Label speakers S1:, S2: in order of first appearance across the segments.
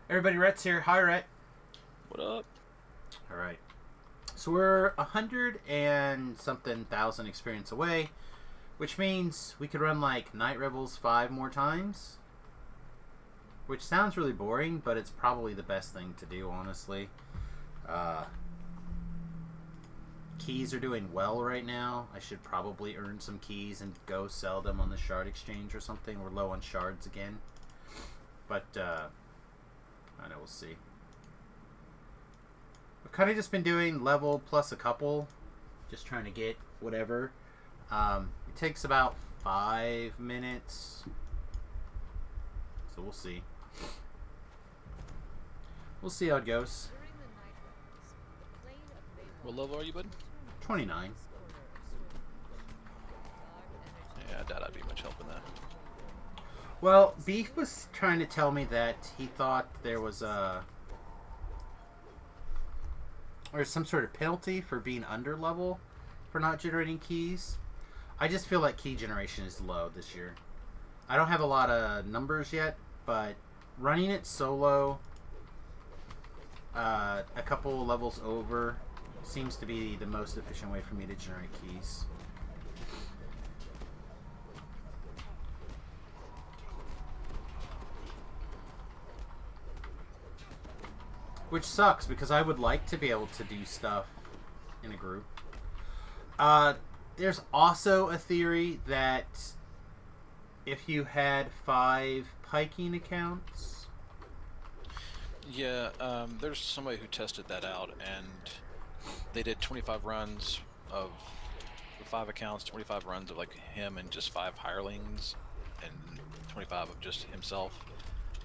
S1: Everybody, Rhett's here. Hi, Rhett.
S2: What up?
S1: All right. So we're 100 and something thousand experience away, which means we could run like Night Rebels 5 more times. Which sounds really boring, but it's probably the best thing to do, honestly. Keys are doing well right now. I should probably earn some keys and go sell them on the shard exchange or something. We're low on shards again. But, I know, we'll see. I've kind of just been doing level plus a couple. Just trying to get whatever. It takes about 5 minutes. So we'll see. We'll see how it goes.
S2: What level are you, bud?
S1: 29.
S2: Yeah, I doubt I'd be much help in that.
S1: Well, Beef was trying to tell me that he thought there was or some sort of penalty for being under level for not generating keys. I just feel like key generation is low this year. I don't have a lot of numbers yet, but running it solo a couple levels over seems to be the most efficient way for me to generate keys. Which sucks, because I would like to be able to do stuff in a group. There's also a theory that if you had 5 piking accounts...
S2: Yeah, there's somebody who tested that out, and they did 25 runs of 5 accounts, 25 runs of like him and just 5 hirelings, and 25 of just himself.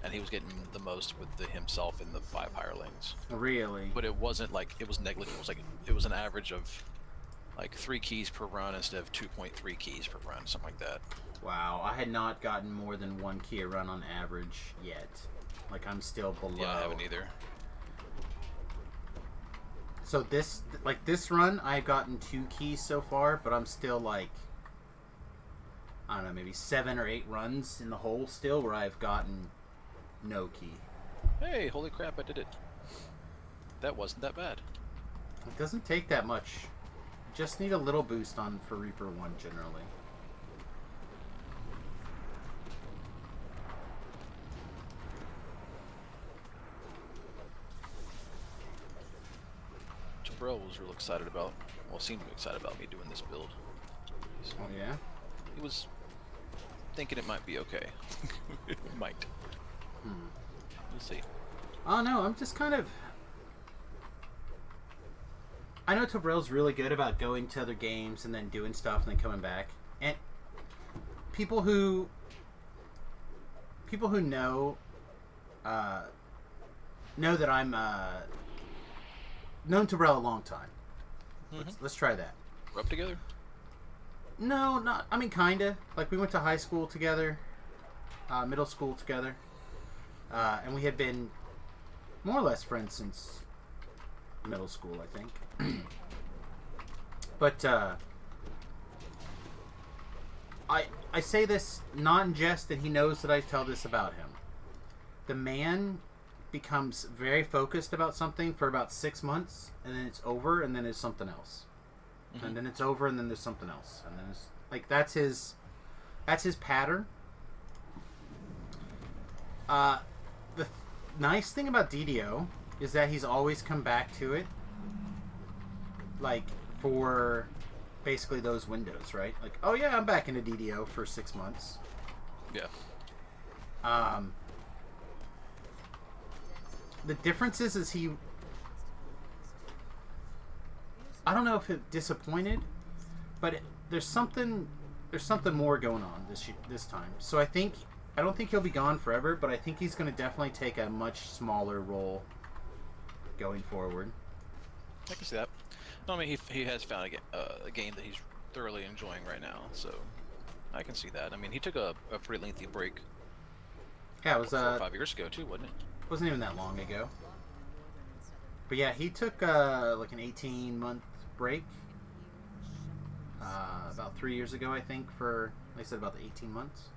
S2: And he was getting the most with the himself and the 5 hirelings.
S1: Really?
S2: But it wasn't like, it was negligible. It was like, it was an average of like 3 keys per run instead of 2.3 keys per run, something like that.
S1: Wow, I had not gotten more than 1 key a run on average yet. Like, I'm still below.
S2: Yeah, I haven't either.
S1: So this run, I've gotten 2 keys so far, but I'm still like, I don't know, maybe 7 or 8 runs in the hole still where I've gotten no key.
S2: Hey, holy crap, I did it. That wasn't that bad.
S1: It doesn't take that much. Just need a little boost on for Reaper 1 generally.
S2: Bro was real excited about, well, seemed to be excited about me doing this build. So
S1: Oh yeah?
S2: he was thinking it might be okay. It might. We'll see.
S1: Oh no, I'm just kind of... I know Tobrell's really good about going to other games and then doing stuff and then coming back. And people who know that I'm known Tobrell a long time. Let's try that.
S2: We're up together?
S1: No, not. I mean, kinda. Like, we went to high school together, middle school together, and we had been more or less friends since middle school, I think. But I say this not in jest, and he knows that I tell this about him. The man becomes very focused about something for about 6 months, and then it's over, and then there's something else. And then it's over, and then there's something else, and then it's like that's his pattern. The nice thing about DDO is that he's always come back to it, like for basically those windows, right? Like, oh yeah, I'm back into DDO for 6 months.
S2: Yeah.
S1: The difference is he... I don't know if it disappointed, but there's something more going on this time. So I don't think he'll be gone forever, but I think he's going to definitely take a much smaller role going forward.
S2: I can see that. No, I mean, he has found a game that he's thoroughly enjoying right now, so I can see that. I mean, he took a pretty lengthy break.
S1: Yeah, it was
S2: 4 or 5 years ago too, wasn't it?
S1: Wasn't even that long ago. But yeah, he took like an 18-month break about 3 years ago, I think, for, like I said, about the 18 months.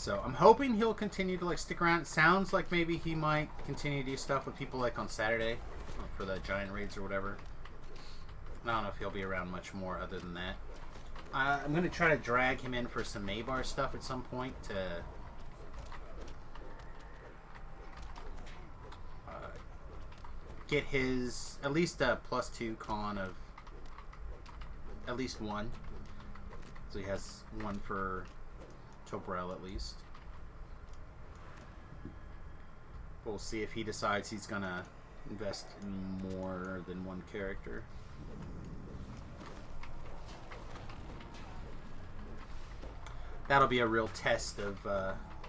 S1: So I'm hoping he'll continue to like stick around. It sounds like maybe he might continue to do stuff with people like on Saturday for the giant raids or whatever. I don't know if he'll be around much more other than that. I'm going to try to drag him in for some Maybar stuff at some point to get his at least a +2 con of at least one. So he has one for Tobrel at least. We'll see if he decides he's going to invest in more than one character. That'll be a real test of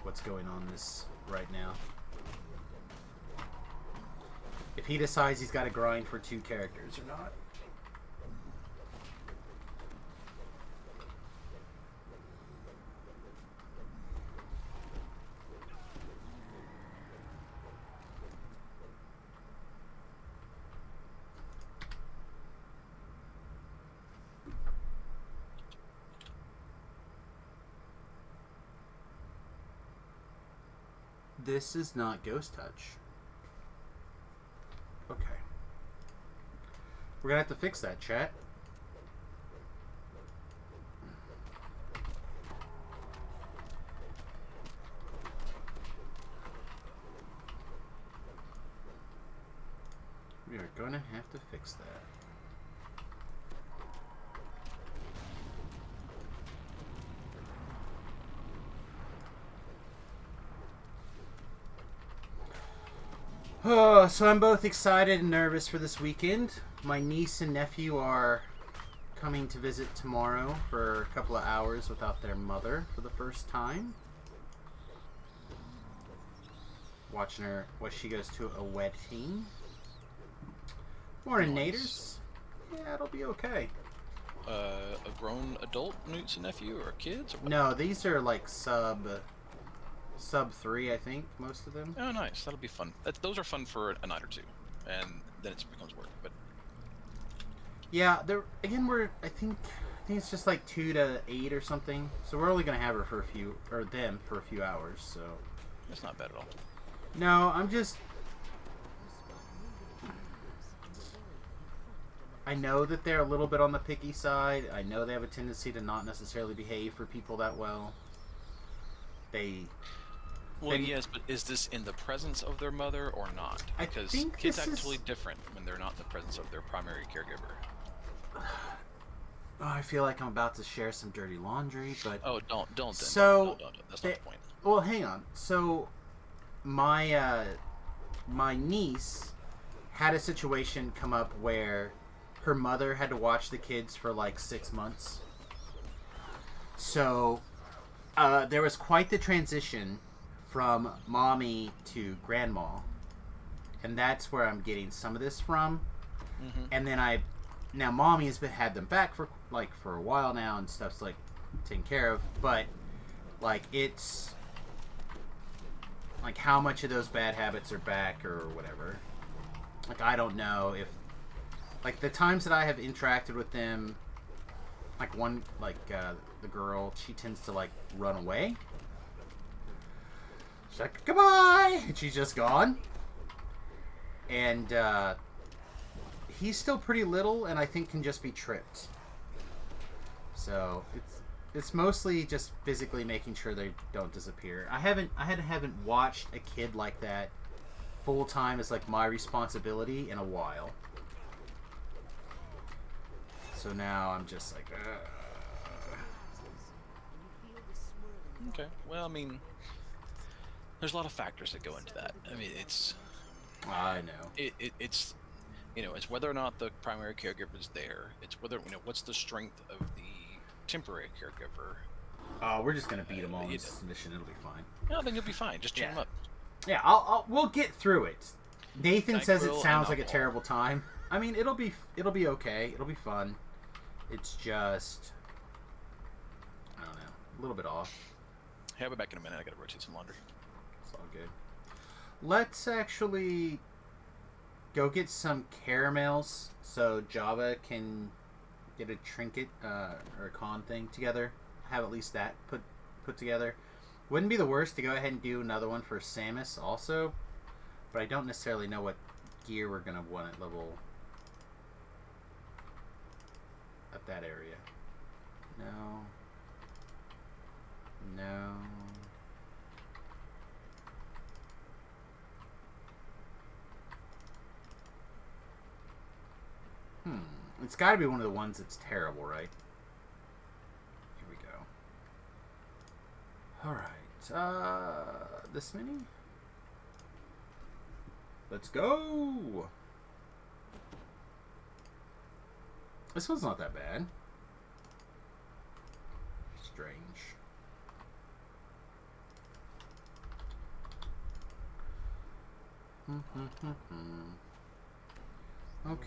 S1: what's going on this right now. If he decides he's got to grind for 2 characters or not. This is not Ghost Touch. Okay. We're gonna have to fix that, chat. We are gonna have to fix that. Oh, so I'm both excited and nervous for this weekend. My niece and nephew are coming to visit tomorrow for a couple of hours without their mother for the first time. Watching her, she goes to a wedding. Morning, Naders. Yeah, it'll be okay.
S2: A grown adult niece and nephew or kids? Or what?
S1: No, these are like sub 3, I think, most of them.
S2: Oh, nice. That'll be fun. Those are fun for a night or two, and then it becomes work. But
S1: yeah, I think it's just like 2 to 8 or something. So we're only gonna have her for them for a few hours. So
S2: it's not bad at all.
S1: no, I know that they're a little bit on the picky side. I know they have a tendency to not necessarily behave for people that well.
S2: Yes, but is this in the presence of their mother or not? Because kids act totally different when they're not in the presence of their primary caregiver.
S1: Oh, I feel like I'm about to share some dirty laundry, but
S2: don't. Then.
S1: So
S2: don't. That's not the point.
S1: Well, hang on. So my niece had a situation come up where her mother had to watch the kids for like 6 months. So there was quite the transition from mommy to grandma, and that's where I'm getting some of this from. Mm-hmm. And then now mommy has had them back for a while now, and stuff's like taken care of, but like it's like how much of those bad habits are back or whatever. Like I don't know if like the times that I have interacted with them, like the girl, she tends to like run away. She's like, goodbye! And she's just gone. And he's still pretty little, and I think can just be tripped. So it's mostly just physically making sure they don't disappear. I haven't watched a kid like that full time as like my responsibility in a while. So now I'm just like,
S2: Okay. Well, I mean, there's a lot of factors that go into that. I mean,
S1: I know.
S2: It's it's whether or not the primary caregiver is there. It's whether what's the strength of the temporary caregiver.
S1: We're just gonna beat them all in submission. It'll be fine.
S2: No, then you'll be fine. Just cheer them up.
S1: Yeah, we'll get through it. Nathan says it sounds like a terrible time. I mean, it'll be okay. It'll be fun. It's just, I don't know, a little bit off.
S2: Hey, I'll be back in a minute. I gotta rotate some laundry.
S1: It's all good. Let's actually go get some caramels so Java can get a trinket or a con thing together. Have at least that put together. Wouldn't be the worst to go ahead and do another one for Samus also, but I don't necessarily know what gear we're gonna want at level at that area. No. No. It's got to be one of the ones that's terrible, right? Here we go. All right. This many? Let's go. This one's not that bad. Strange. Okay.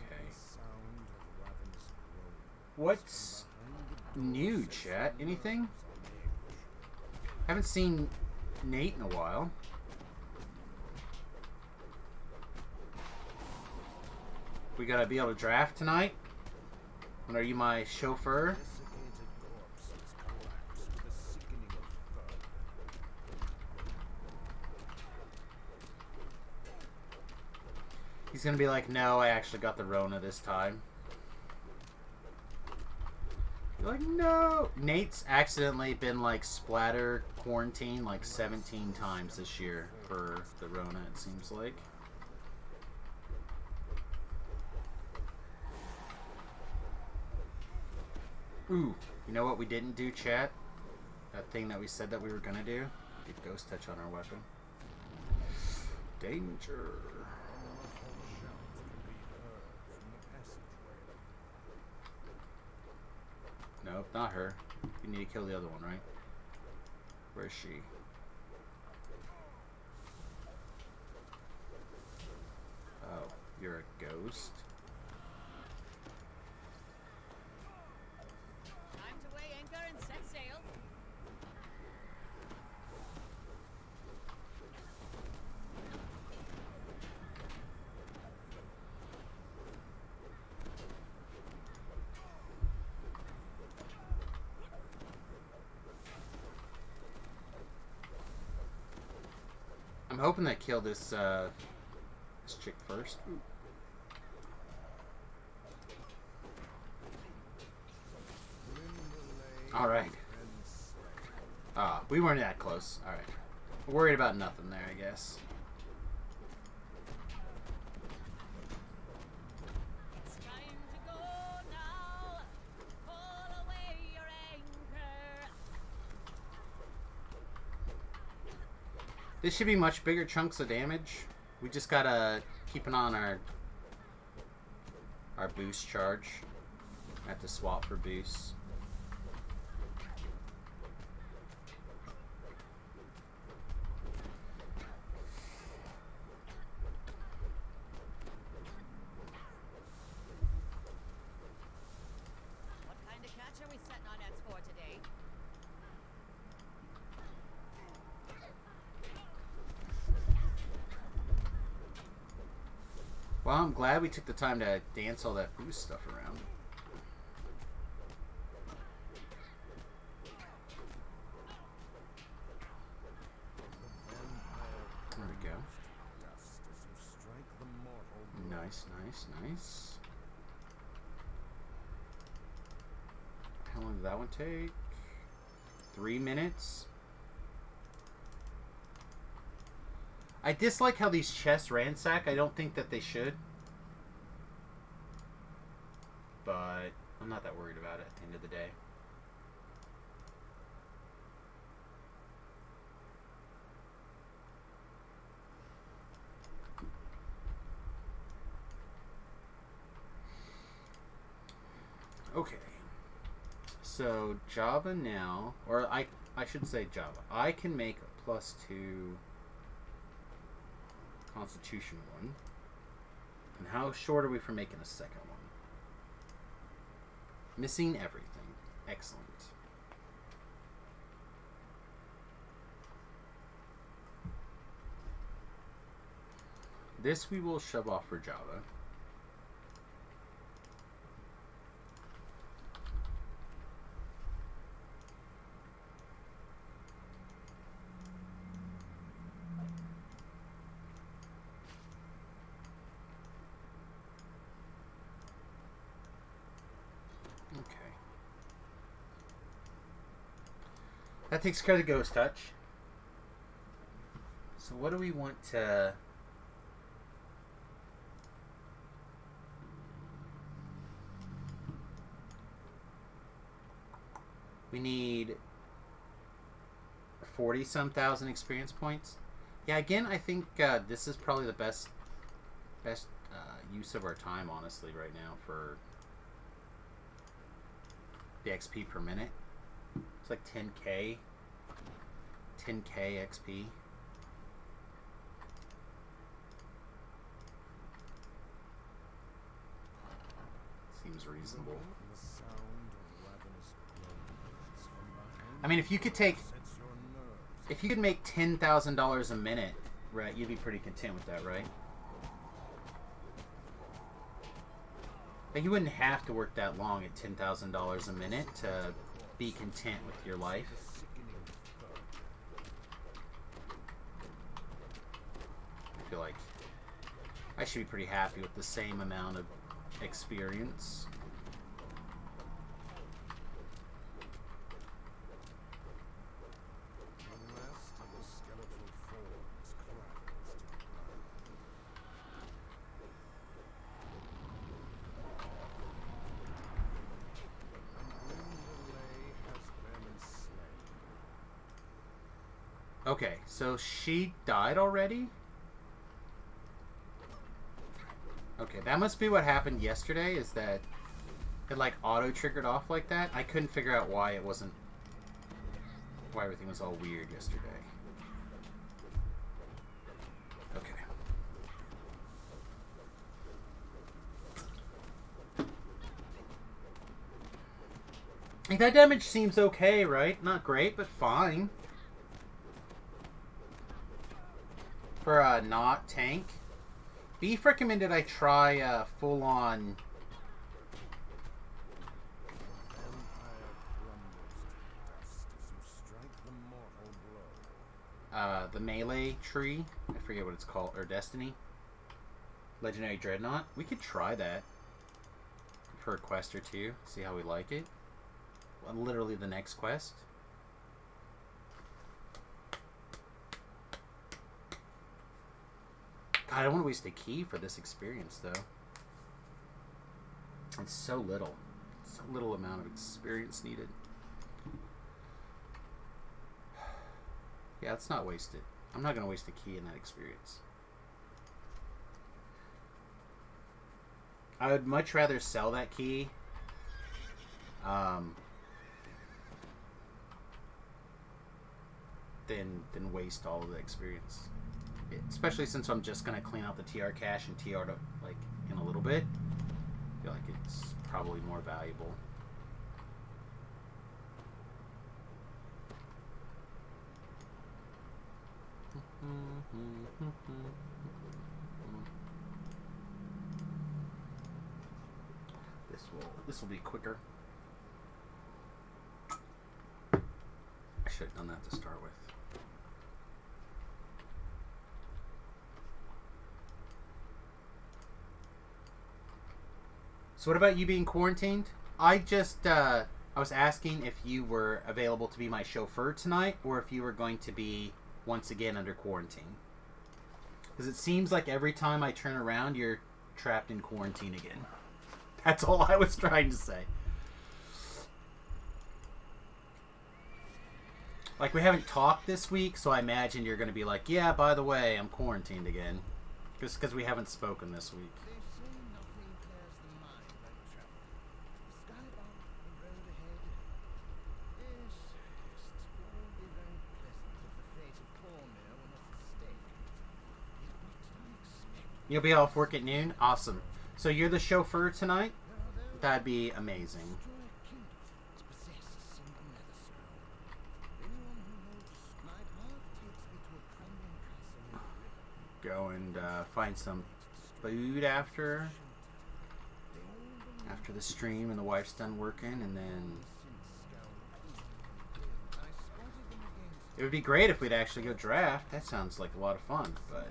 S1: What's new, chat? Anything? Haven't seen Nate in a while. We gotta be able to draft tonight. And are you my chauffeur? He's gonna be like, no, I actually got the Rona this time. You're like, no. Nate's accidentally been like splatter quarantined like 17 times this year for the Rona, it seems like. Ooh, you know what we didn't do, chat? That thing that we said that we were gonna do? Get Ghost Touch on our weapon. Danger. Nope, not her. You need to kill the other one, right? Where is she? Oh, you're a ghost?
S3: Time to weigh anchor and set sail.
S1: I'm hoping they kill this this chick first. Ooh. All right. We weren't that close. All right. Worried about nothing there, I guess.
S3: It's time to go now. Pull away your anchor.
S1: This should be much bigger chunks of damage. We just gotta keep an eye on our boost charge. I have to swap for boosts.
S3: What kind of catch are we setting our nets for today?
S1: Well, I'm glad we took the time to dance all that boost stuff around. There we go. Nice, nice, nice. How long did that one take? 3 minutes? I dislike how these chests ransack. I don't think that they should. But I'm not that worried about it at the end of the day. Okay. So Java now, or I should say Java. I can make a +2 Constitution one. And how short are we from making a second one? Missing everything. Excellent. This we will shove off for Java. That takes care of the ghost touch. So what do we want to... We need 40-some thousand experience points. Yeah, again, I think this is probably the best use of our time, honestly, right now for the XP per minute. It's like 10k XP. Seems reasonable. I mean, if you could make $10,000 a minute, right, you'd be pretty content with that, right? Like, you wouldn't have to work that long at $10,000 a minute to be content with your life. I feel like I should be pretty happy with the same amount of experience. Okay, so she died already? Okay, that must be what happened yesterday, is that it like auto-triggered off like that. I couldn't figure out why it wasn't... why everything was all weird yesterday. Okay. Like, that damage seems okay, right? Not great, but fine. For a not tank. Beef recommended I try full-on... the melee tree. I forget what it's called. Or Destiny. Legendary Dreadnought. We could try that. For a quest or two. See how we like it. Well, literally the next quest. God, I don't want to waste a key for this experience, though. It's so little. So little amount of experience needed. Yeah, let's not waste it. I'm not going to waste a key in that experience. I would much rather sell that key. Than waste all of the experience. Especially since I'm just gonna clean out the TR cache and TR like in a little bit. I feel like it's probably more valuable. This will be quicker. I should have done that to start with. So what about you being quarantined? I was asking if you were available to be my chauffeur tonight, or if you were going to be once again under quarantine. Because it seems like every time I turn around, you're trapped in quarantine again. That's all I was trying to say. Like, we haven't talked this week, so I imagine you're going to be like, yeah, by the way, I'm quarantined again. Just because we haven't spoken this week. You'll be off work at noon? Awesome. So you're the chauffeur tonight? That'd be amazing. Go and find some food after the stream and the wife's done working, and then it would be great if we'd actually go draft. That sounds like a lot of fun, but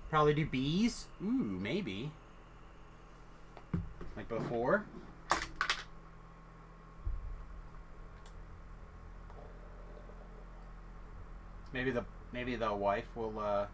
S1: Probably do bees. Ooh, maybe. Like before. Maybe the wife will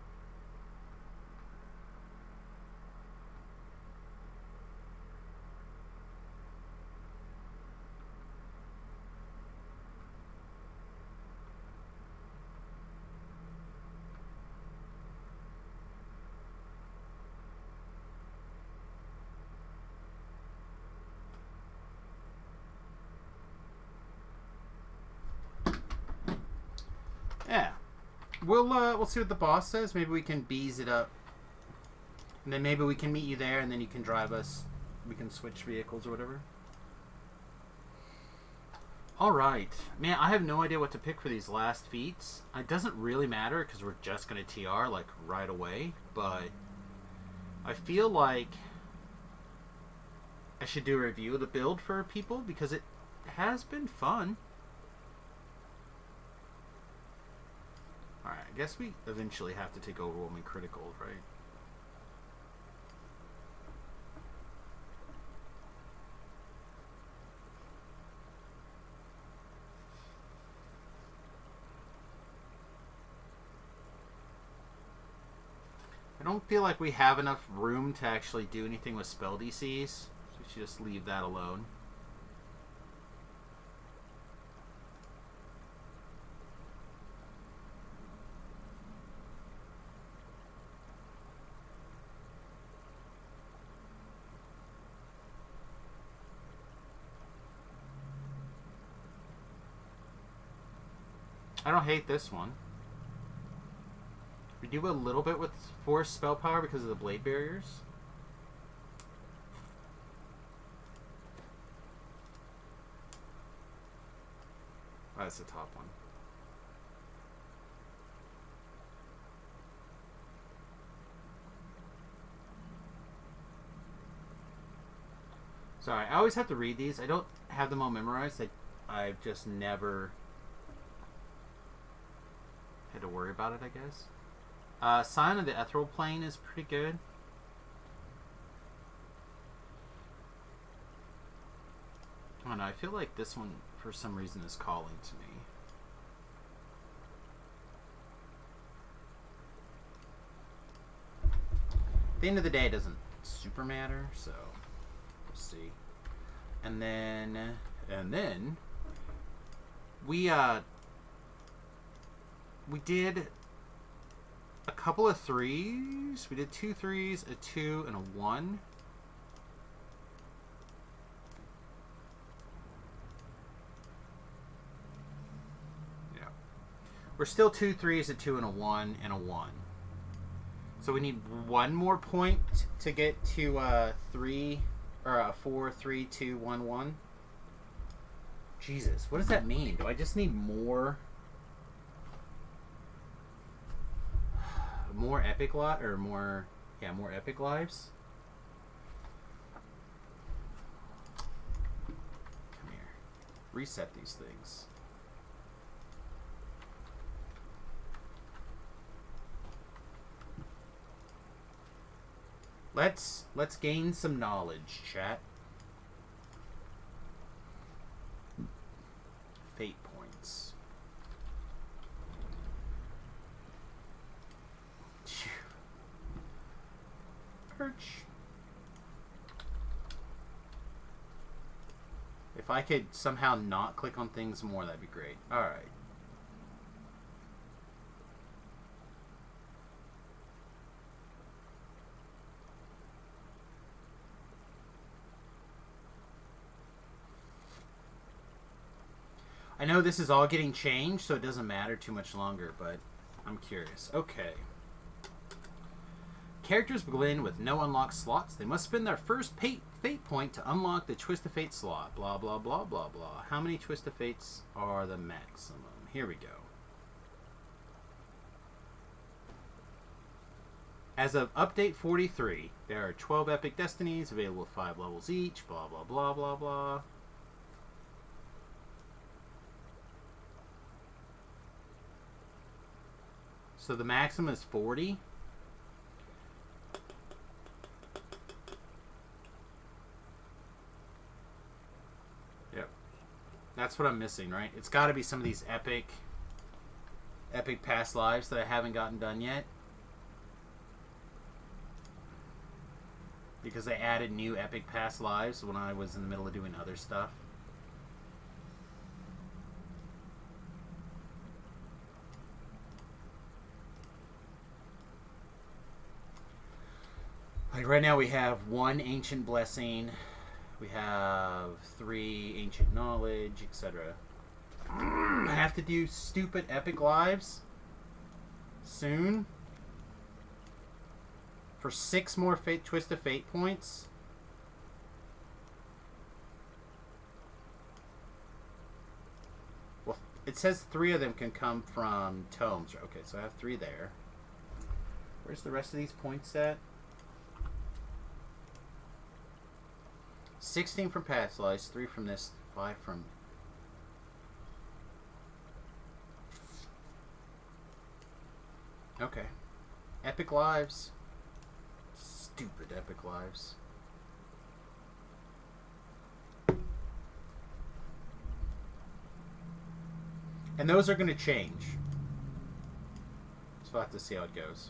S1: yeah. We'll see what the boss says. Maybe we can bees it up. And then maybe we can meet you there and then you can drive us. We can switch vehicles or whatever. Alright. Man, I have no idea what to pick for these last feats. It doesn't really matter because we're just going to TR like right away. But I feel like I should do a review of the build for people because it has been fun. Alright, I guess we eventually have to take overwhelming critical, right? I don't feel like we have enough room to actually do anything with spell DCs, so we should just leave that alone. I don't hate this one. We do a little bit with force spell power because of the blade barriers. Oh, that's the top one. Sorry, I always have to read these. I don't have them all memorized. I've just never had to worry about it, I guess. Sign of the Ethereal Plane is pretty good. I don't know, I feel like this one, for some reason, is calling to me. At the end of the day, it doesn't super matter, so we'll see. And then we did a couple of 3s. We did 2 3s, a 2, and a 1. Yeah. We're still 2 3s, a 2, and a 1, and a 1. So we need one more point to get to 3, or 4, 3, 2, 1, 1. Jesus, what does that mean? Do I just need more epic lot or more epic lives? Come here. Reset these things. Let's gain some knowledge, chat. Fate points. Perch. If I could somehow not click on things more, that'd be great. Alright. I know this is all getting changed, so it doesn't matter too much longer, but I'm curious. Okay. Characters begin with no unlocked slots. They must spend their first fate point to unlock the Twist of Fate slot. Blah, blah, blah, blah, blah. How many Twist of Fates are the maximum? Here we go. As of update 43, there are 12 epic destinies available with 5 levels each. Blah, blah, blah, blah, blah. So the maximum is 40. Yep. That's what I'm missing, right? It's got to be some of these epic past lives that I haven't gotten done yet. Because they added new epic past lives when I was in the middle of doing other stuff. Like right now we have 1 ancient blessing, we have 3 ancient knowledge, etc. I have to do stupid epic lives soon for 6 more Twist of Fate points. Well, it says 3 of them can come from tomes. Okay, so I have 3 there. Where's the rest of these points at? 16 from past lives, 3 from this, 5 from... Okay. Epic lives. Stupid epic lives. And those are going to change. So we'll have to see how it goes.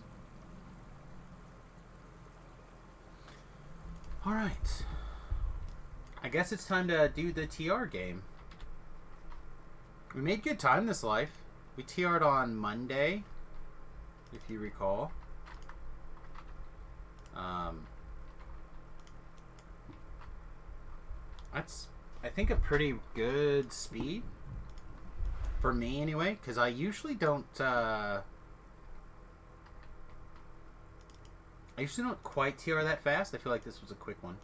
S1: Alright. I guess it's time to do the TR game. We made good time this life. We TR'd on Monday, if you recall. That's, I think, a pretty good speed. For me, anyway. Because I usually don't... I usually don't quite TR that fast. I feel like this was a quick one.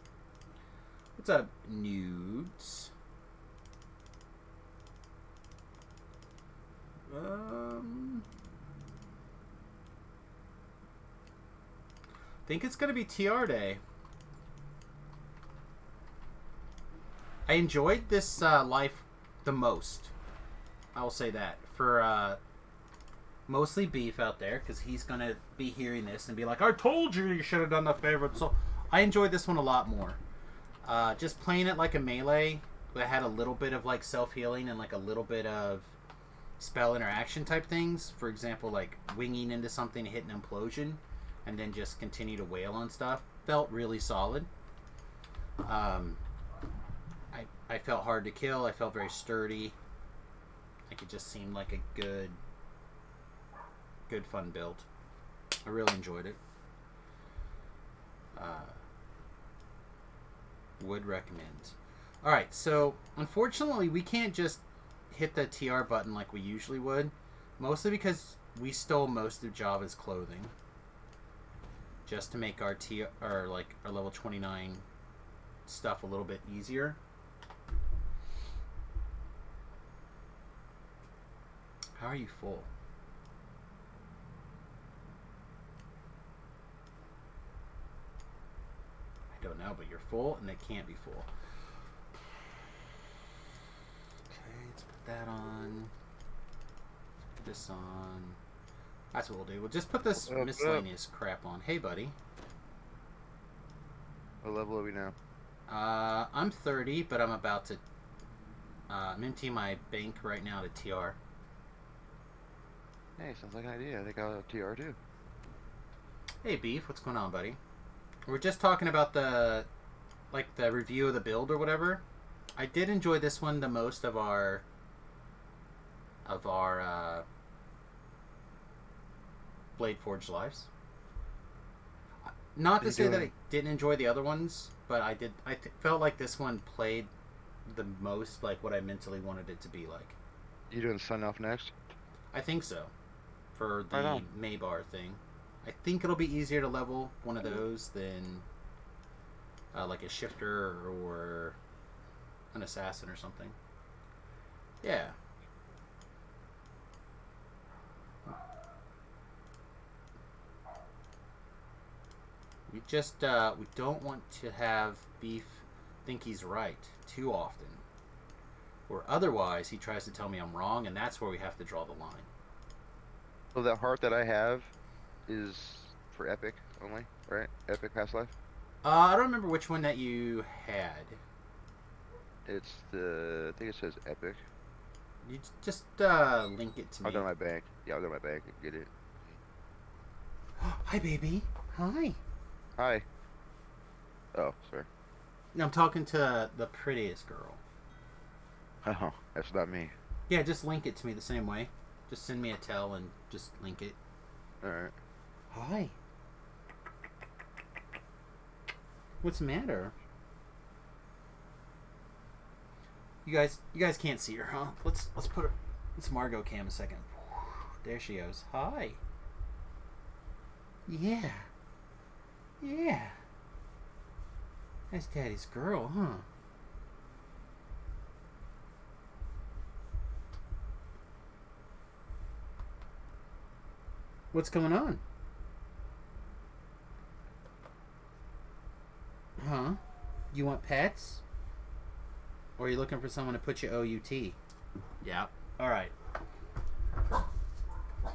S1: What's up, nudes? Think it's gonna be TRday. I enjoyed this life the most. I will say that for mostly Beef out there, because he's gonna be hearing this and be like, "I told you should have done the favorite." So I enjoyed this one a lot more. Just playing it like a melee that had a little bit of like self-healing and like a little bit of spell interaction type things. For example, like winging into something, hit an implosion, and then just continue to wail on stuff. Felt really solid. I felt hard to kill. I felt very sturdy. Like it just seemed like a good fun build. I really enjoyed it. Would recommend. Alright, so unfortunately we can't just hit the TR button like we usually would. Mostly because we stole most of Java's clothing. Just to make our our level 29 stuff a little bit easier. How are you full? I don't know, but you're full and it can't be full. Okay, let's put that on. Let's put this on. That's what we'll do. We'll just put this miscellaneous crap on. Hey, buddy.
S4: What level are we now?
S1: I'm 30, but I'm about to... I'm emptying my bank right now to TR.
S4: Hey, sounds like an idea. I think I'll TR too.
S1: Hey, Beef. What's going on, buddy? We're just talking about the review of the build or whatever. I did enjoy this one the most of our Blade Forge lives. Not to say that I didn't enjoy the other ones, but I did. Felt like this one played the most like what I mentally wanted it to be like.
S4: You doing Sun Elf next?
S1: I think so. For the Maybar thing. I think it'll be easier to level one of those than like a shifter or an assassin or something. Yeah. We just we don't want to have Beef think he's right too often. Or otherwise he tries to tell me I'm wrong, and that's where we have to draw the line.
S4: So that heart that I have is for epic only, right? Epic past life.
S1: I don't remember which one that you had.
S4: It's the I think it says epic.
S1: You just link it to
S4: I'll
S1: me.
S4: go to my bank. Yeah, I'll go to my bank and get it.
S1: Hi, baby. Hi.
S4: Hi. Oh, sorry.
S1: I'm talking to the prettiest girl.
S4: Oh, that's not me.
S1: Yeah, just link it to me the same way. Just send me a tell and just link it.
S4: All right.
S1: Hi. What's the matter? You guys can't see her, huh? Let's put her. Let's Margot cam a second. There she goes. Hi. Yeah. Yeah. That's Daddy's girl, huh? What's going on? Huh? You want pets? Or are you looking for someone to put you OUT? Yeah. Alright.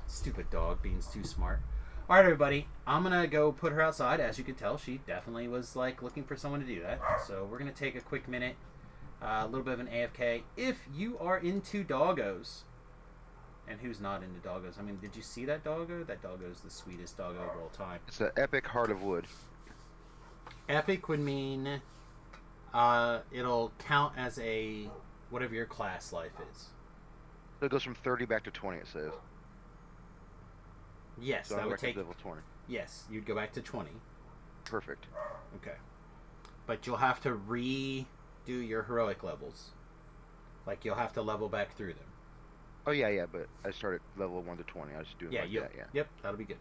S1: Stupid dog being too smart. Alright, everybody. I'm going to go put her outside. As you can tell, she definitely was like looking for someone to do that. So we're going to take a quick minute. A little bit of an AFK. If you are into doggos. And who's not into doggos? I mean, did you see that doggo? That doggo's the sweetest doggo of all time.
S4: It's an epic heart of wood.
S1: Epic would mean it'll count as a whatever your class life is.
S4: So it goes from 30 back to 20. It says.
S1: Yes,
S4: So
S1: that
S4: I'm
S1: would
S4: back to
S1: take.
S4: level 20.
S1: Yes, you'd go back to 20.
S4: Perfect.
S1: Okay, but you'll have to redo your heroic levels. Like you'll have to level back through them.
S4: Oh yeah, but I started level 1 to 20. I was just doing like that. Yeah.
S1: Yep, that'll be good.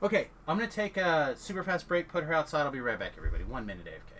S1: Okay, I'm gonna take a super fast break. Put her outside. I'll be right back, everybody. 1 minute AFK.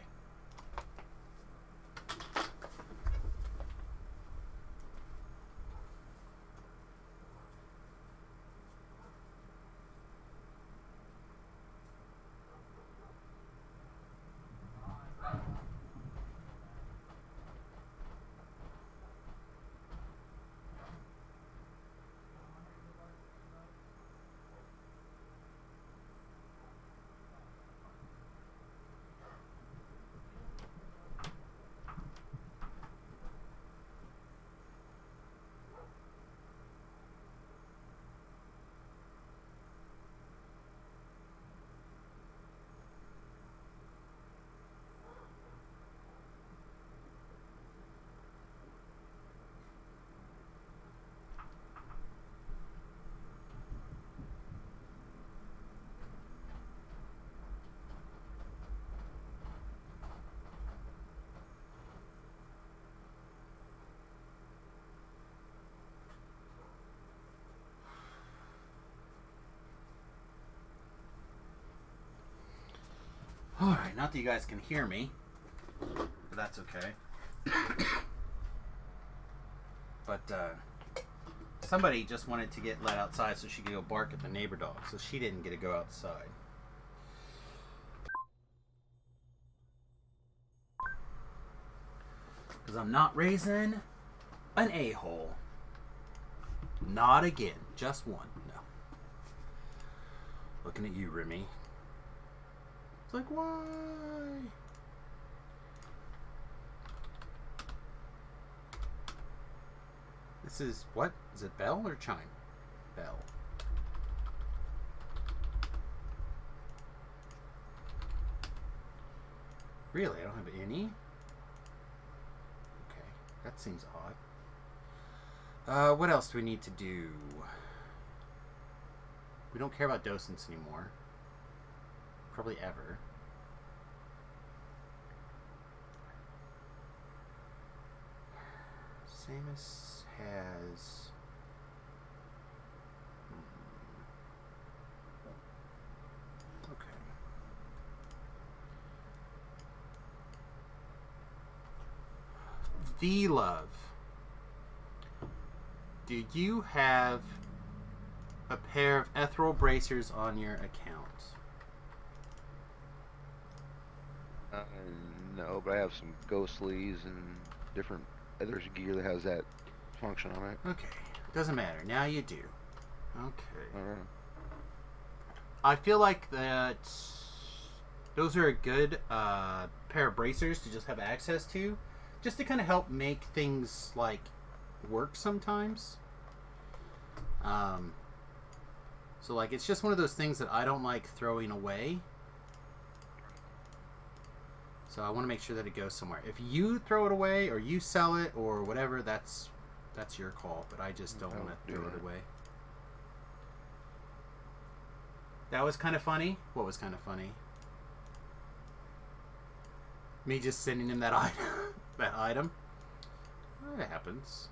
S1: Alright, not that you guys can hear me, but that's okay. But, somebody just wanted to get let outside so she could go bark at the neighbor dog, so she didn't get to go outside. Because I'm not raising an a-hole. Not again. Just one. No. Looking at you, Remy. It's like, why? This is, what? Is it bell or chime? Bell. Really? I don't have any? Okay. That seems odd. What else do we need to do? We don't care about docents anymore. Probably ever. Samus has... Okay. V-Love. Do you have a pair of ethereal bracers on your account?
S4: No, but I have some ghostlies and different. There's gear that has that function on it.
S1: Okay, doesn't matter. Now you do. Okay.
S4: Alright.
S1: I feel like that those are a good pair of bracers to just have access to, just to kind of help make things like work sometimes. So like it's just one of those things that I don't like throwing away. So I want to make sure that it goes somewhere. If you throw it away or you sell it or whatever, that's your call. But I just don't want to throw it away. That was kind of funny. What was kind of funny? Me just sending him that item. That item. Well, that happens.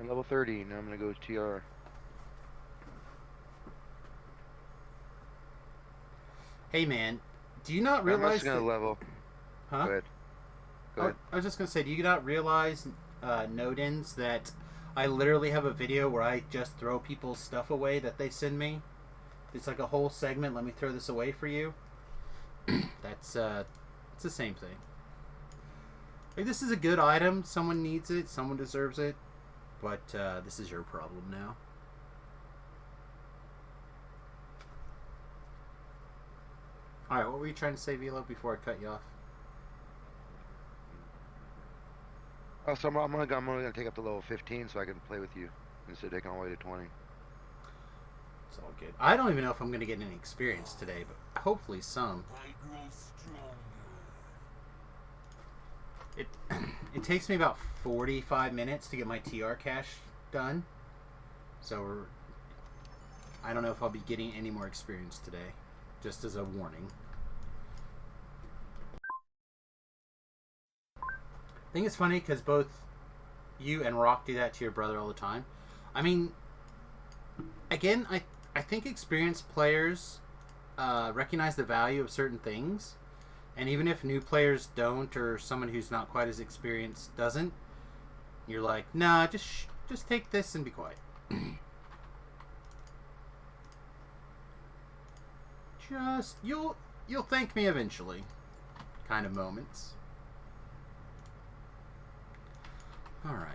S4: I'm level 30. Now I'm gonna go TR.
S1: Hey man, do you not
S4: I'm
S1: realize
S4: just gonna
S1: that...
S4: level.
S1: Huh?
S4: Go ahead. Go ahead.
S1: I was just gonna say, do you not realize, Nodins, that I literally have a video where I just throw people's stuff away that they send me? It's like a whole segment. Let me throw this away for you. That's it's the same thing. Like, this is a good item. Someone needs it. Someone deserves it. But this is your problem now. All right, what were you trying to say, Velo, before I cut you off?
S4: Oh, so I'm only gonna take up to level 15 so I can play with you instead of taking all the way to 20.
S1: It's all good. I don't even know if I'm going to get any experience today, but hopefully some. It takes me about 45 minutes to get my TR cache done. So I don't know if I'll be getting any more experience today. Just as a warning. I think it's funny because both you and Rock do that to your brother all the time. I mean, again, I think experienced players recognize the value of certain things. And even if new players don't, or someone who's not quite as experienced doesn't, you're like, nah, just take this and be quiet. Just you'll thank me eventually, kind of moments. All right,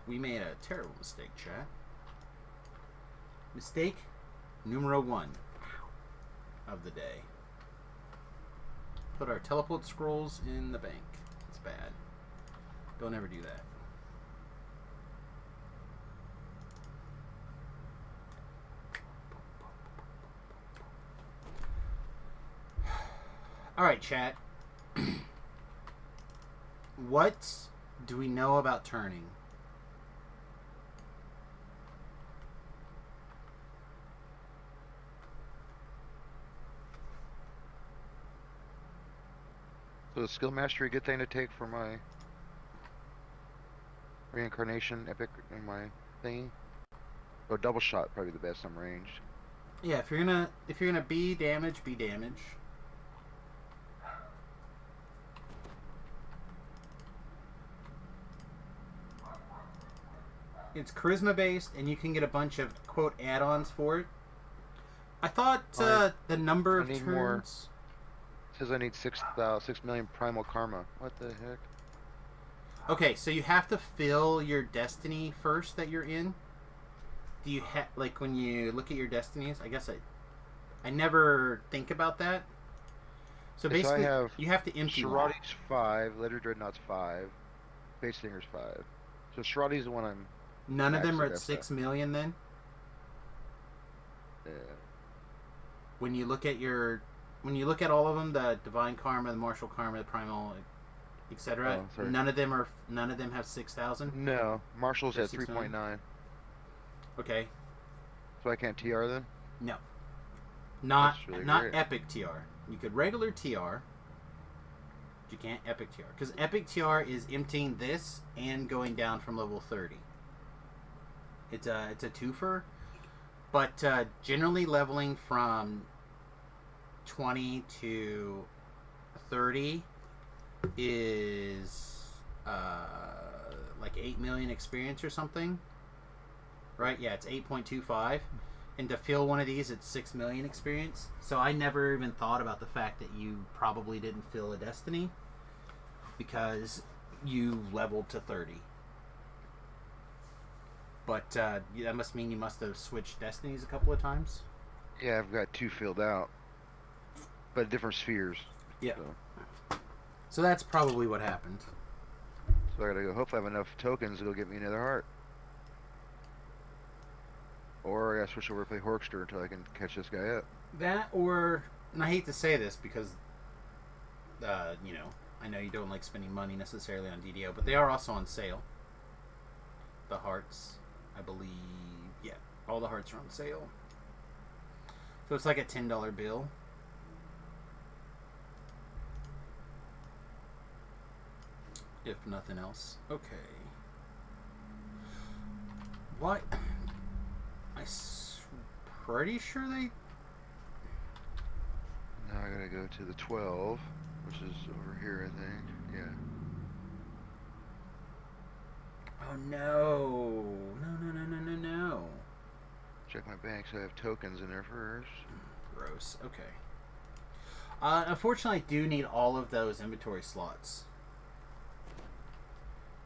S1: we made a terrible mistake, chat. Mistake numero 1 of the day. Put our teleport scrolls in the bank. It's bad. Don't ever do that. Alright, chat. What do we know about turning?
S4: So is skill mastery a good thing to take for my reincarnation epic in my thingy? Oh, double shot probably the best. I'm ranged.
S1: Yeah, if you're gonna be damage, be damage. It's charisma based, and you can get a bunch of quote add-ons for it. I thought the number of
S4: need
S1: turns.
S4: more. It says I need 6 million primal karma. What the heck?
S1: Okay, so you have to fill your destiny first that you're in. Do you have, like, when you look at your destinies? I guess I never think about that. So
S4: Okay, so
S1: basically,
S4: I have
S1: you have to empty one.
S4: Shiradi's 5, Letter Dreadnought's 5, Face Stinger's 5. So Shiradi's the one I'm.
S1: None of them are at
S4: Maxed
S1: 6 million. Then,
S4: Yeah.
S1: when you look at all of them, the divine karma, the martial karma, the primal, etc.
S4: Oh, sorry.
S1: none of them have 6,000.
S4: No, Marshall's at
S1: 6 million?
S4: 3.9.
S1: Okay,
S4: So I can't TR then?
S1: no, not
S4: That's really
S1: not
S4: great.
S1: epic TR. You could regular TR. But you can't epic TR because epic TR is emptying this and going down from level 30. It's a twofer, but generally leveling from 20 to 30 is like 8 million experience or something, right? Yeah, it's 8.25, and to fill one of these, it's 6 million experience. So I never even thought about the fact that you probably didn't fill a destiny. because you leveled to 30. But that must mean you must have switched destinies a couple of times.
S4: Yeah, I've got 2 filled out, but different spheres.
S1: Yeah.
S4: So,
S1: So that's probably what happened.
S4: so I gotta go. Hopefully, I have enough tokens to go get me another heart. Or I gotta switch over to play Horkster until I can catch this guy up.
S1: That, or, and I hate to say this because, you know, I know you don't like spending money necessarily on DDO, but they are also on sale. The hearts, I believe, yeah, all the hearts are on sale. So it's like a $10 bill. If nothing else. Okay. What? Pretty sure they...
S4: Now I gotta go to the 12, which is over here, I think. Yeah.
S1: Oh no. No.
S4: Check my bank so I have tokens in there first.
S1: Gross. Okay. Unfortunately, I do need all of those inventory slots.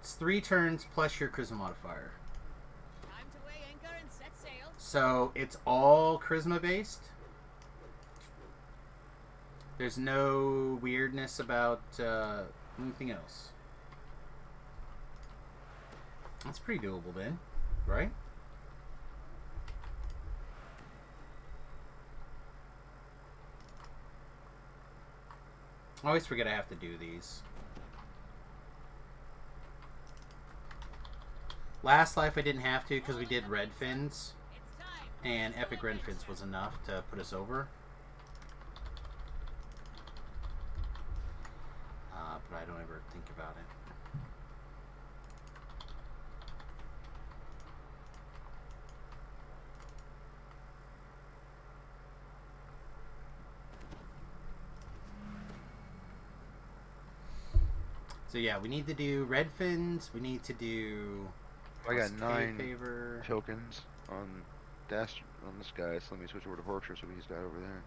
S1: It's 3 turns plus your charisma modifier.
S3: Time to weigh anchor and set sail.
S1: So it's all charisma based. There's no weirdness about anything else. That's pretty doable then, right? I always forget I have to do these. Last life I didn't have to because we did red fins,
S3: It's time.
S1: and epic red fins was enough to put us over. But I don't ever think about it. So yeah, we need to do red fins. We need to do.
S4: I got
S1: plus
S4: 9
S1: favor.
S4: tokens on this guy, so let me switch over to Horkster so he's got over there.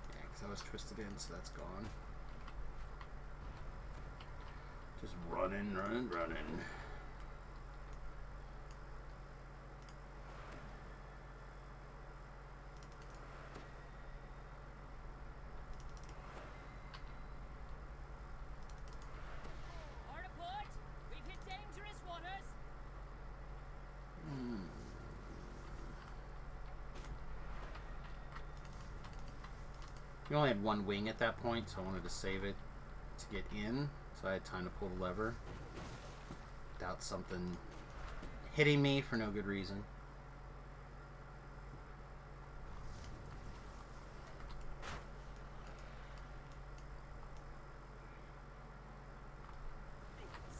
S1: Yeah, because I was twisted in, so that's gone. Just running.
S3: Hard aport. We've hit dangerous waters.
S1: You only had 1 wing at that point, so I wanted to save it to get in, so I had time to pull the lever without something hitting me for no good reason.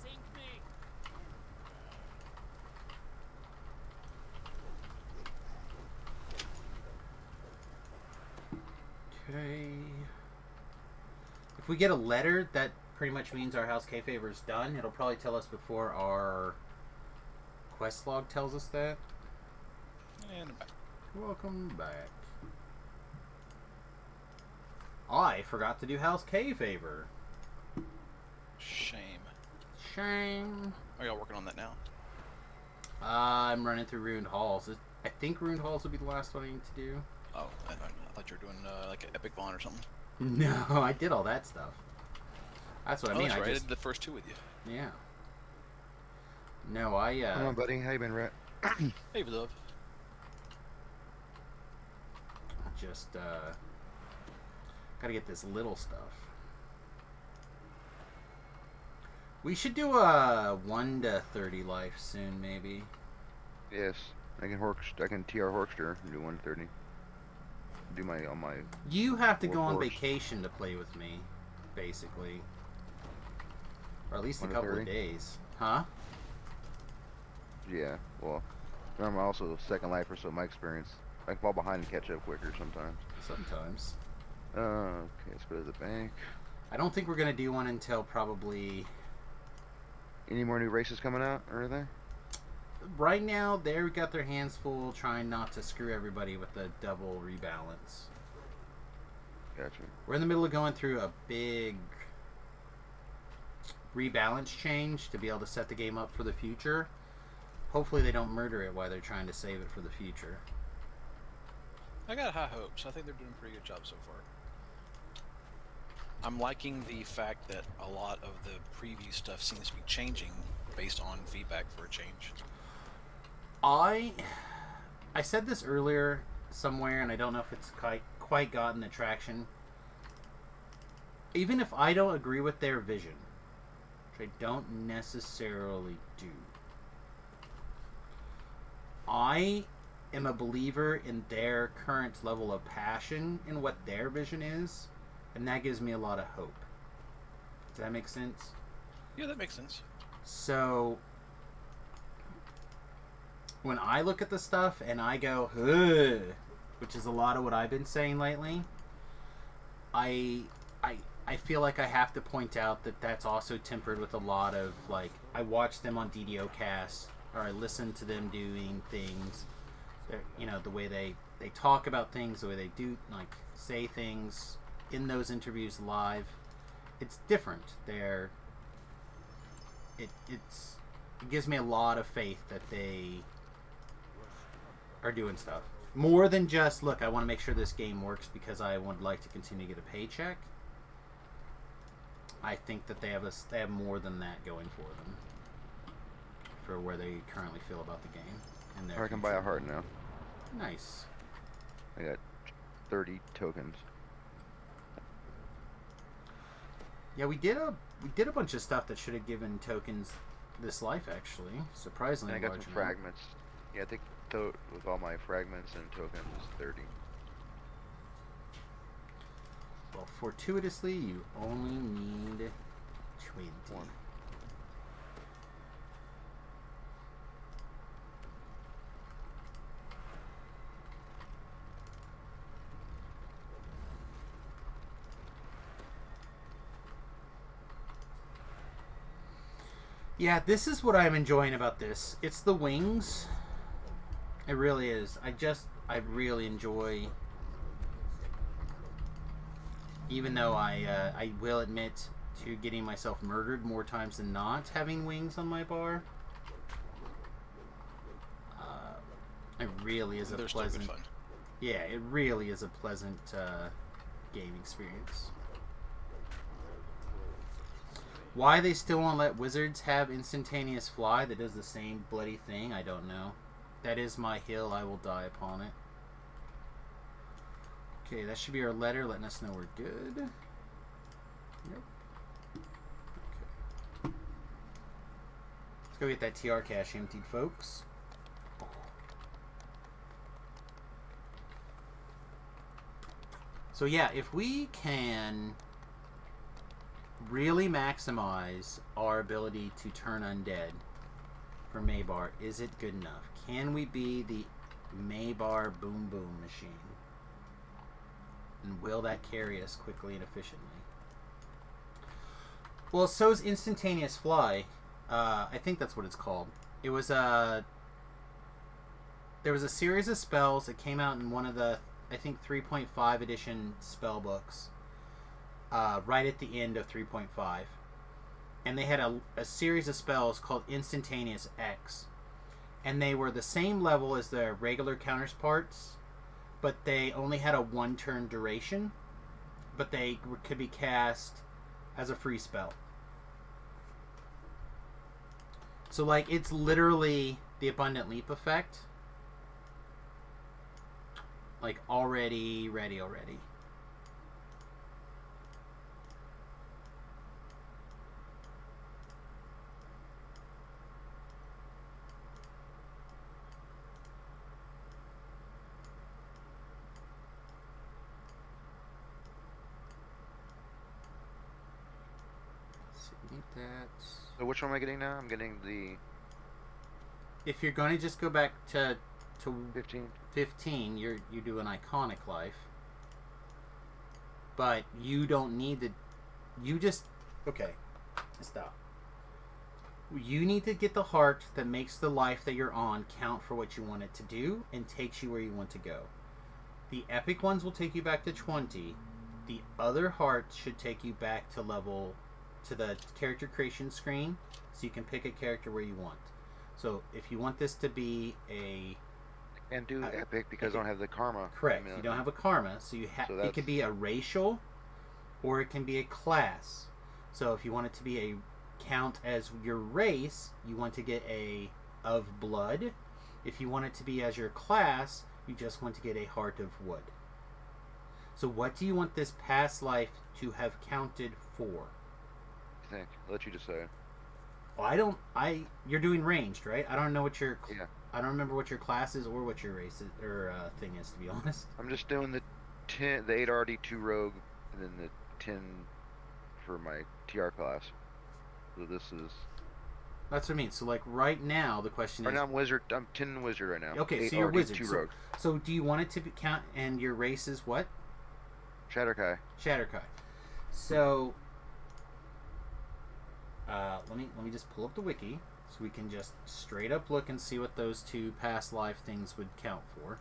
S3: Sink me.
S1: Okay. If we get a letter, that pretty much means our House K favor is done. It'll probably tell us before our quest log tells us that.
S2: And back.
S1: Welcome back. I forgot to do House K favor.
S2: Shame.
S1: Shame.
S2: Are y'all working on that now?
S1: I'm running through Ruined Halls. I think Ruined Halls will be the last one I need to do.
S2: Oh, I thought you were doing like an Epic Bond or something.
S1: No, I did all that stuff. That's what I mean.
S2: That's right. I
S1: just,
S2: did the first 2 with you.
S1: yeah. No, I
S4: Come on, buddy. How you been, Rhett?
S2: Hey, love.
S1: just gotta get this little stuff. We should do a 1 to 30 life soon, maybe.
S4: Yes. I can TR Horkster and do 130. Do my on my.
S1: You have to go on
S4: Horse.
S1: vacation to play with me, basically, or at least a couple of
S4: 130?
S1: days, huh?
S4: Yeah. Well, I'm also second lifer, so my experience, I fall behind and catch up quicker sometimes.
S1: Sometimes.
S4: Okay, let's go to the bank.
S1: I don't think we're gonna do one until probably.
S4: Any more new races coming out or anything?
S1: Right now, they've got their hands full trying not to screw everybody with the double rebalance.
S4: Gotcha.
S1: We're in the middle of going through a big rebalance change to be able to set the game up for the future. Hopefully they don't murder it while they're trying to save it for the future.
S2: I got high hopes. I think they're doing a pretty good job so far. I'm liking the fact that a lot of the preview stuff seems to be changing based on feedback for a change.
S1: I said this earlier somewhere, and I don't know if it's quite gotten the traction. Even if I don't agree with their vision, which I don't necessarily do, I am a believer in their current level of passion in what their vision is, and that gives me a lot of hope. Does that make sense?
S2: Yeah, that makes sense.
S1: So when I look at the stuff and I go, ugh, which is a lot of what I've been saying lately, I feel like I have to point out that that's also tempered with a lot of, like, I watch them on DDO Cast, or I listen to them doing things, you know, the way they talk about things, the way they do, like, say things in those interviews live. It's different. It gives me a lot of faith that they are doing stuff. More than just, look, I want to make sure this game works because I would like to continue to get a paycheck. I think that they have more than that going for them, for where they currently feel about the game. And
S4: I can buy a heart now.
S1: Nice.
S4: I got 30 tokens.
S1: Yeah, we did a bunch of stuff that should have given tokens this life, actually. Surprisingly
S4: And I got
S1: large
S4: some
S1: amount.
S4: fragments. Yeah, I think with all my fragments and tokens is 30.
S1: Well, fortuitously, you only need 20.
S4: One.
S1: Yeah, this is what I'm enjoying about this. It's the wings. It really is. I really enjoy. Even though I will admit to getting myself murdered more times than not having wings on my bar. It really is a
S2: They're still good
S1: pleasant.
S2: fun.
S1: Yeah, it really is a pleasant game experience. Why they still won't let wizards have instantaneous fly that does the same bloody thing, I don't know. That is my hill, I will die upon it. Okay, that should be our letter letting us know we're good. Yep. Okay. Let's go get that TR cache emptied, folks. So yeah, if we can really maximize our ability to turn undead for Maybar, is it good enough? Can we be the Maybar boom boom machine? And will that carry us quickly and efficiently? Well, so's instantaneous fly. I think that's what it's called. It was there was a series of spells that came out in one of the, I think, 3.5 edition spell books. Right at the end of 3.5. And they had a series of spells called Instantaneous X. And they were the same level as their regular counterparts, but they only had a 1-turn duration. But they could be cast as a free spell. So, like, it's literally the Abundant Leap effect. Like, already ready already. That.
S4: So which one am I getting now? I'm getting the
S1: If you're going to just go back to
S4: 15.
S1: 15, you do an iconic life. But you don't need to. You just. Okay. Stop. You need to get the heart that makes the life that you're on count for what you want it to do and takes you where you want to go. The epic ones will take you back to 20. The other hearts should take you back to the character creation screen, so you can pick a character where you want. So if you want this to be a...
S4: And do epic because I don't have the karma.
S1: Correct. You don't have a karma, so it could be a racial or it can be a class. So if you want it to be a count as your race, you want to get a of blood. If you want it to be as your class, you just want to get a heart of wood. So what do you want this past life to have counted for?
S4: I think. I'll let you decide.
S1: Well, you're doing ranged, right? I don't know what your...
S4: Yeah.
S1: I don't remember what your class is or what your race is, or thing is, to be honest.
S4: I'm just doing the 8RD 2 rogue, and then the 10 for my TR class. So this is...
S1: That's what I mean. So, like, right now, the question is...
S4: Right now I'm wizard. I'm 10 wizard right now.
S1: Okay, so you're wizard.
S4: 2 rogue.
S1: So do you want it to count, and your race is what?
S4: Shatterkai.
S1: Shatterkai. So, let me just pull up the wiki, so we can just straight up look and see what those two past life things would count for.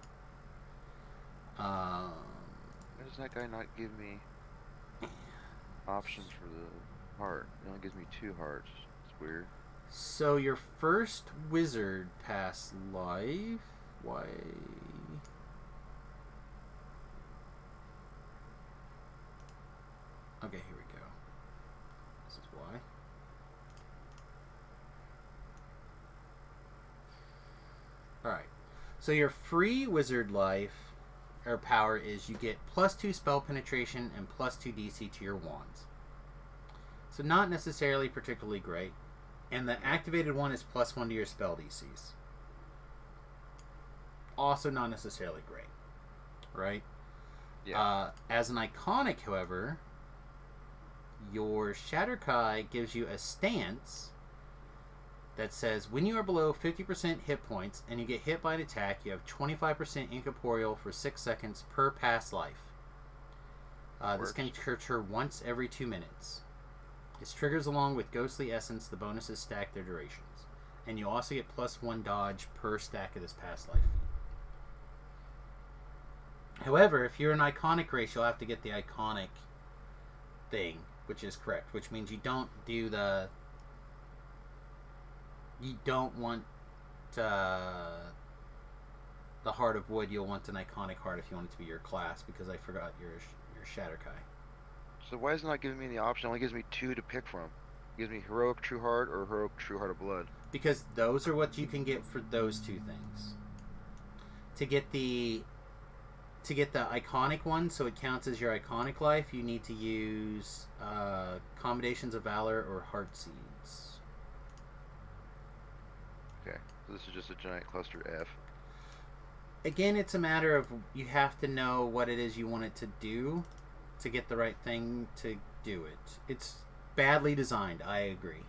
S4: Why does that guy not give me options for the heart? It only gives me 2 hearts. It's weird.
S1: So your first wizard past life, why? Okay, here we go. This is why. Alright. So your free wizard life or power is you get +2 spell penetration and +2 DC to your wands. So not necessarily particularly great. And the activated one is +1 to your spell DCs. Also not necessarily great. Right?
S4: Yeah.
S1: As an iconic, however, your Shatterkai gives you a stance that says when you are below 50% hit points and you get hit by an attack, you have 25% incorporeal for 6 seconds per past life. This can occur once every 2 minutes. Its triggers along with ghostly essence, the bonuses stack their durations. And you also get +1 dodge per stack of this past life. However, if you're an iconic race, you'll have to get the iconic thing, which is correct, which means you don't do the... You don't want the Heart of Wood. You'll want an iconic heart if you want it to be your class, because I forgot your Shatterkai.
S4: So why is it not giving me the option? It only gives me 2 to pick from. It gives me Heroic True Heart or Heroic True Heart of Blood.
S1: Because those are what you can get for those 2 things. To get the iconic one, so it counts as your iconic life, you need to use Commendations of Valor or Heart Seeds.
S4: Okay, so this is just a giant cluster F.
S1: Again, it's a matter of you have to know what it is you want it to do to get the right thing to do it. It's badly designed, I agree.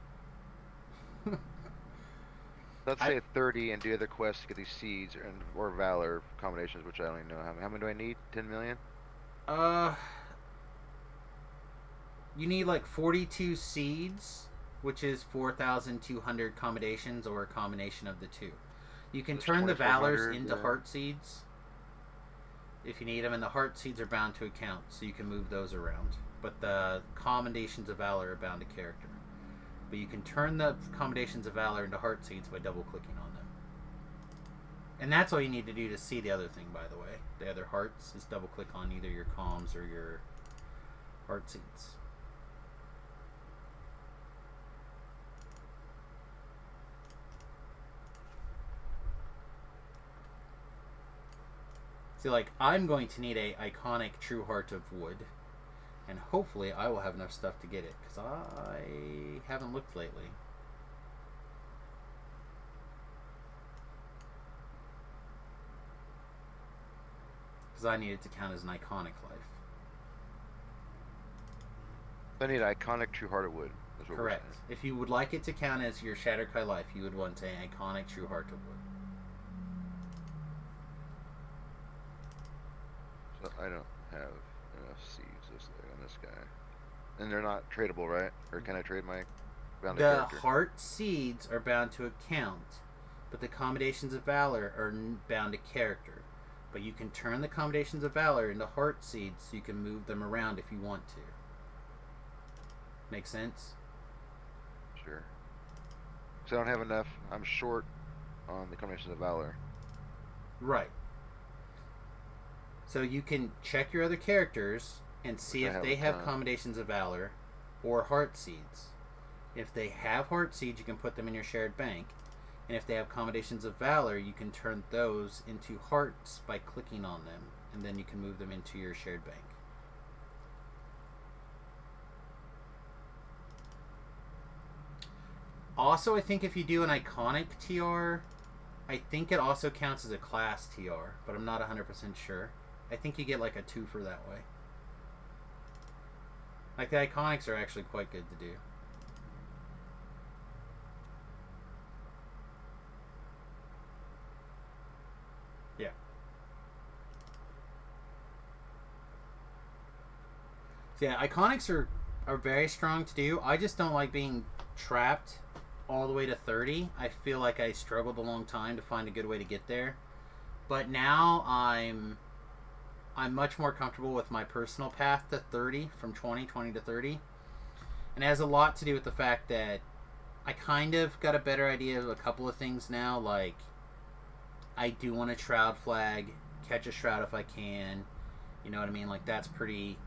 S4: Let's say 30 and do other quests to get these seeds or Valor combinations, which I don't even know. How many do I need? 10 million?
S1: You need like 42 seeds, which is 4,200 commendations, or a combination of the 2. You can turn the Valors into Heart Seeds if you need them, and the Heart Seeds are bound to account, so you can move those around. But the Commendations of Valor are bound to character. But you can turn the Commendations of Valor into Heart Seeds by double-clicking on them. And that's all you need to do to see the other thing, by the way. The other hearts is double-click on either your comms or your Heart Seeds. See, like, I'm going to need a iconic True Heart of Wood. And hopefully I will have enough stuff to get it, because I haven't looked lately. Because I need it to count as an iconic life.
S4: I need iconic True Heart of Wood. That's what
S1: Correct.
S4: we're saying.
S1: If you would like it to count as your Shatterkai life, you would want an iconic True Heart of Wood.
S4: So I don't have enough seeds. This there. this guy. And they're not tradable, right? Or can I trade my bound to
S1: The
S4: character?
S1: heart seeds are bound to account, but the commendations of valor are bound to character. But you can turn the commendations of valor into heart seeds so you can move them around if you want to. Make sense?
S4: Sure. So I don't have enough. I'm short on the combinations of valor.
S1: Right. So you can check your other characters and see
S4: Which I
S1: if
S4: have
S1: they
S4: a
S1: have
S4: ton.
S1: commendations of valor or heart seeds. If they have heart seeds, you can put them in your shared bank. And if they have commendations of valor, you can turn those into hearts by clicking on them. And then you can move them into your shared bank. Also, I think if you do an iconic TR, I think it also counts as a class TR, but I'm not 100% sure. I think you get like a 2 for that way. Like the iconics are actually quite good to do. Yeah. So yeah, iconics are very strong to do. I just don't like being trapped all the way to 30. I feel like I struggled a long time to find a good way to get there. But now I'm much more comfortable with my personal path to 30 from 20 to 30. And it has a lot to do with the fact that I kind of got a better idea of a couple of things now. Like, I do want a shroud flag, catch a shroud if I can. You know what I mean? Like, that's pretty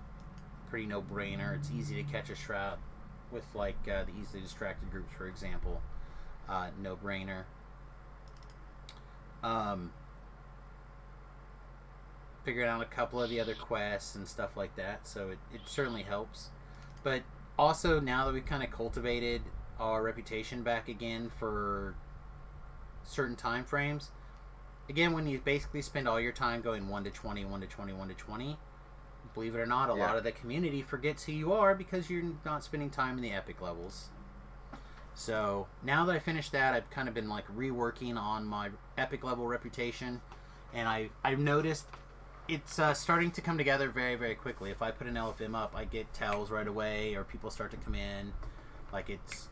S1: no-brainer. It's easy to catch a shroud with, like, the easily distracted groups, for example. No-brainer. Figuring out a couple of the other quests and stuff like that, so it certainly helps. But also, now that we've kind of cultivated our reputation back again for certain time frames, again, when you basically spend all your time going 1 to 20, 1 to 20, 1 to 20, believe it or not, a lot of the community forgets who you are because you're not spending time in the epic levels. So now that I finished that, I've kind of been like reworking on my epic level reputation, and I've noticed it's starting to come together very, very quickly. If I put an LFM up, I get tells right away, or people start to come in. Like it's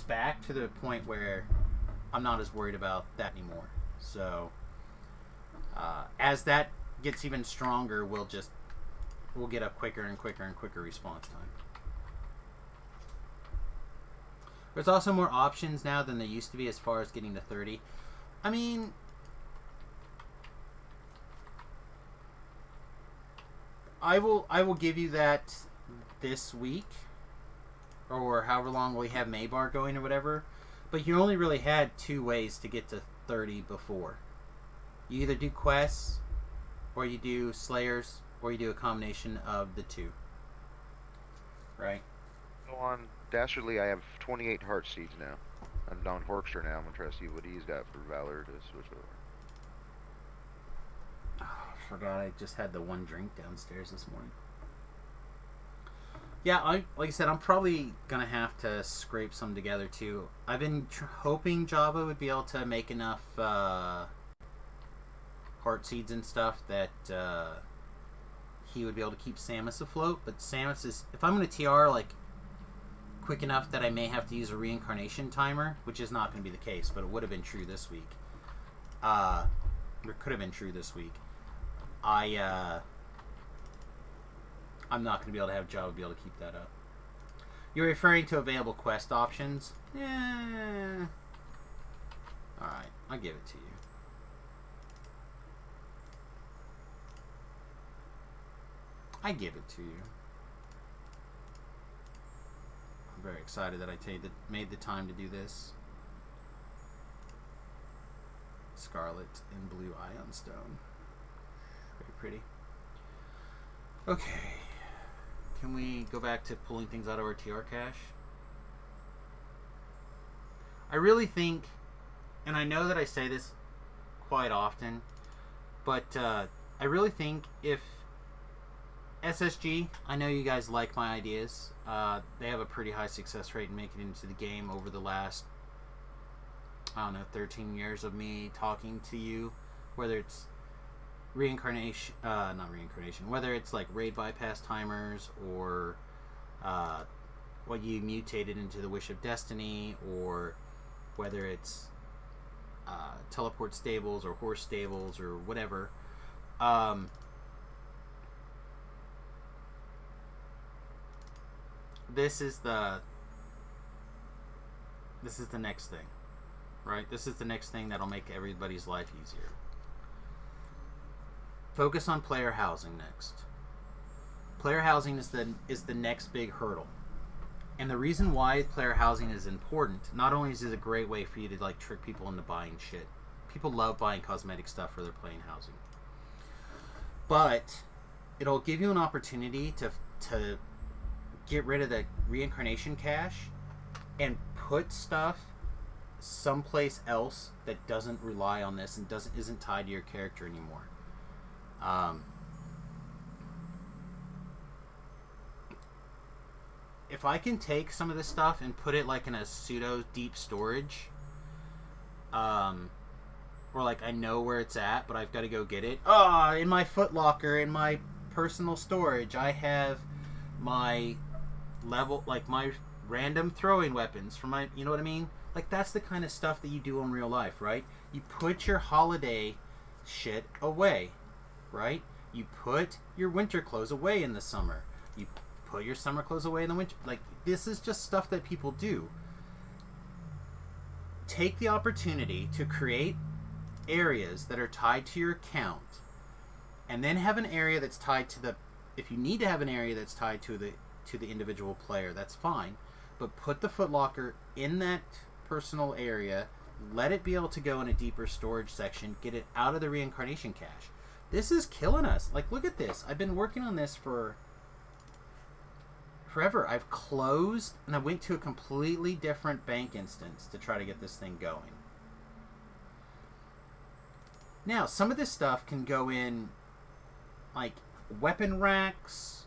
S1: back to the point where I'm not as worried about that anymore. So as that gets even stronger, we'll get a quicker and quicker and quicker response time. There's also more options now than there used to be as far as getting to 30. I mean, I will give you that this week, or however long we have Maybar going or whatever. But you only really had 2 ways to get to 30 before. You either do quests, or you do Slayers, or you do a combination of the 2. Right?
S4: So on Dastardly, I have 28 heart seeds now. I'm down Horkster now. I'm gonna try to see what he's got for valor to switch over.
S1: Oh, I forgot I just had the 1 drink downstairs this morning. Yeah, like I said, I'm probably gonna have to scrape some together too. I've been hoping Java would be able to make enough heart seeds and stuff that he would be able to keep Samus afloat. But Samus is, if I'm gonna TR like quick enough that I may have to use a reincarnation timer, which is not going to be the case, but it would have been true this week. Or could have been true this week. I'm not going to be able to have Java be able to keep that up. You're referring to available quest options? Yeah. Alright, I'll give it to you. I give it to you. I'm very excited that I made the time to do this. Scarlet and blue ion stone. Very pretty. Okay. Can we go back to pulling things out of our TR cache? I really think, and I know that I say this quite often, but I really think if SSG, I know you guys like my ideas. They have a pretty high success rate in making it into the game over the last, 13 years of me talking to you. Whether it's not reincarnation, whether it's like raid bypass timers or what you mutated into the Wish of Destiny, or whether it's teleport stables or horse stables or whatever. This is the next thing, right? This is the next thing that'll make everybody's life easier. Focus on player housing next. Player housing is the next big hurdle. And the reason why player housing is important, not only is it a great way for you to like trick people into buying shit. People love buying cosmetic stuff for their playing housing. But it'll give you an opportunity to get rid of the reincarnation cache and put stuff someplace else that doesn't rely on this and isn't tied to your character anymore. If I can take some of this stuff and put it like in a pseudo deep storage, or like I know where it's at, but I've got to go get it. In my footlocker, in my personal storage, I have my level, like my random throwing weapons for my, you know what I mean? Like that's the kind of stuff that you do in real life, right? You put your holiday shit away, right? You put your winter clothes away in the summer. You put your summer clothes away in the winter. Like, this is just stuff that people do. Take the opportunity to create areas that are tied to your account, and then have an area that's tied to the, if you need to have an area that's tied to the individual player, that's fine, but put the footlocker in that personal area, let it be able to go in a deeper storage section, get it out of the reincarnation cache. This is killing us. Like, look at this. I've been working on this for forever. I've closed and I went to a completely different bank instance to try to get this thing going. Now, some of this stuff can go in like weapon racks,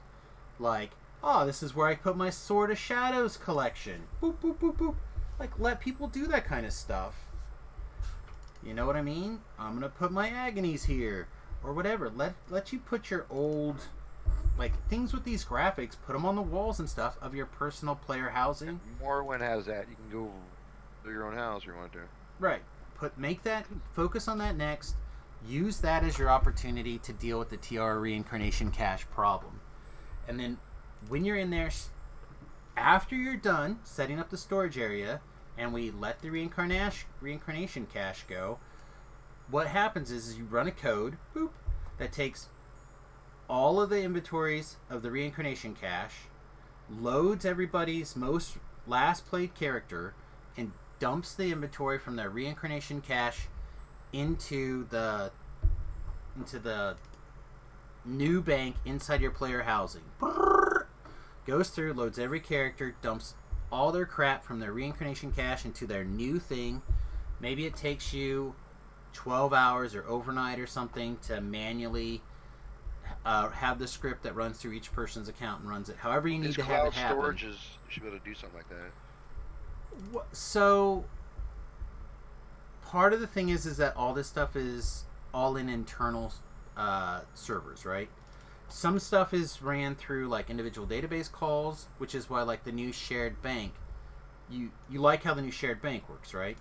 S1: like, oh, this is where I put my Sword of Shadows collection. Boop, boop, boop, boop. Like, let people do that kind of stuff. You know what I mean? I'm going to put my Agonies here. Or whatever. Let you put your old, like, things with these graphics, put them on the walls and stuff of your personal player housing.
S4: Morrowind has that. You can go to your own house if you want to.
S1: Right. Focus on that next. Use that as your opportunity to deal with the TR reincarnation cache problem. And then when you're in there, after you're done setting up the storage area and we let the reincarnation cache go, what happens is you run a code, boop, that takes all of the inventories of the reincarnation cache, loads everybody's most last played character, and dumps the inventory from their reincarnation cache into the new bank inside your player housing. Goes through, loads every character, dumps all their crap from their reincarnation cache into their new thing. Maybe it takes you 12 hours or overnight or something to manually have the script that runs through each person's account and runs it however you need to have it happen.
S4: Cloud storage you should be able to do something like that.
S1: So part of the thing is that all this stuff is all in internal servers, right? Some stuff is ran through like individual database calls, which is why like the new shared bank, you like how the new shared bank works, right?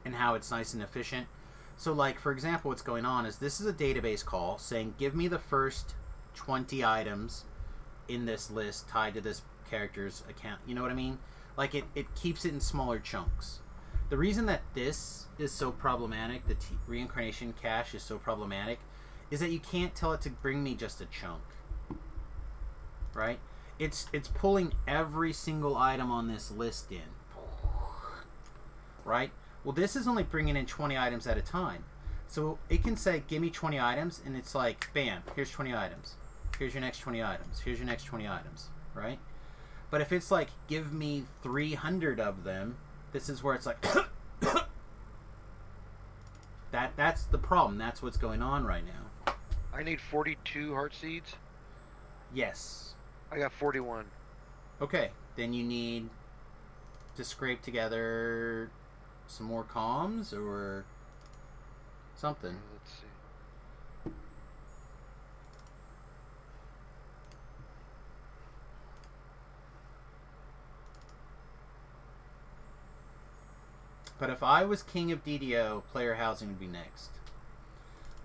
S1: And how it's nice and efficient. So like, for example, what's going on is this is a database call saying give me the first 20 items in this list tied to this character's account. You know what I mean? Like it keeps it in smaller chunks. The reason that this is so problematic, the reincarnation cache is so problematic, is that you can't tell it to bring me just a chunk. Right? It's pulling every single item on this list in. Right? Well, this is only bringing in 20 items at a time. So it can say, give me 20 items, and it's like, bam, here's 20 items. Here's your next 20 items. Here's your next 20 items. Right? But if it's like, give me 300 of them, this is where it's like, that's the problem. That's what's going on right now.
S4: I need 42 heart seeds.
S1: Yes.
S4: I got 41.
S1: Okay, then you need to scrape together some more comms or something.
S4: Let's see.
S1: But if I was king of DDO, player housing would be next.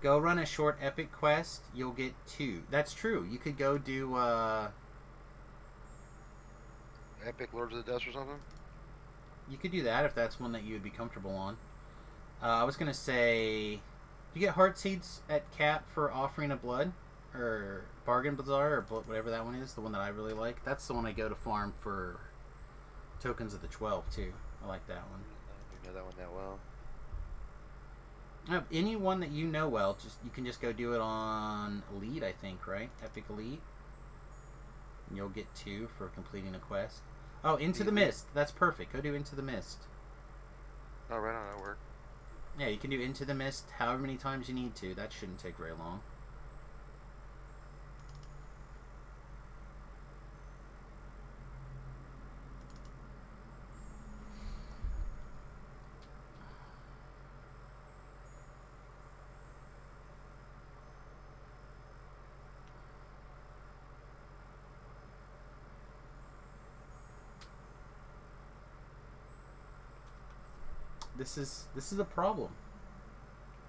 S1: Go run a short epic quest. You'll get 2. That's true. You could go do
S4: Epic Lords of the Dust or something?
S1: you could do that if that's one that you would be comfortable on. I was gonna say, you get heart seeds at cap for offering of blood, or bargain bazaar, or whatever that one is. The one that I really like. That's the one I go to farm for tokens of the 12 too. I like that one.
S4: I don't know that one that well.
S1: Any one that you know well, you can just go do it on Elite, I think, right? Epic Elite. And you'll get 2 for completing a quest. Oh, Into the Mist. That's perfect. Go do Into the Mist.
S4: Oh, right on, that work.
S1: Yeah, you can do Into the Mist however many times you need to. That shouldn't take very long. This is a problem.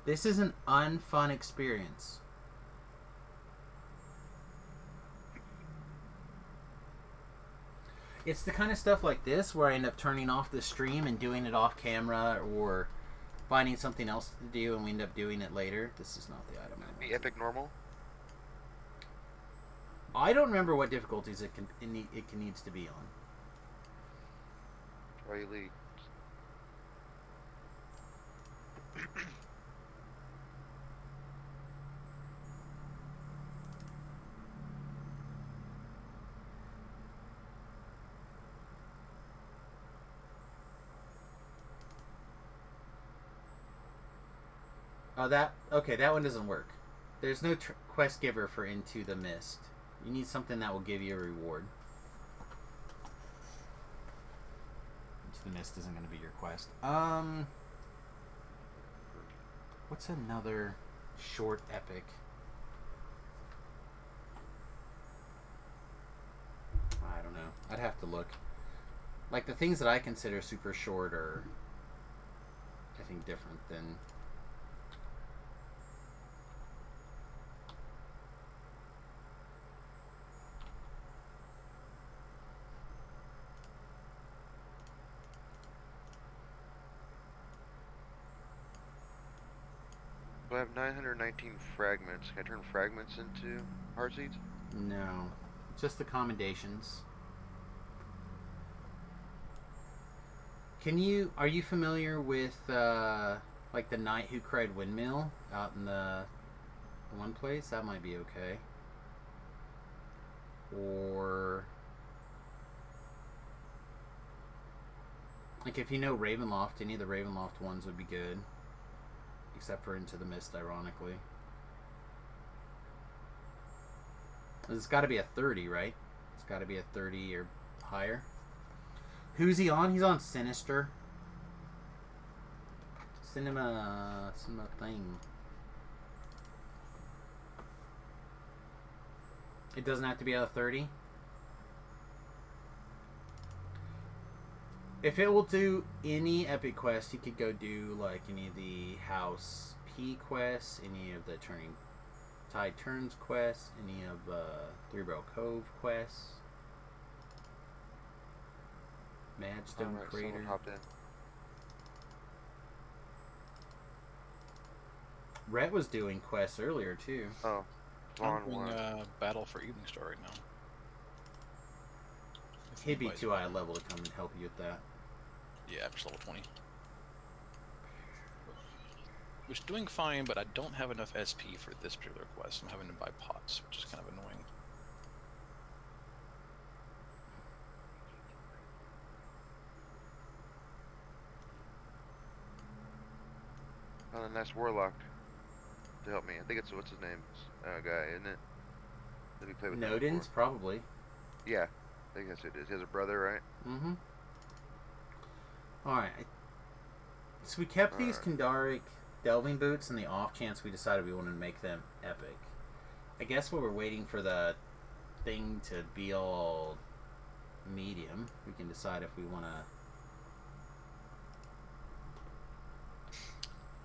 S1: This is an unfun experience. It's the kind of stuff like this where I end up turning off the stream and doing it off camera, or finding something else to do and we end up doing it later. This is not the item I want.
S4: Be Epic Normal?
S1: I don't remember what difficulties it needs to be on.
S4: Try Elite.
S1: Oh, that one doesn't work. There's no quest giver for Into the Mist. You need something that will give you a reward. Into the Mist isn't going to be your quest. What's another short epic? I don't know. I'd have to look. Like, the things that I consider super short are, I think, different than...
S4: So I have 919 fragments. Can I turn fragments into heart seeds?
S1: No. Just the commendations. Are you familiar with, like, the Knight Who Cried Windmill out in the one place? That might be okay. Or, like, if you know Ravenloft, any of the Ravenloft ones would be good. Except for Into the Mist, ironically. It's got to be a 30, right? It's got to be a 30 or higher. Who's he on? He's on Sinister. Send him a thing. It doesn't have to be a 30. If it will do any epic quest, you could go do like any of the House P quests, any of the Turning Tide Turns quests, any of Three Barrel Cove quests, Madstone
S4: Alright,
S1: Crater.
S4: someone hopped in.
S1: Rhett was doing quests earlier too.
S4: Oh,
S2: I'm
S4: Vaughn
S2: doing
S4: won.
S2: Battle for Evening Star right now. If
S1: He'd be
S2: anybody's
S1: too high
S2: playing.
S1: level to come and help you with that.
S2: Yeah, I'm just level 20. Which is doing fine, but I don't have enough SP for this particular quest. I'm having to buy pots, which is kind of annoying.
S4: Found a nice warlock to help me. I think it's what's his name, guy, isn't it? Let me play with him
S1: Nodens,
S4: before.
S1: probably.
S4: Yeah, I think that's who it is. He has a brother, right?
S1: Mm-hmm. Alright. So we kept these Kandaric delving boots in the off chance we decided we wanted to make them epic. I guess while we're waiting for the thing to be all medium, we can decide if we want to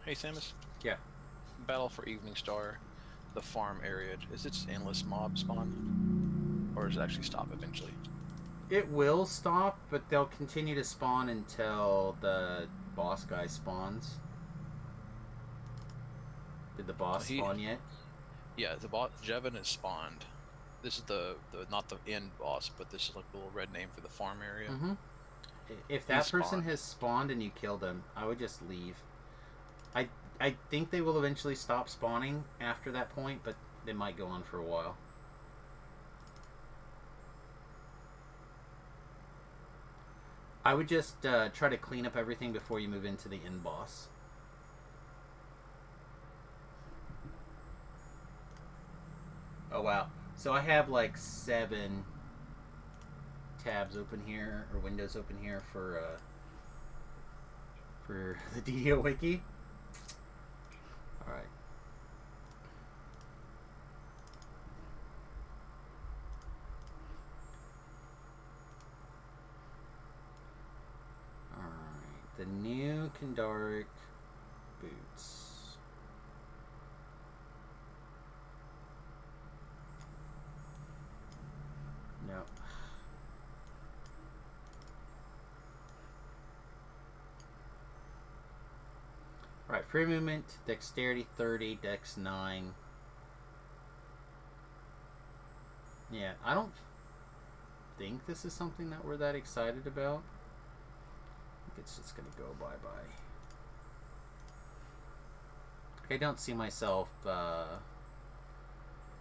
S2: Hey, Samus.
S1: Yeah.
S2: Battle for Evening Star, the farm area. Is it just endless mob spawn, or does it actually stop eventually?
S1: It will stop, but they'll continue to spawn until the boss guy spawns. Did the boss spawn yet?
S2: Yeah, the boss Jevin is spawned. This is the not the end boss, but this is like the little red name for the farm area.
S1: Mm-hmm. If that
S2: He
S1: person
S2: spawned.
S1: has spawned and you killed him, I would just leave. I think they will eventually stop spawning after that point, but they might go on for a while. I would just try to clean up everything before you move into the end boss. Oh wow. So I have like 7 tabs open here, or windows open here for the DDO wiki. Alright. Alright. The new Kandaric boots. No. Alright, free movement, dexterity 30, dex 9. Yeah, I don't think this is something that we're that excited about. I think it's just gonna go bye-bye. I don't see myself all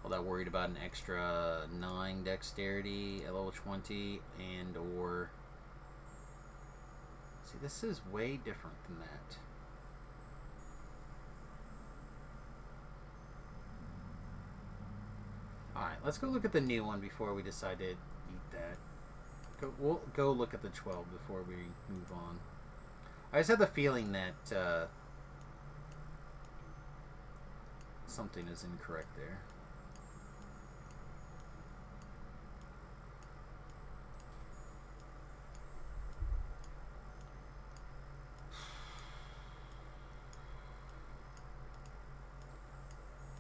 S1: that worried about an extra 9 dexterity at level 20 and or... See, this is way different than that. Alright, let's go look at the new one before we decide to eat that. We'll go look at the 12 before we move on. I just have the feeling that something is incorrect there.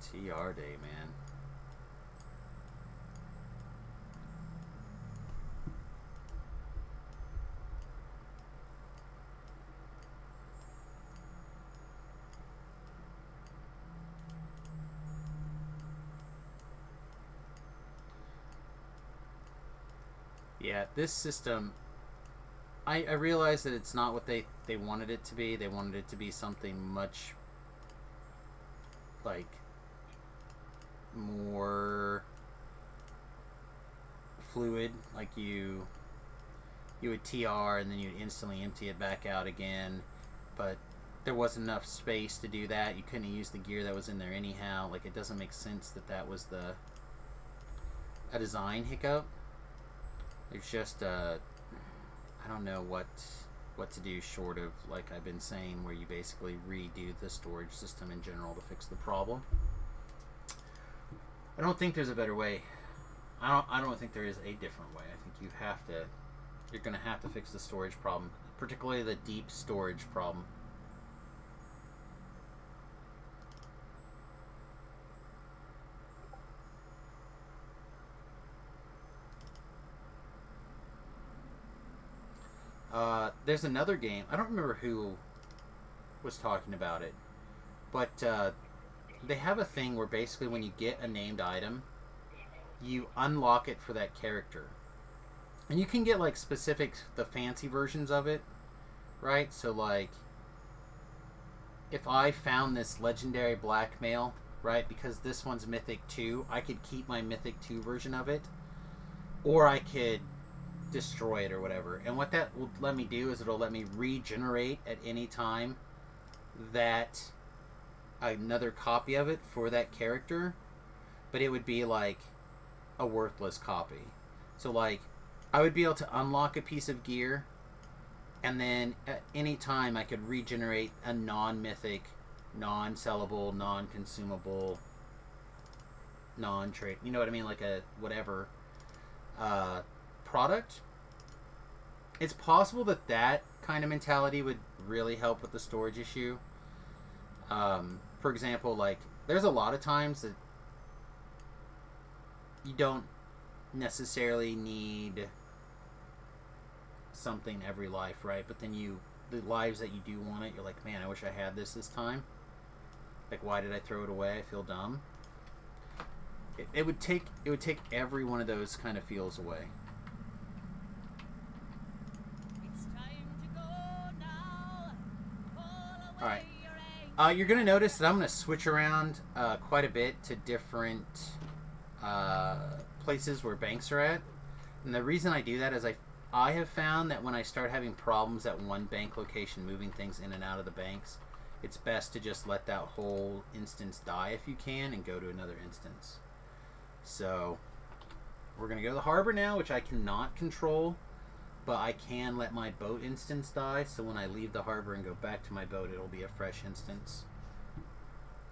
S1: TRday, man. Yeah, this system, I realize that it's not what they wanted it to be. They wanted it to be something much, like, more fluid. Like you would TR and then you'd instantly empty it back out again. But there wasn't enough space to do that. You couldn't use the gear that was in there anyhow. Like, it doesn't make sense that was a design hiccup. It's just I don't know what to do short of, like I've been saying, where you basically redo the storage system in general to fix the problem. I don't think there's a better way. I don't think there is a different way. I think you're gonna have to fix the storage problem, particularly the deep storage problem. There's another game. I don't remember who was talking about it, but they have a thing where basically when you get a named item, you unlock it for that character. And you can get like the fancy versions of it, right? So like, if I found this legendary blackmail, right, because this one's Mythic 2, I could keep my Mythic 2 version of it, or I could destroy it or whatever. And what that will let me do is it'll let me regenerate at any time that another copy of it for that character, but it would be like a worthless copy. So like, I would be able to unlock a piece of gear, and then at any time I could regenerate a non-mythic, non-sellable, non-consumable, non-trade, you know what I mean, like a whatever product. It's possible that kind of mentality would really help with the storage issue. For example, like, there's a lot of times that you don't necessarily need something every life, right? But then the lives that you do want it, you're like, man, I wish I had this time. Like, why did I throw it away? I feel dumb. It would take every one of those kind of feels away.
S3: It's time to go now. Pull away
S1: All right.
S3: your anger.
S1: You're gonna notice that I'm gonna switch around quite a bit to different places where banks are at, and the reason I do that is I have found that when I start having problems at one bank location moving things in and out of the banks, it's best to just let that whole instance die if you can and go to another instance. So we're gonna go to the harbor now, which I cannot control, but I can let my boat instance die, so when I leave the harbor and go back to my boat, it'll be a fresh instance.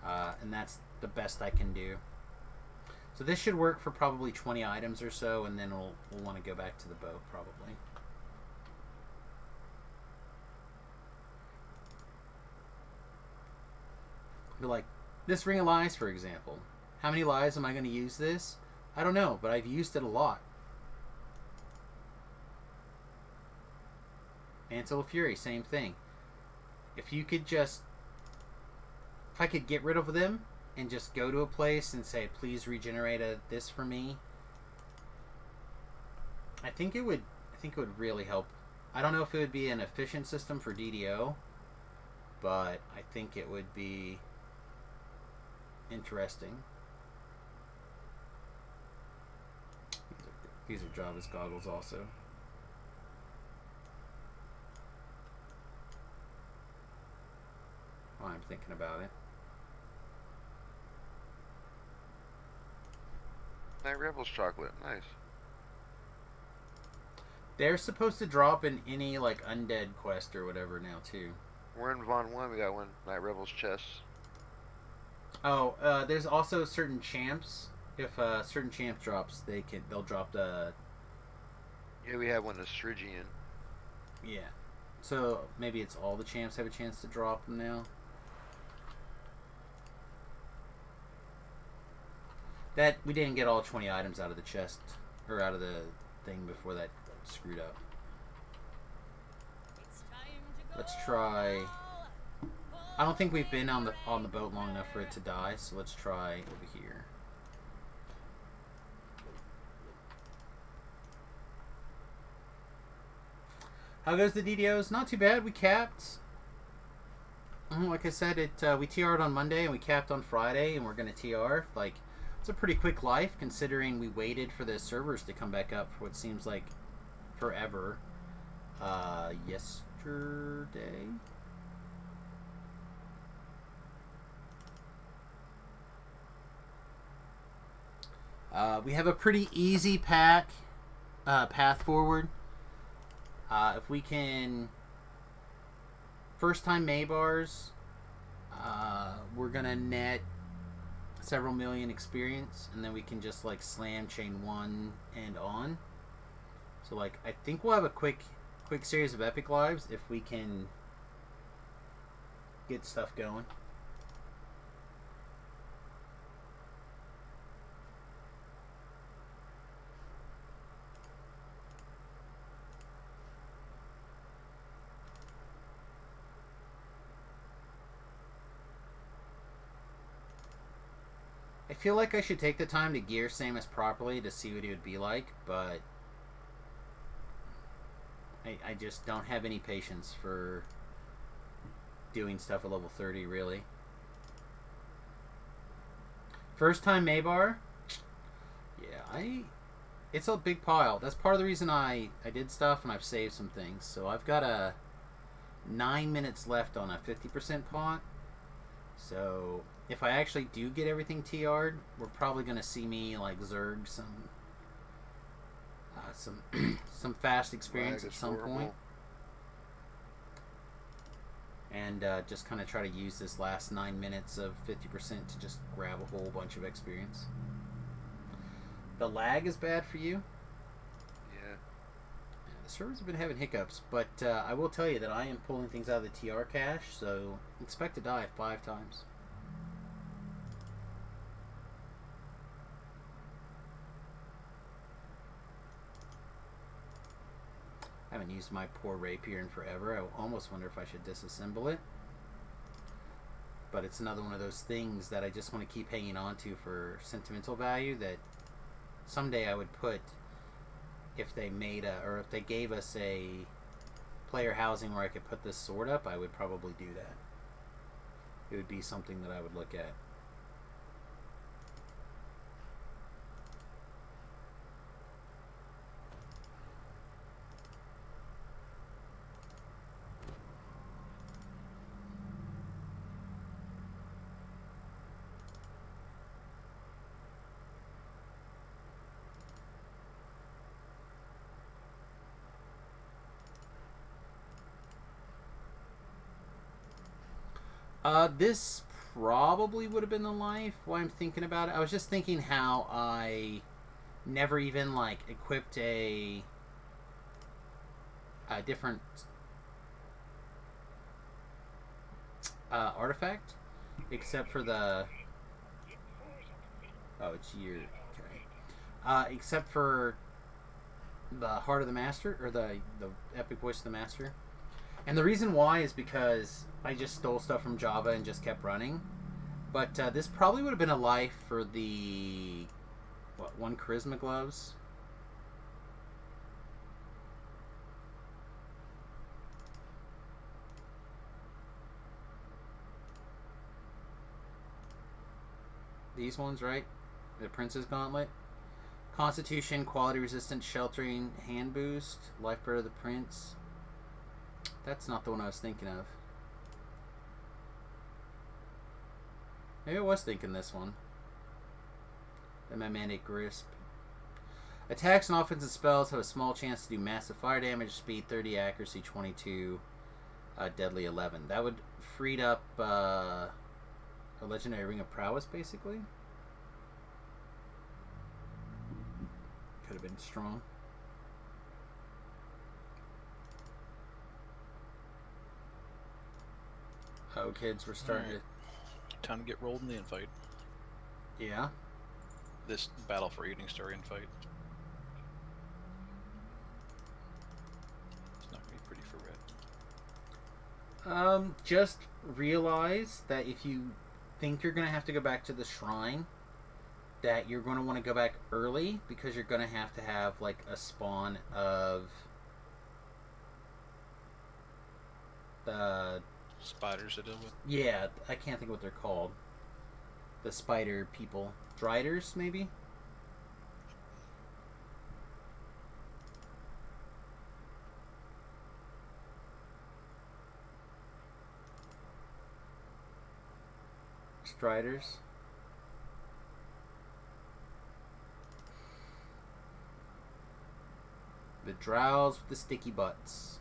S1: And that's the best I can do. So this should work for probably 20 items or so, and then we'll want to go back to the boat, probably. But like, this Ring of Lies, for example. How many lives am I going to use this? I don't know, but I've used it a lot. Mantle of Fury, same thing. If I could get rid of them and just go to a place and say, please regenerate this for me, I think it would really help. I don't know if it would be an efficient system for DDO, but I think it would be interesting. These are Java's goggles also. While I'm thinking about it.
S4: Night Rebels chocolate, nice.
S1: They're supposed to drop in any like undead quest or whatever now too.
S4: We're in Von 1, we got one. Night Rebels chest.
S1: Oh, there's also certain champs. If certain champ drops, they'll drop the.
S4: Yeah, we have one that's Stygian.
S1: Yeah. So maybe it's all the champs have a chance to drop them now. That we didn't get all 20 items out of the chest or out of the thing before that screwed up.
S3: It's time to go
S1: Let's try.
S3: now.
S1: I don't think we've been on the boat long enough for it to die, so let's try over here. How goes the DDOs? Not too bad. We capped. Like I said, we TR'd on Monday and we capped on Friday, and we're gonna TR. Like, it's a pretty quick life considering we waited for the servers to come back up for what seems like forever. Yesterday. We have a pretty easy path forward. If we can first time Maybars, we're gonna net several million experience, and then we can just like slam chain 1 and on. So like I think we'll have a quick series of epic lives if we can get stuff going. I feel like I should take the time to gear Samus properly to see what he would be like, but I just don't have any patience for doing stuff at level 30, really. First time Maybar? Yeah, it's a big pile. That's part of the reason I did stuff and I've saved some things. So I've got 9 minutes left on a 50% pot. So if I actually do get everything TR'd, we're probably going to see me like Zerg some fast experience at some point. And just kind of try to use this last 9 minutes of 50% to just grab a whole bunch of experience. The lag is bad for you?
S4: Yeah.
S1: the servers have been having hiccups, but I will tell you that I am pulling things out of the TR cache, so expect to die 5 times. I haven't used my poor rapier in forever. I almost wonder if I should disassemble it. But it's another one of those things that I just want to keep hanging on to for sentimental value, that someday I would put, if they made or if they gave us a player housing where I could put this sword up, I would probably do that. It would be something that I would look at. This probably would have been the life while I'm thinking about it. I was just thinking how I never even like equipped a different artifact, except for the it's year, okay. Except for the Heart of the Master, or the Epic Voice of the Master. And the reason why is because I just stole stuff from Java and just kept running. But this probably would have been a life for the 1 charisma gloves. These ones, right? The Prince's Gauntlet. Constitution, quality resistant, sheltering, hand boost, Lifebird of the Prince. That's not the one I was thinking of. Maybe I was thinking this one. The Mimetic Grasp. Attacks and offensive spells have a small chance to do massive fire damage, speed 30, accuracy 22, deadly 11. That would freed up a legendary Ring of Prowess, basically. Could have been strong. Oh, kids, we're starting to...
S2: Time to get rolled in the infight.
S1: Yeah?
S2: This Battle for Evening Star infight. It's not going to be pretty for red.
S1: Just realize that if you think you're going to have to go back to the shrine, that you're going to want to go back early, because you're going to have like a spawn of the
S2: spiders to deal with.
S1: Yeah, I can't think of what they're called. The spider people. Driders, maybe? Striders. The drows with the sticky butts.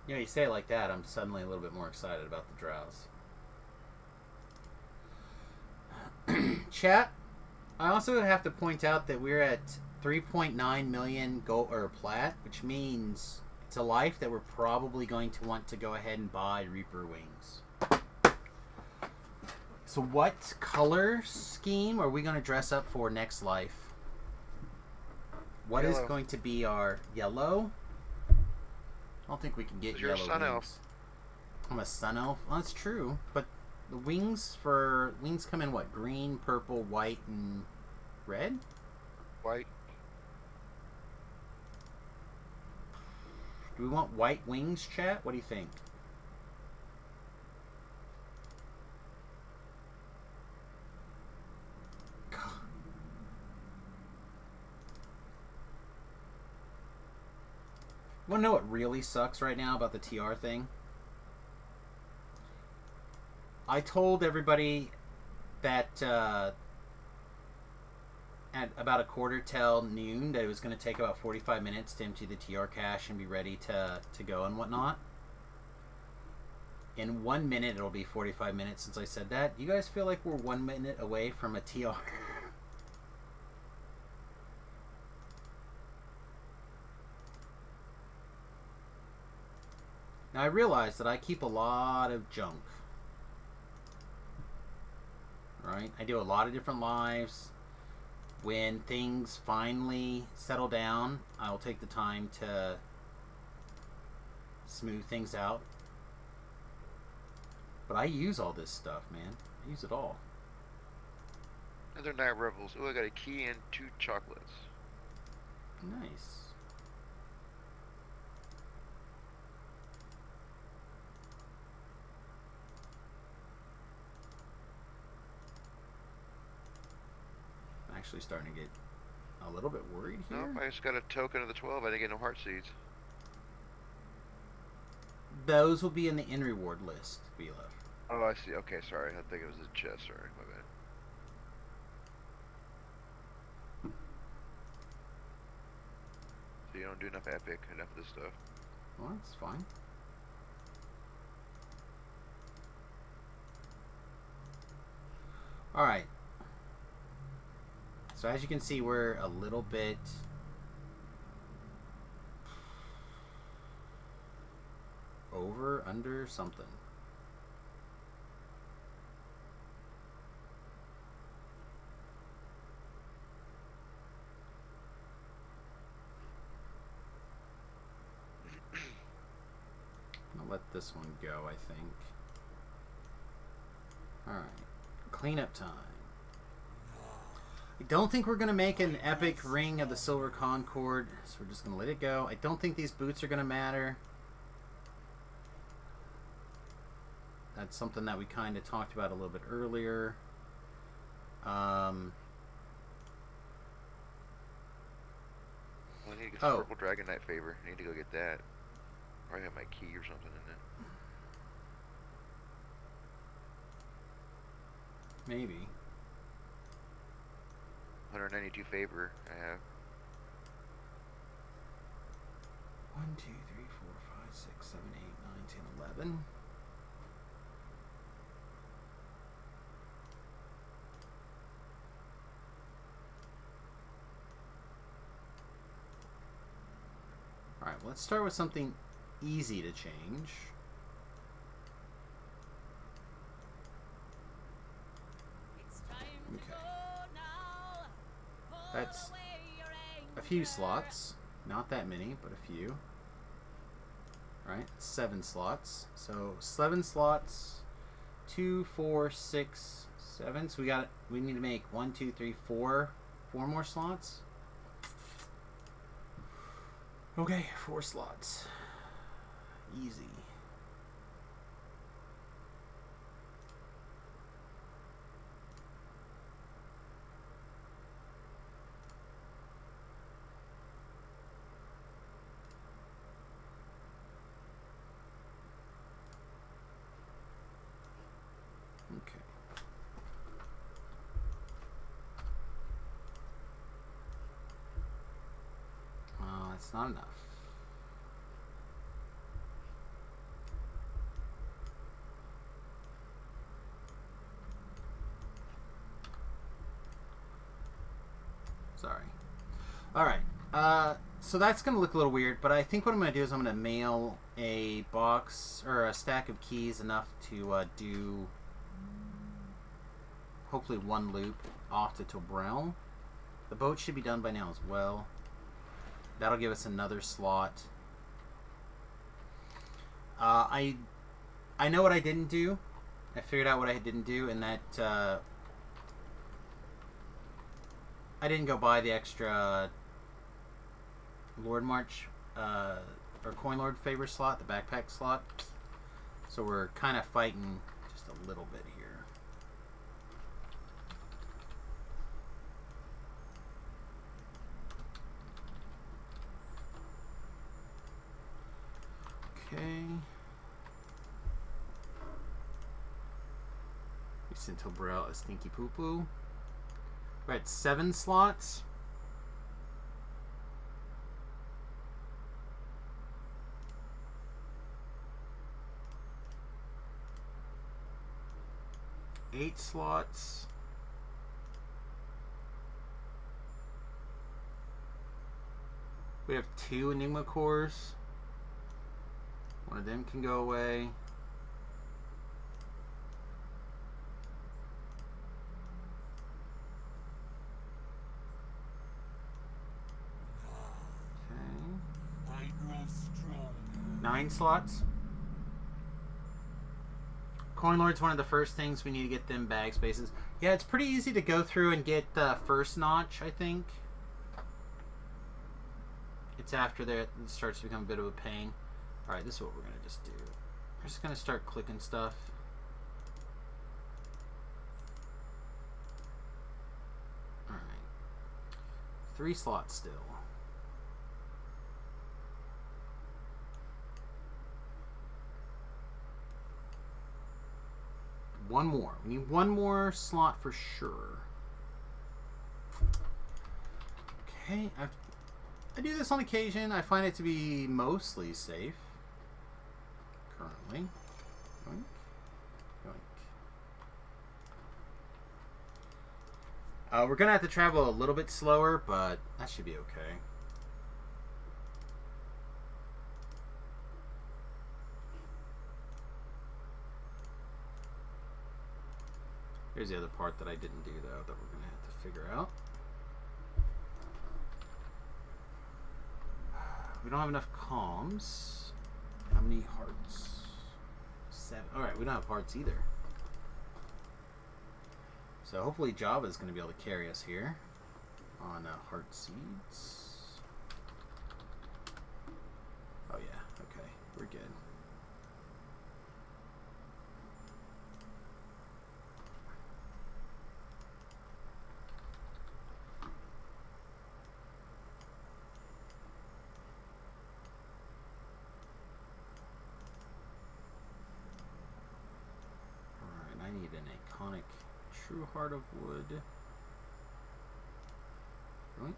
S1: You know, you say it like that, I'm suddenly a little bit more excited about the drows. Chat, I also have to point out that we're at 3.9 million gold or plat, which means it's a life that we're probably going to want to go ahead and buy Reaper Wings. So what color scheme are we going to dress up for next life? What is going to be our yellow? I don't think we can get
S4: You're
S1: yellow
S4: a sun
S1: wings.
S4: elf.
S1: I'm a sun elf. Well, that's true, but the wings come in what? Green, purple, white, and red.
S4: White.
S1: Do we want white wings, chat? What do you think? You want to know what really sucks right now about the TR thing? I told everybody that at about 1:45 that it was going to take about 45 minutes to empty the TR cache and be ready to go and whatnot. In 1 minute, it'll be 45 minutes since I said that. You guys feel like we're 1 minute away from a TR? Now I realize that I keep a lot of junk. Right? I do a lot of different lives. When things finally settle down, I'll take the time to smooth things out. But I use all this stuff, man. I use it all.
S4: Another Night Rebels. Oh, I got a key and 2 chocolates.
S1: Nice. I'm actually starting to get a little bit worried here.
S4: Nope, I just got a token of the 12. I didn't get no heart seeds.
S1: Those will be in the in reward list, Vila.
S4: Oh, I see. Okay, sorry. I think it was a chest. Sorry, my bad. So you don't do enough epic, enough of this stuff.
S1: Well, that's fine. Alright. So as you can see, we're a little bit over, under, something. I'll let this one go, I think. Alright. Cleanup time. I don't think we're going to make an epic ring of the Silver Concord, so we're just going to let it go. I don't think these boots are going to matter. That's something that we kind of talked about a little bit earlier.
S4: Well, I need to get some purple Dragon Knight favor. I need to go get that. Probably have my key or something in it.
S1: Maybe.
S4: 192 favor I have.
S1: 1, 2, 3, 4, 5, 6, 7, 8, 9, 10, 11. Alright, well, let's start with something easy to change.
S3: It's time to
S1: Okay.
S3: go now. Pull
S1: That's
S3: away your
S1: a few
S3: anger.
S1: slots. Not that many, but a few. Right? 7 slots. So 7 slots. 2, 4, 6, 7. So we need to make 1, 2, 3, 4 more slots. Okay, 4 slots. Easy. Okay. That's not enough. Sorry. Alright. So that's going to look a little weird, but I think what I'm going to do is I'm going to mail a box or a stack of keys enough to do hopefully 1 loop off to Tobrel. The boat should be done by now as well. That'll give us another slot. I know what I didn't do. I figured out what I didn't do, and that I didn't go buy the extra Lord March or Coin Lord favor slot, the backpack slot. So we're kind of fighting just a little bit here. Okay. We sent Tobrel a stinky poo poo. We're at 7 slots. Eight slots. We have 2 Enigma cores. One of them can go away. Okay.
S3: I grow strong.
S1: 9 slots. Coin Lord's one of the first things we need to get them bag spaces. Yeah, it's pretty easy to go through and get the first notch, I think. It's after that it starts to become a bit of a pain. Alright, this is what we're going to just do. We're just going to start clicking stuff. Alright. 3 slots still. One more. We need one more slot for sure. Okay, I do this on occasion. I find it to be mostly safe. Currently. Yoink. Yoink. We're going to have to travel a little bit slower, but that should be okay. Here's the other part that I didn't do, though, that we're going to have to figure out. We don't have enough comms. How many hearts? 7. Alright, we don't have hearts either. So hopefully Java is going to be able to carry us here on heart seeds. Oh yeah, okay, we're good. I need an iconic true heart of wood. Yoinks.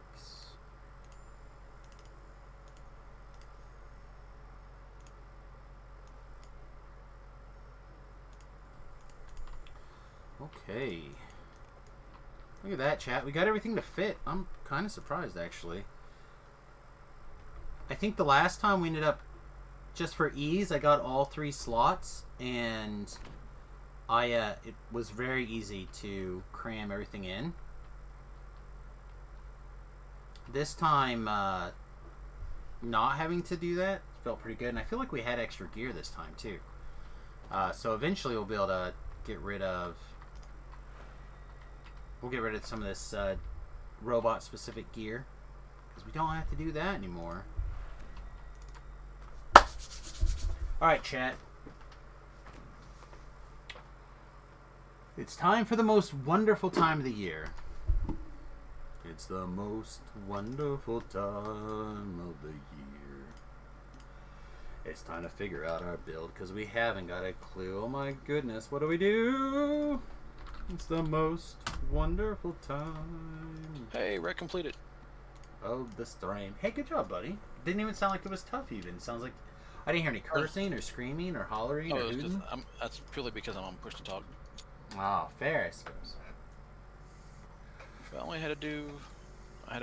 S1: Okay. Look at that, chat. We got everything to fit. I'm kind of surprised, actually. I think the last time we ended up, just for ease, I got all 3 slots, and it was very easy to cram everything in. This time, not having to do that felt pretty good, and I feel like we had extra gear this time too. So eventually we'll be able to get rid of some of this robot specific gear, because we don't have to do that anymore. Alright, chat. It's time for the most wonderful time of the year. It's the most wonderful time of the year. It's time to figure out our build, because we haven't got a clue. Oh my goodness, what do we do? It's the most wonderful time.
S2: Hey, rec completed.
S1: Oh, the stream. Hey, good job, buddy. Didn't even sound like it was tough even. It sounds like I didn't hear any cursing or screaming or hollering or hooting.
S2: That's purely because I'm on push to talk.
S1: Ah, fair, I suppose.
S2: I only had to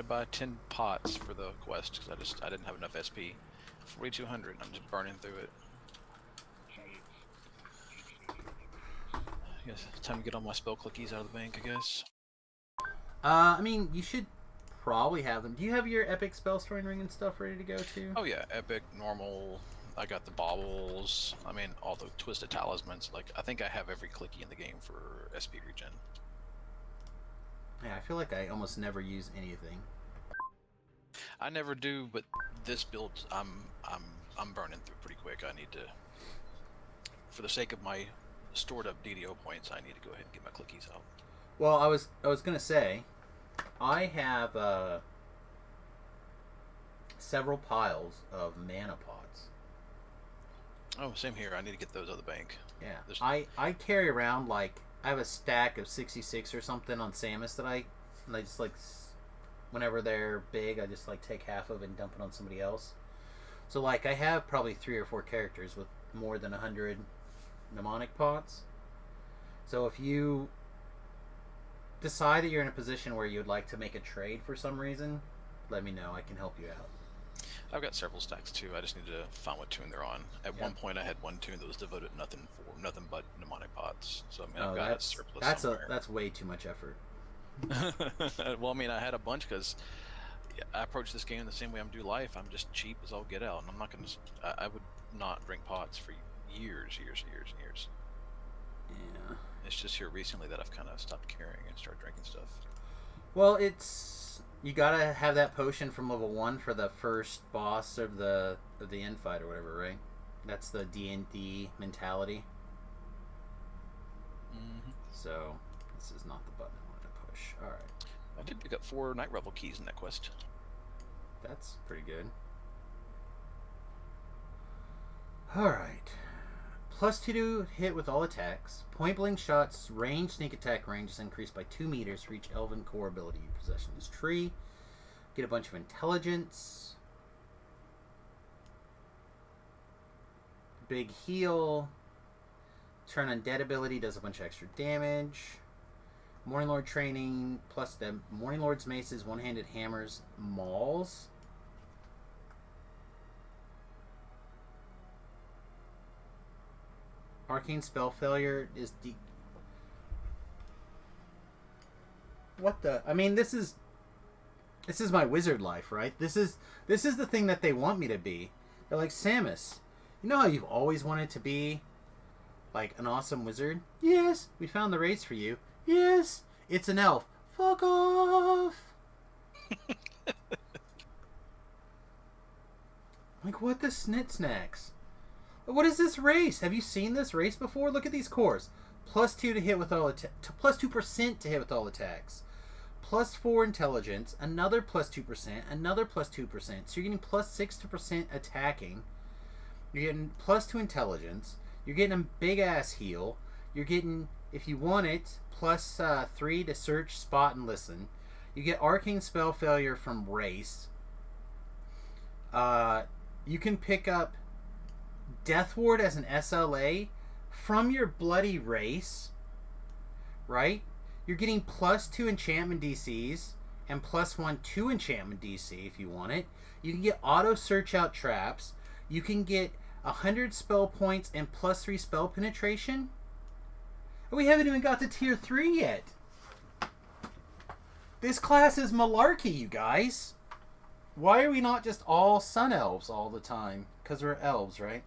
S2: buy 10 pots for the quest because I didn't have enough SP. 4,200. I'm just burning through it. I guess it's time to get all my spell clickies out of the bank, I guess.
S1: I mean, you should probably have them. Do you have your epic spell storing ring and stuff ready to go too?
S2: Oh yeah, epic, normal. I got the baubles. I mean, all the twisted talismans. Like, I think I have every clicky in the game for SP regen.
S1: Yeah, I feel like I almost never use anything.
S2: I never do, but this build, I'm burning through pretty quick. I need to, for the sake of my stored up DDO points, I need to go ahead and get my clickies out.
S1: Well, I was gonna say, I have several piles of mana pots.
S2: Oh, same here. I need to get those out of the bank.
S1: Yeah, I carry around, like, I have a stack of 66 or something on Samus that I just, like, whenever they're big, I just, like, take half of it and dump it on somebody else. So, like, I have probably 3 or 4 characters with more than 100 mnemonic pots. So if you decide that you're in a position where you'd like to make a trade for some reason, let me know. I can help you out.
S2: I've got several stacks too. I just need to find what tune they're on. At one point, I had one tune that was devoted to nothing but mnemonic pots. So I mean, I've got a surplus somewhere.
S1: That's way too much effort.
S2: Well, I mean, I had a bunch because I approach this game the same way I do life. I'm just cheap as all get out, and I'm not gonna. I would not drink pots for years.
S1: Yeah.
S2: It's just here recently that I've kind of stopped caring and started drinking stuff.
S1: Well, you gotta have that potion from level 1 for the first boss of the end fight or whatever, right? That's the D&D mentality.
S2: Mm-hmm.
S1: So this is not the button I wanted to push. All right.
S2: I did pick up 4 Night Revel keys in that quest.
S1: That's pretty good. Alright. +2 to hit with all attacks. Point blank shots, range, sneak attack range is increased by 2 meters for each elven core ability you possess in this tree. Get a bunch of intelligence. Big heal. Turn undead ability does a bunch of extra damage. Morning Lord training plus the Morning Lord's maces, one-handed hammers, mauls. Arcane spell failure is what the? I mean, this is my wizard life, right? This is the thing that they want me to be. They're like, Samus, you know how you've always wanted to be like an awesome wizard? Yes, we found the race for you. Yes, it's an elf. Fuck off. Like, what the snit snacks? What is this race? Have you seen this race before? Look at these cores. +2 to hit with all +2% to hit with all attacks. +4 intelligence, another +2%, another +2%. So you're getting +6% attacking. You're getting +2 intelligence. You're getting a big ass heal. You're getting, if you want it, +3 to search, spot, and listen. You get arcane spell failure from race. You can pick up Death Ward as an SLA from your bloody race, right? You're getting +2 enchantment DCs and +1 2 enchantment DC if you want it. You can get auto search out traps. You can get 100 spell points and +3 spell penetration. We haven't even got to tier 3 yet. This class is malarkey, you guys. Why are we not just all sun elves all the time? Because we're elves, right?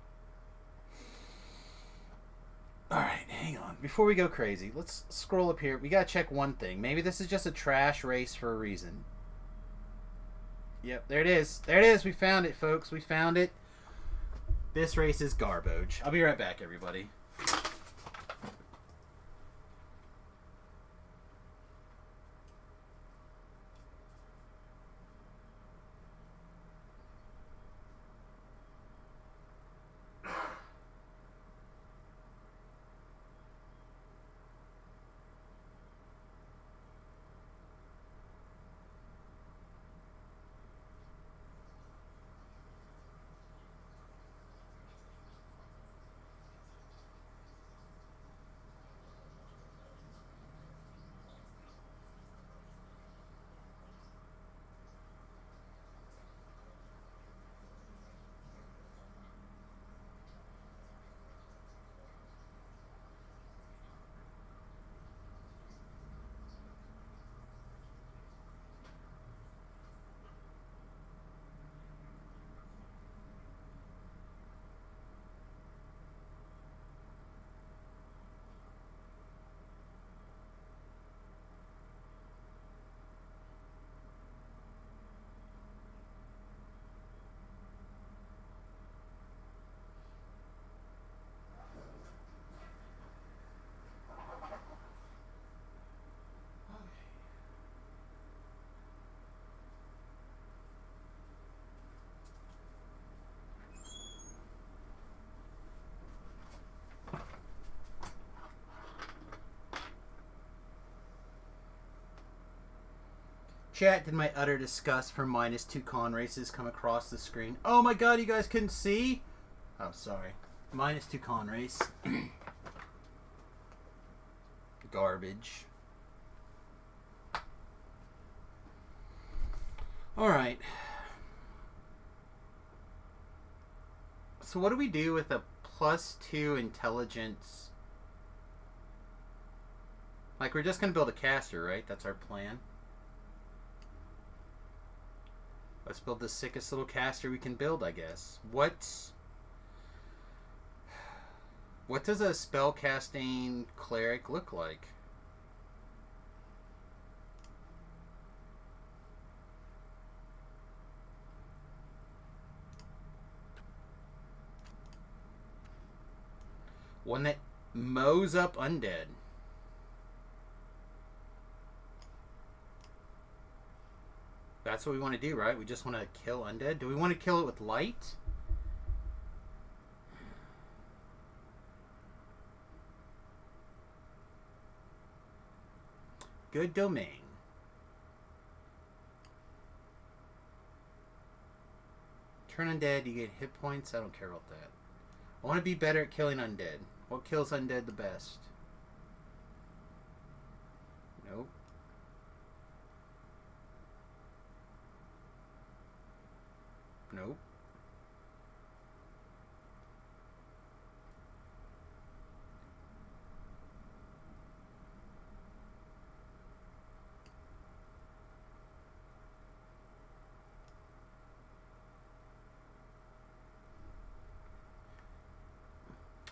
S1: Alright, hang on. Before we go crazy, let's scroll up here. We gotta check one thing. Maybe this is just a trash race for a reason. Yep, there it is. There it is. We found it, folks. We found it. This race is garbage. I'll be right back, everybody. Chat, did my utter disgust for -2 con races come across the screen? Oh my god, you guys couldn't see? Oh, sorry. -2 con race. Garbage. Alright. So what do we do with a +2 intelligence? Like, we're just going to build a caster, right? That's our plan. Let's build the sickest little caster we can build, I guess. What does a spellcasting cleric look like? One that mows up undead. That's what we want to do, right? We just want to kill undead. Do we want to kill it with light? Good domain. Turn undead, you get hit points. I don't care about that. I want to be better at killing undead. What kills undead the best? Nope. Nope.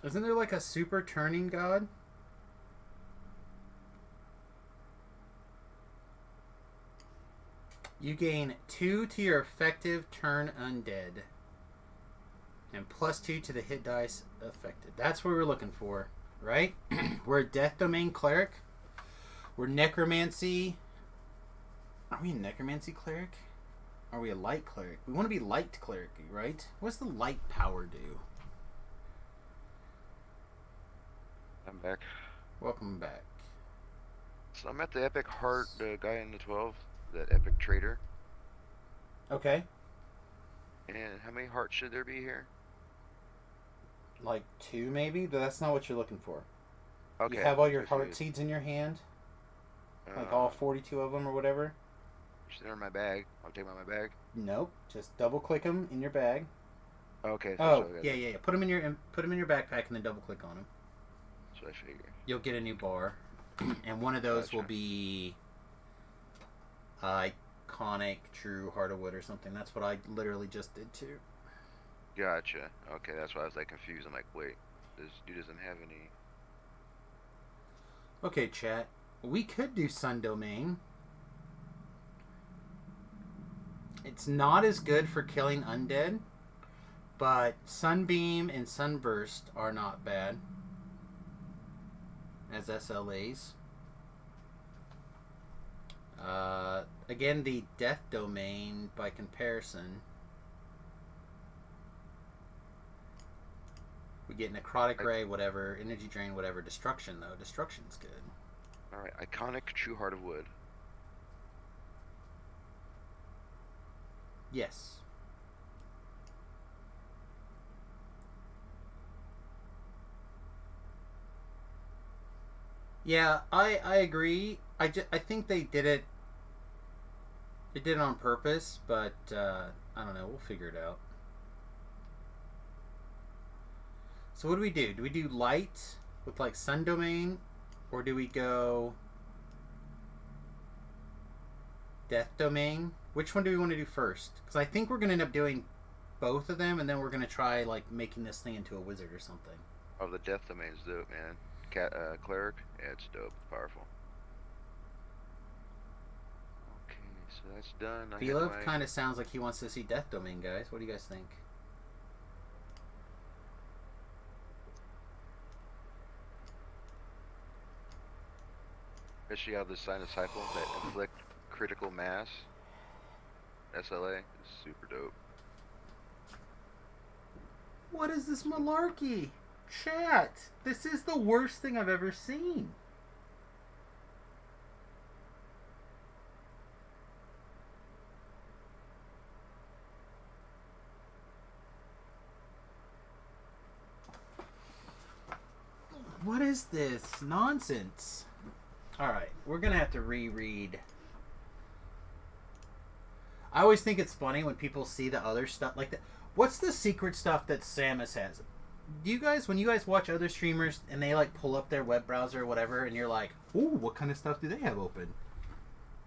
S1: Isn't there like a super turning god? You gain 2 to your effective turn undead. And +2 to the hit dice affected. That's what we're looking for, right? We're a death domain cleric. We're necromancy. Are we a necromancy cleric? Are we a light cleric? We want to be light cleric, right? What's the light power do?
S4: I'm back.
S1: Welcome back.
S4: So I'm at the epic heart, the guy in the 12, that epic trader.
S1: Okay.
S4: And how many hearts should there be here?
S1: Like 2 maybe, but that's not what you're looking for.
S4: Okay.
S1: You have all your
S4: that's
S1: heart
S4: good.
S1: seeds in your hand? Like all 42 of them or whatever?
S4: They're in my bag. I'll take them out of my bag.
S1: Nope. Just double click them in your bag.
S4: Okay.
S1: Oh, yeah. Put them in your backpack and then double click on them.
S4: That's what I figured.
S1: You'll get a new bar, and one of those will
S4: Gotcha.
S1: be iconic true heart of wood or something. That's what I literally just did too.
S4: Gotcha. Okay, that's why I was like confused. I'm like, wait, this dude doesn't have any.
S1: Okay, chat. We could do Sun Domain. It's not as good for killing undead, but Sunbeam and Sunburst are not bad as SLAs. Again, the Death Domain, by comparison, we get Necrotic Ray, whatever, Energy Drain, whatever. Destruction, though. Destruction's good.
S4: Alright, iconic true heart of wood.
S1: Yes. Yeah, I agree. I think they did it. They did it on purpose, but I don't know. We'll figure it out. So what do we do? Do we do light with like Sun Domain, or do we go Death Domain? Which one do we want to do first? Because I think we're gonna end up doing both of them, and then we're gonna try like making this thing into a wizard or something.
S4: Oh, the death domain's dope, man. Cleric? Yeah, it's dope. Powerful. Okay, so that's done. I
S1: Philo
S4: got my-
S1: kind of sounds like he wants to see Death Domain, guys. What do you guys think?
S4: Especially out of the sign disciple that inflict critical mass. SLA is super dope.
S1: What is this malarkey? Chat! This is the worst thing I've ever seen. What is this nonsense? Alright, we're gonna have to reread. I always think it's funny when people see the other stuff like that. What's the secret stuff that Samus has? Do you guys, when you guys watch other streamers and they like pull up their web browser or whatever, and you're like, "Ooh, what kind of stuff do they have open?"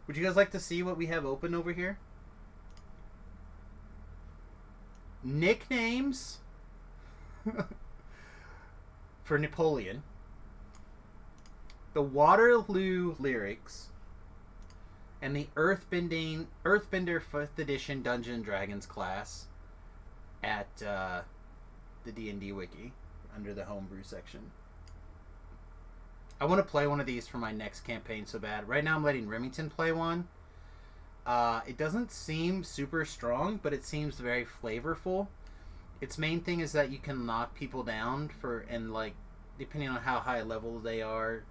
S1: Would you guys like to see what we have open over here? Nicknames for Napoleon, the Waterloo lyrics, and the Earthbender 5th Edition Dungeons and Dragons class at the D&D Wiki under the homebrew section. I want to play one of these for my next campaign so bad. Right now I'm letting Remington play one. It doesn't seem super strong, but it seems very flavorful. Its main thing is that you can knock people down and like depending on how high level they are,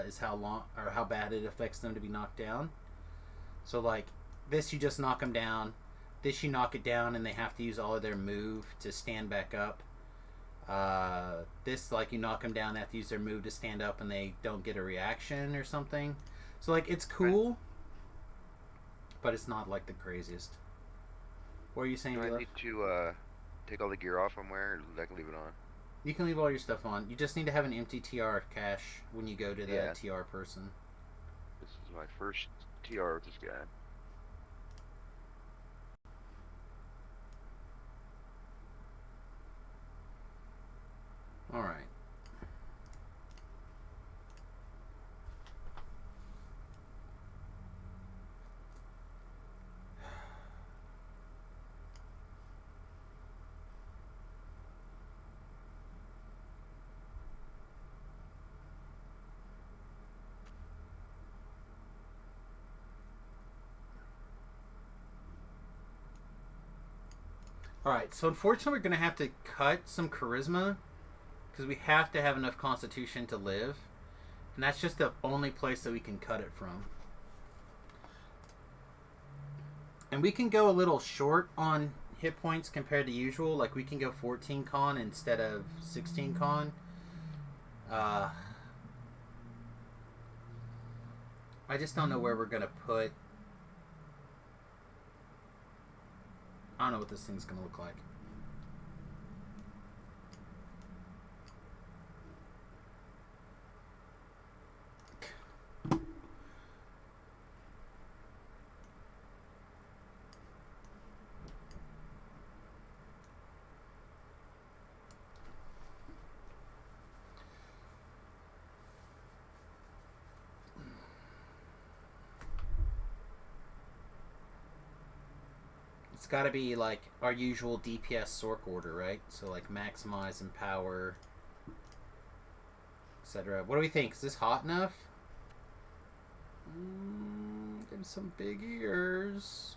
S1: is how long or how bad it affects them to be knocked down. So like this, you just knock them down. This, you knock it down, and they have to use all of their move to stand back up. This, like, you knock them down, they have to use their move to stand up, and they don't get a reaction or something. So like it's cool, but it's not like the craziest. What are you saying?
S4: Do I
S1: Vila?
S4: need to take all the gear off I'm wearing, or I can leave it on?
S1: You can leave all your stuff on. You just need to have an empty TR cache when you go to the TR person.
S4: This is my first TR with this guy.
S1: All right. Alright, so unfortunately we're going to have to cut some charisma because we have to have enough constitution to live. And that's just the only place that we can cut it from. And we can go a little short on hit points compared to usual. Like we can go 14 con instead of 16 con. I just don't know where we're going to put... I don't know what this thing's going to look like. It's got to be like our usual DPS Sork order, right? So like maximize and power, etc. What do we think? Is this hot enough? Give him some big ears.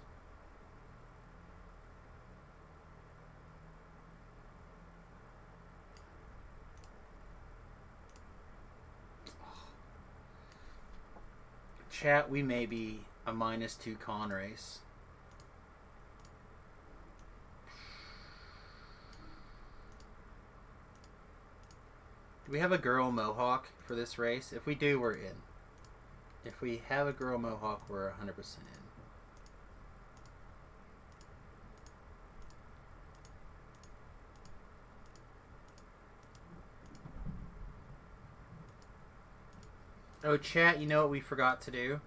S1: Chat, we may be a -2 con race. Do we have a girl mohawk for this race? If we do, we're in. If we have a girl mohawk, we're 100% in. Oh, chat, you know what we forgot to do?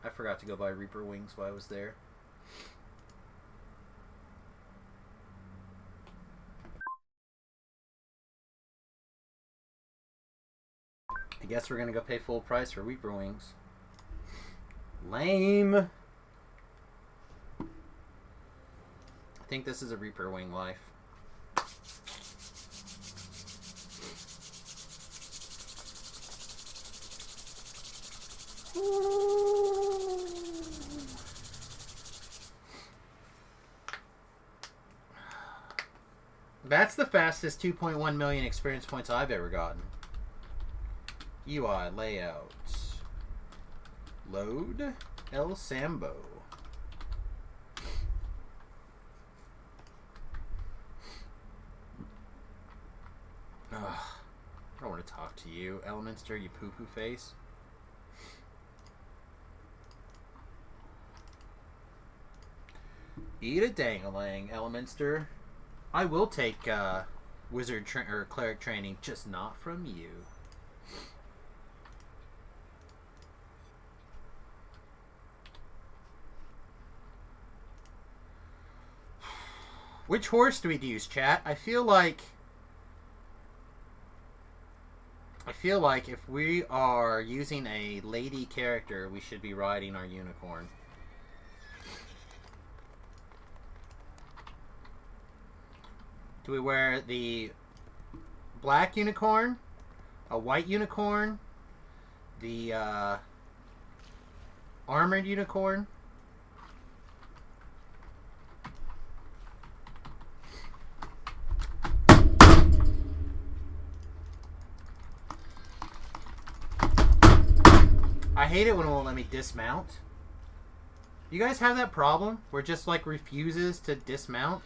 S1: I forgot to go buy Reaper Wings while I was there. I guess we're gonna go pay full price for Reaper Wings. Lame. I think this is a Reaper Wing life. That's the fastest 2.1 million experience points I've ever gotten. UI layout. Load El Sambo. Ugh. I don't want to talk to you, Elemenster, you poo-poo face. Eat a dang-a-lang, Elemenster. I will take wizard or cleric training, just not from you. Which horse do we use, chat? I feel like if we are using a lady character, we should be riding our unicorn. Do we wear the black unicorn, a white unicorn, the armored unicorn? I hate it when it won't let me dismount. You guys have that problem where it just like refuses to dismount?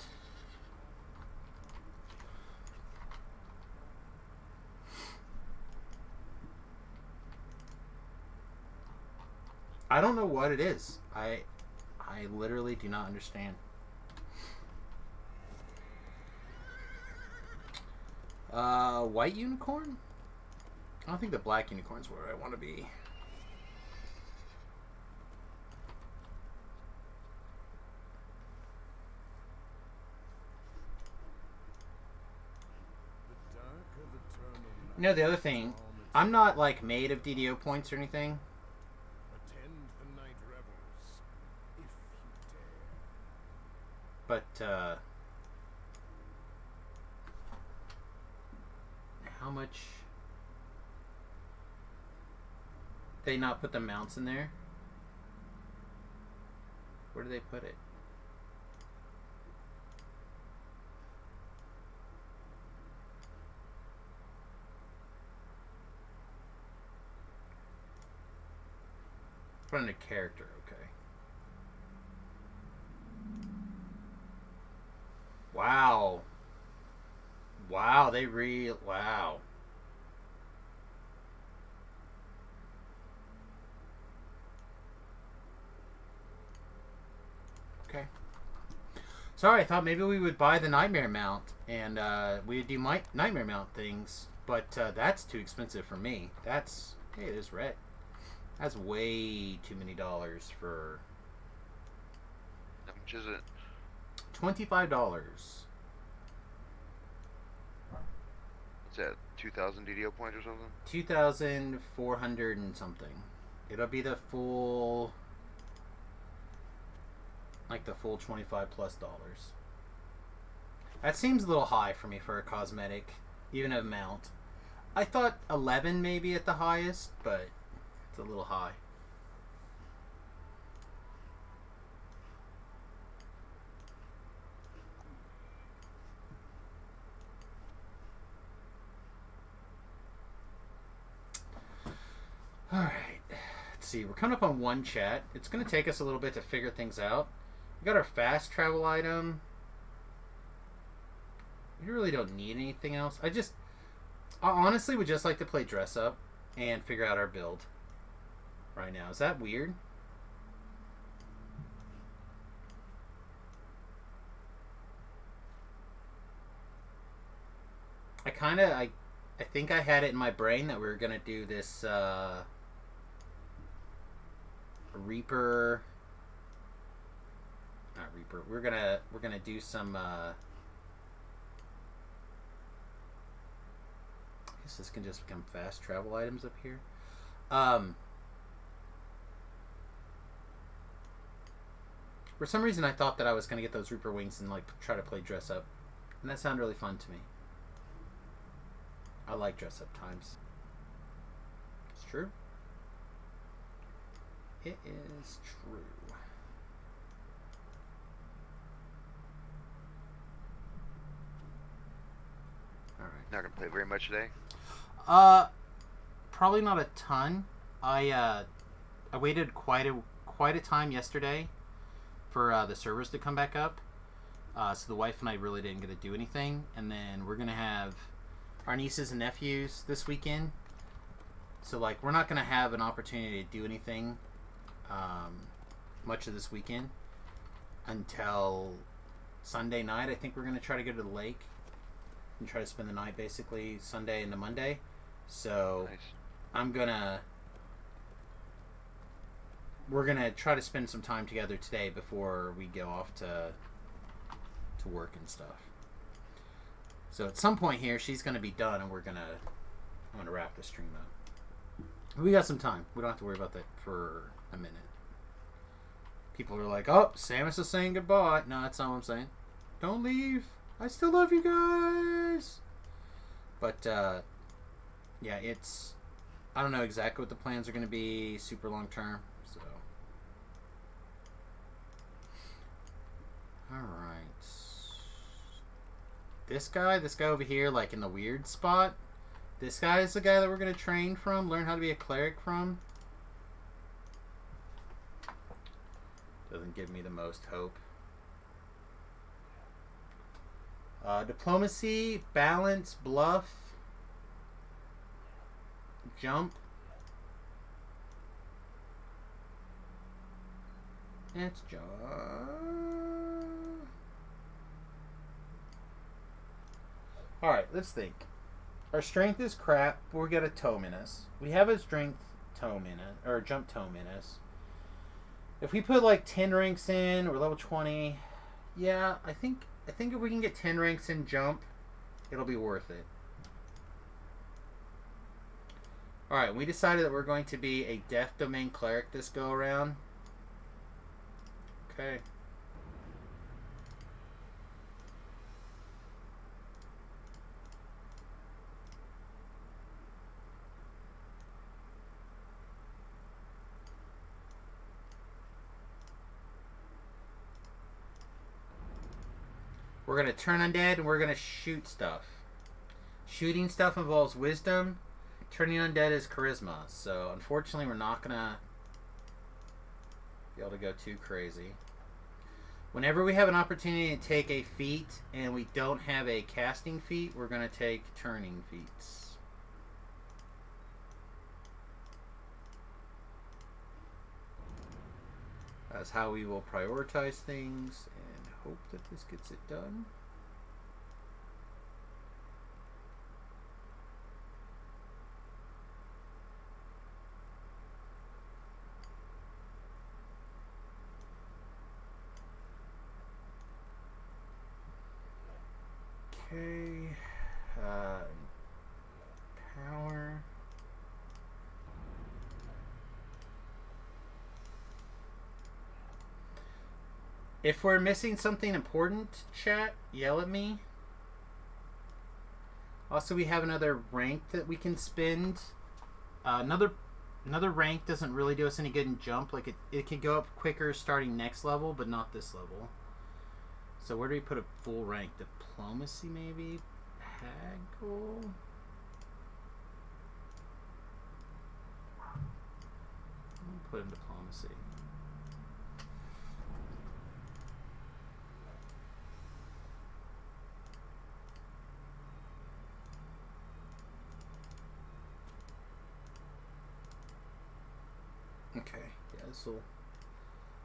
S1: I don't know what it is. I literally do not understand. White unicorn? I don't think the black unicorn's where I want to be. You know, the other thing, I'm not like made of DDO points or anything.
S5: Attend the night revels, if you dare.
S1: But how much they not put the mounts in there? Where do they put it? Put in a character, okay. Wow. Wow, wow. Okay. Sorry, I thought maybe we would buy the Nightmare mount and we would do my Nightmare mount things, but that's too expensive for me. That's, hey, there's red. That's way too many dollars for...
S4: How much is it?
S1: $25.
S4: What's that? 2,000 DDO points or something?
S1: 2,400 and something. It'll be the full... like the full $25 plus. That seems a little high for me for a cosmetic, even a mount. I thought 11 maybe at the highest, but it's a little high. Alright, let's see. We're coming up on one chat. It's going to take us a little bit to figure things out. We got our fast travel item. We really don't need anything else. I honestly would just like to play dress up and figure out our build right now. Is that weird? I think I had it in my brain that we were gonna do this Reaper. Not Reaper. We're gonna do some. I guess this can just become fast travel items up here. For some reason, I thought that I was gonna get those Reaper wings and like try to play dress up, and that sounded really fun to me. I like dress up times. It's true. It is true. All right.
S4: Not gonna play very much today.
S1: Probably not a ton. I waited quite a time yesterday for the servers to come back up. So the wife and I really didn't get to do anything, and then we're gonna have our nieces and nephews this weekend. So like we're not gonna have an opportunity to do anything much of this weekend until Sunday night, I think we're going to try to go to the lake and try to spend the night basically Sunday into Monday. So
S4: Nice.
S1: we're going to try to spend some time together today before we go off to work and stuff. So at some point here, she's going to be done, and I'm going to wrap the stream up. We got some time. We don't have to worry about that for a minute. People are like, oh, Samus is saying goodbye. No, that's not what I'm saying. Don't leave. I still love you guys. But, yeah, it's... I don't know exactly what the plans are going to be super long term. So. Alright. This guy over here, like in the weird spot. This guy is the guy that we're going to train from, learn how to be a cleric from. Doesn't give me the most hope. Diplomacy, balance, bluff, jump. It's jump. Alright, let's think. Our strength is crap, but we got a tome in us. We have a strength tome in it, or a jump tome in us. If we put like 10 ranks in, or level 20, yeah, I think if we can get 10 ranks in jump, it'll be worth it. Alright, we decided that we're going to be a Death Domain Cleric this go around. Okay. We're going to turn undead and we're going to shoot stuff. Shooting stuff involves wisdom. Turning undead is charisma. So, unfortunately, we're not going to be able to go too crazy. Whenever we have an opportunity to take a feat and we don't have a casting feat, we're going to take turning feats. That's how we will prioritize things and hope that this gets it done. Okay, power. If we're missing something important, chat, yell at me. Also, we have another rank that we can spend. Another rank doesn't really do us any good in jump. Like it can go up quicker starting next level, but not this level. So where do we put a full rank? Diplomacy, maybe? Haggle? I'll put in diplomacy. Okay, yeah, this'll...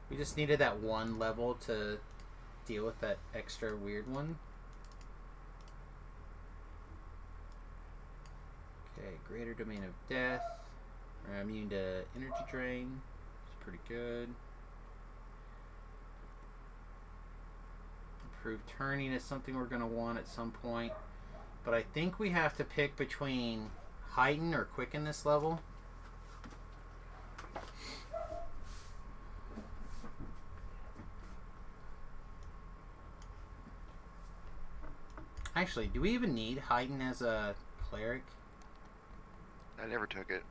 S1: We just needed that one level to deal with that extra weird one. Okay, greater domain of death. We're immune to energy drain. It's pretty good. Improved turning is something we're going to want at some point. But I think we have to pick between heighten or quicken this level. Actually, do we even need heighten as a cleric?
S4: I never took it.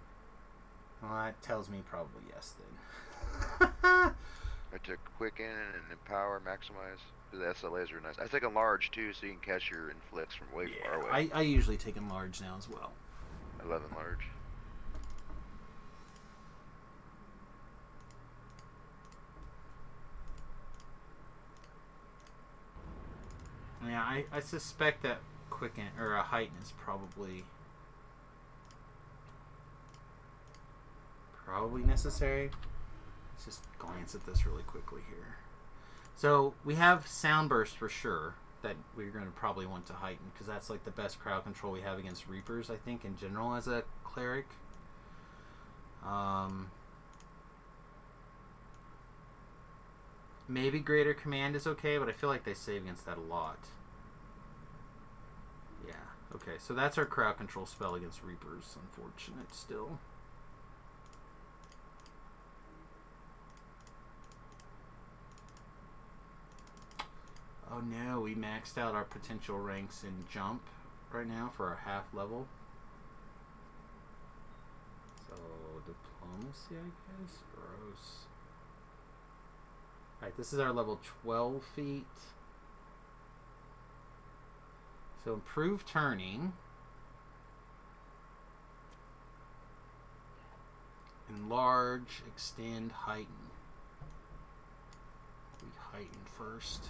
S1: Well, that tells me probably yes then.
S4: I took quicken and empower, maximize. The SLAs are nice. I take enlarge too, so you can catch your inflicts from way far away.
S1: I usually take enlarge now as well.
S4: I love enlarge.
S1: Yeah, I suspect that quicken or a heighten is probably necessary. Let's just glance at this really quickly here. So we have Sound Burst for sure that we're going to probably want to heighten because that's like the best crowd control we have against Reapers, I think, in general as a cleric. Maybe Greater Command is okay, but I feel like they save against that a lot. Yeah, okay, so that's our crowd control spell against Reapers. Unfortunate still. Oh no, we maxed out our potential ranks in jump right now for our half level. So, diplomacy, I guess? Gross. Alright, this is our level 12 feat. So, improve turning. Enlarge, extend, heighten. We heighten first.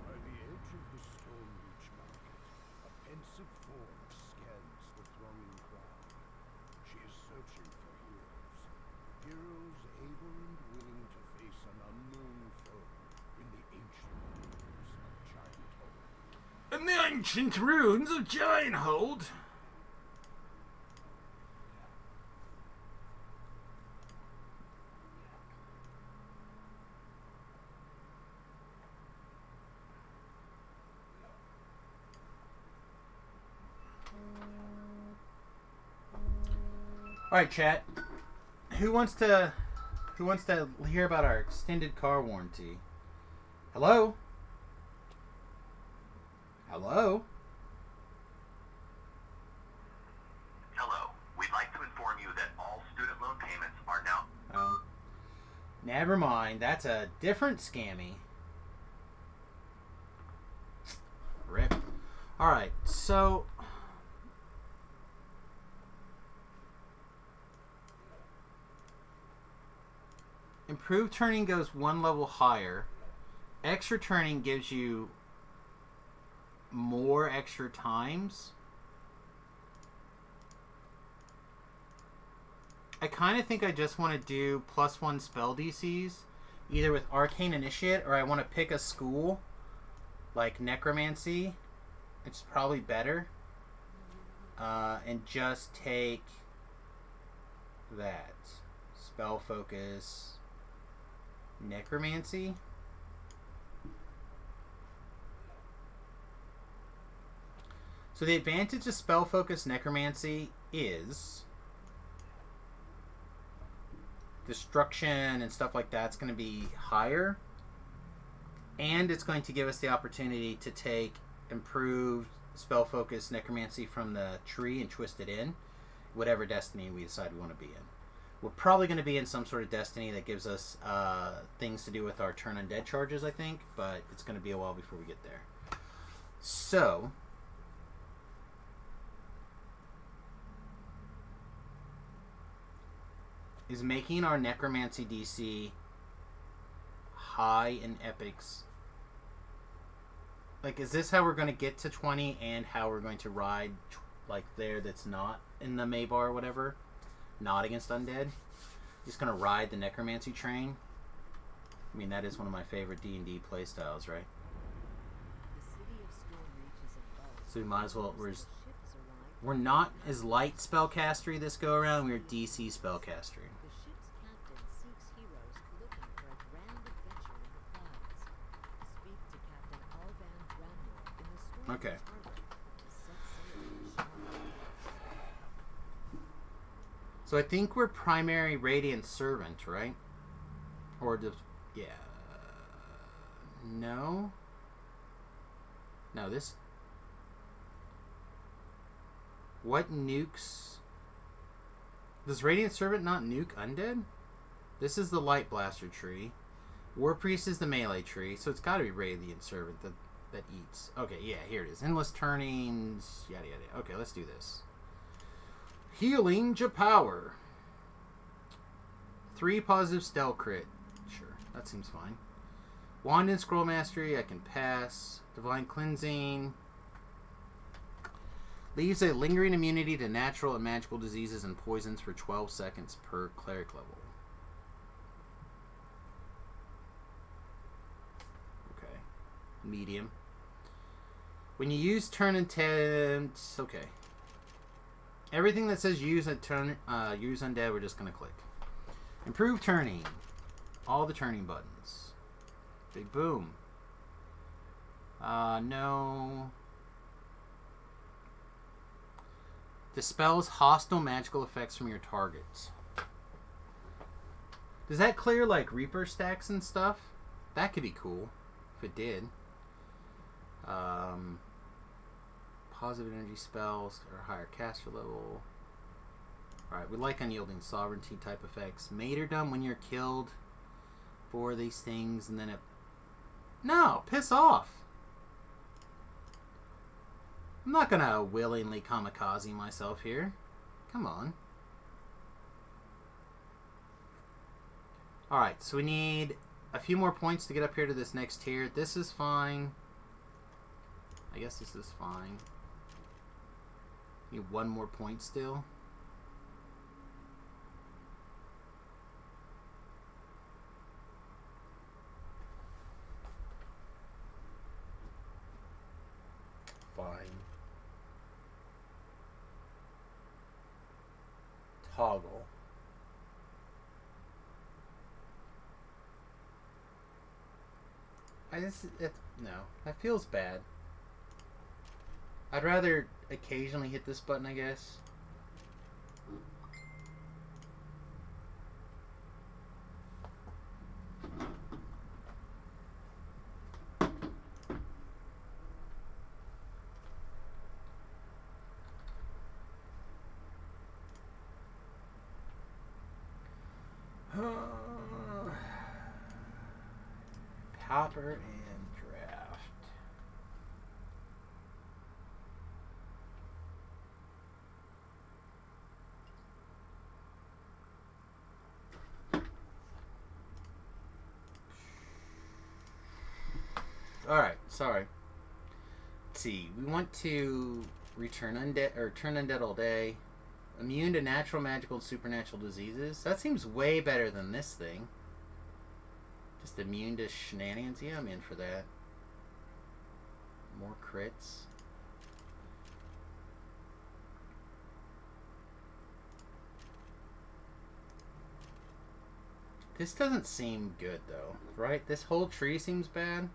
S5: By the edge of the Stone Reach market, a pensive form scans the thronging crowd. She is searching for heroes. Heroes able and willing to face an unknown foe in the ancient ruins of Gianthold.
S1: In the ancient ruins of Gianthold. All right, chat. Who wants to hear about our extended car warranty? Hello? Hello?
S6: Hello. We'd like to inform you that all student loan payments are now...
S1: Oh. Never mind. That's a different scammy. Rip. Alright, so... Improved turning goes one level higher. Extra turning gives you more extra times. I kind of think I just want to do +1 spell DCs, either with Arcane Initiate, or I want to pick a school like Necromancy, which is probably better, and just take that. Spell Focus, Necromancy. So the advantage of Spell Focus Necromancy is destruction and stuff like that's going to be higher, and it's going to give us the opportunity to take improved Spell Focus Necromancy from the tree and twist it in whatever destiny we decide we want to be in. We're probably going to be in some sort of destiny that gives us things to do with our turn undead charges, I think, but it's going to be a while before we get there. So is making our Necromancy DC high in epics. Like, is this how we're going to get to 20 and how we're going to ride, like, there that's not in the Maybar or whatever? Not against undead? Just going to ride the Necromancy train? I mean, that is one of my favorite D&D playstyles, right? So we might as well... We're not as light spellcastery this go around. We're DC spellcastery. Okay. So I think we're primary Radiant Servant, right? Or just... yeah... No? No, this... What nukes... Does Radiant Servant not nuke undead? This is the Light Blaster tree. War Priest is the melee tree, so it's gotta be Radiant Servant that eats. Okay, yeah, here it is. Endless turnings, yada yada. Okay, let's do this. Healing Power. 3 positive spell crit. Sure, that seems fine. Wand and Scroll Mastery, I can pass. Divine Cleansing. Leaves a lingering immunity to natural and magical diseases and poisons for 12 seconds per cleric level. Okay. Medium. When you use turn intent... Okay. Everything that says use undead, we're just going to click. Improve turning. All the turning buttons. Big boom. No. Dispels hostile magical effects from your targets. Does that clear like Reaper stacks and stuff? That could be cool if it did. Positive energy spells or higher caster level. Alright, we like unyielding sovereignty type effects. Martyrdom when you're killed for these things, and then it... No! Piss off! I'm not gonna willingly kamikaze myself here. Come on. Alright, so we need a few more points to get up here to this next tier. This is fine. I guess this is fine. Need one more point still. Fine. Toggle. No, that feels bad. I'd rather occasionally hit this button, I guess. Popper and draft. Alright, sorry. Let's see. We want to return undead or turn undead all day. Immune to natural, magical, and supernatural diseases. That seems way better than this thing. Just immune to shenanigans. Yeah, I'm in for that. More crits. This doesn't seem good though, right? This whole tree seems bad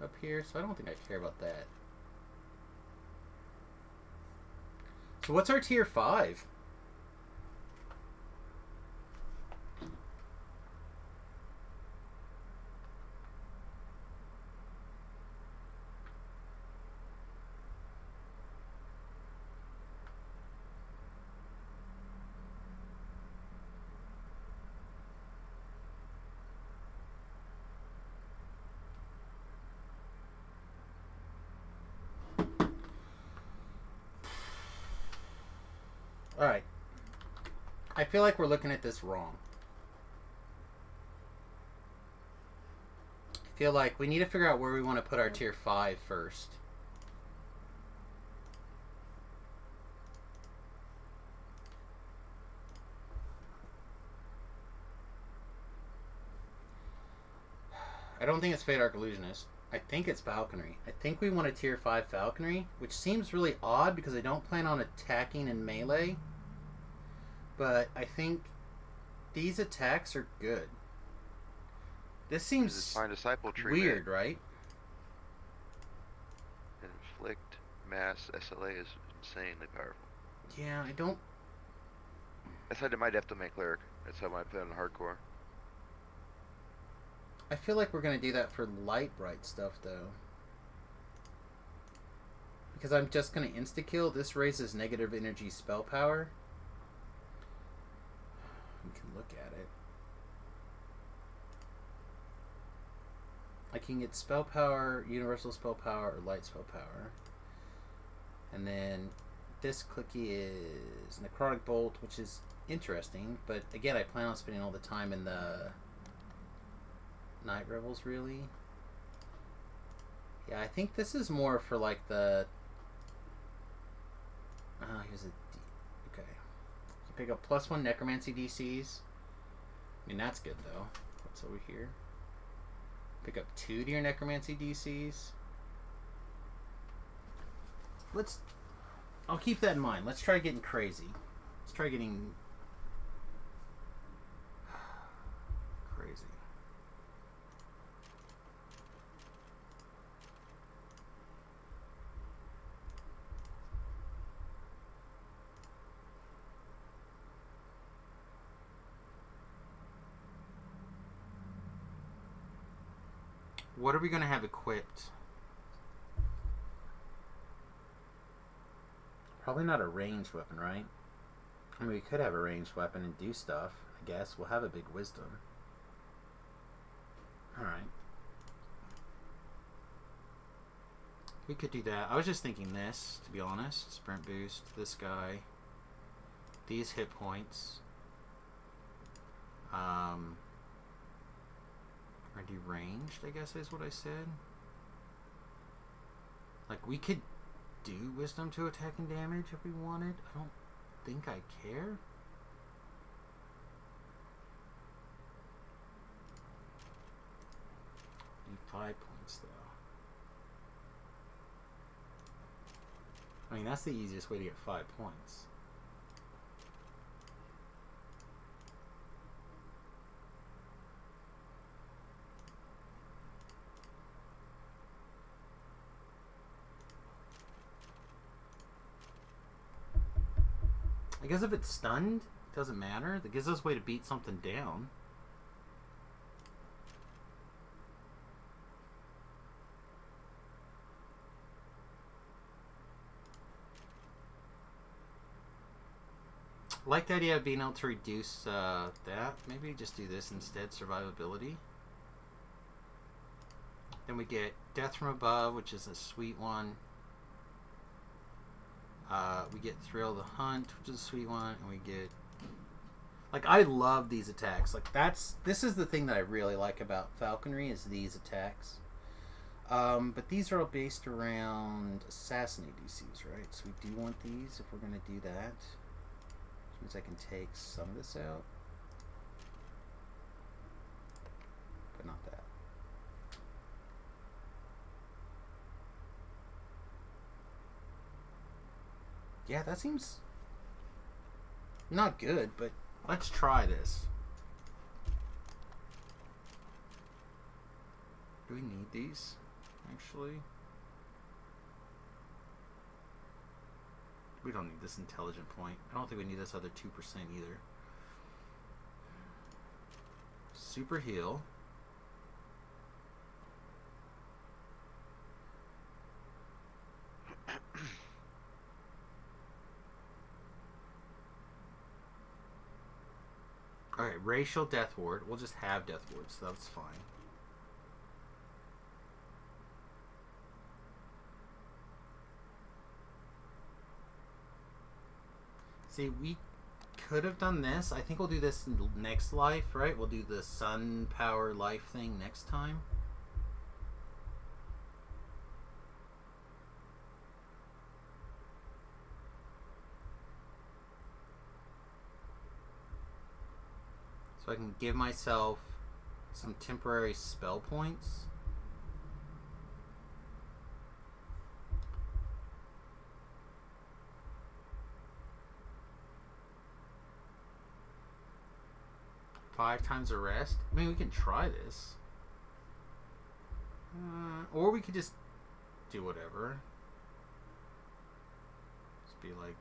S1: up here, so I don't think I care about that. So what's our tier 5? Alright. I feel like we're looking at this wrong. I feel like we need to figure out where we want to put our tier 5 first. I don't think it's Fate Arc Illusionist. I think it's Falconry. I think we want a tier 5 Falconry, which seems really odd because I don't plan on attacking in melee. But I think these attacks are good. This seems
S4: Find disciple tree
S1: weird, right?
S4: Inflict mass SLA is insanely powerful.
S1: Yeah, I don't...
S4: That's how I might have to make cleric. That's how I might play on hardcore.
S1: I feel like we're going to do that for light bright stuff, though. Because I'm just going to insta-kill. This raises negative energy spell power. We can look at it. I can get spell power, universal spell power, or light spell power. And then this clicky is Necrotic Bolt, which is interesting. But again, I plan on spending all the time in the Night Revels, really. Yeah, I think this is more for like the Here's a D. Okay. So pick up +1 necromancy DCs. I mean, that's good though. What's over here? Pick up 2 to your necromancy DCs. I'll keep that in mind. Let's try getting crazy. Let's try getting crazy. What are we going to have equipped? Probably not a ranged weapon, right? I mean, we could have a ranged weapon and do stuff, I guess. We'll have a big wisdom. Alright. We could do that. I was just thinking this, to be honest. Sprint boost, this guy. These hit points. Are deranged, I guess is what I said. Like, we could do wisdom to attack and damage if we wanted. I don't think I care. Need 5 points though. I mean, that's the easiest way to get 5 points. I guess if it's stunned, it doesn't matter. That gives us a way to beat something down. I like the idea of being able to reduce that. Maybe just do this instead, survivability. Then we get Death from Above, which is a sweet one. We get Thrill the Hunt, which is a sweet one, and we get... Like, I love these attacks. Like, this is the thing that I really like about Falconry, is these attacks. But these are all based around Assassinate DCs, right? So we do want these if we're going to do that. Which means I can take some of this out. But not that. Yeah, that seems not good, but let's try this. Do we need these, actually? We don't need this intelligent point. I don't think we need this other 2% either. Super heal. Alright, racial death ward. We'll just have death ward, so that's fine. See, we could have done this. I think we'll do this in next life, right? We'll do the sun power life thing next time. So I can give myself some temporary spell points. Five times a rest. I mean, we can try this. Or we could just do whatever. Just be like...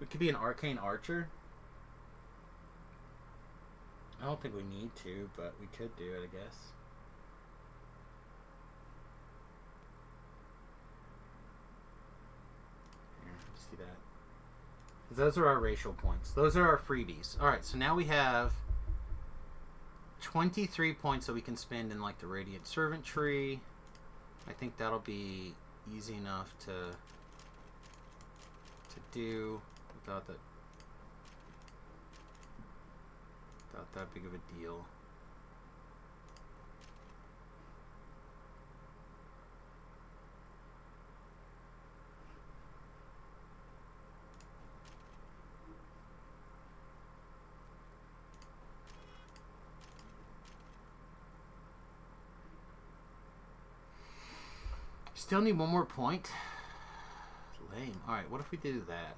S1: We could be an arcane archer. I don't think we need to, but we could do it, I guess. Here, let's do that. 'Cause those are our racial points. Those are our freebies. Alright, so now we have 23 points that we can spend in like the Radiant Servant tree. I think that'll be easy enough to do without that big of a deal. Still need one more point. Lame. Alright, what if we do that?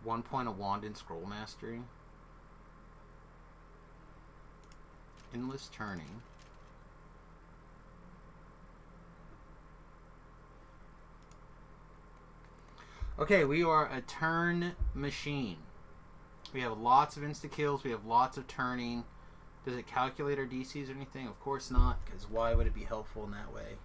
S1: 1 point of wand and scroll mastery. Endless turning. Okay, we are a turn machine. We have lots of insta kills. We have lots of turning. Does it calculate our DCs or anything? Of course not, because why would it be helpful in that way?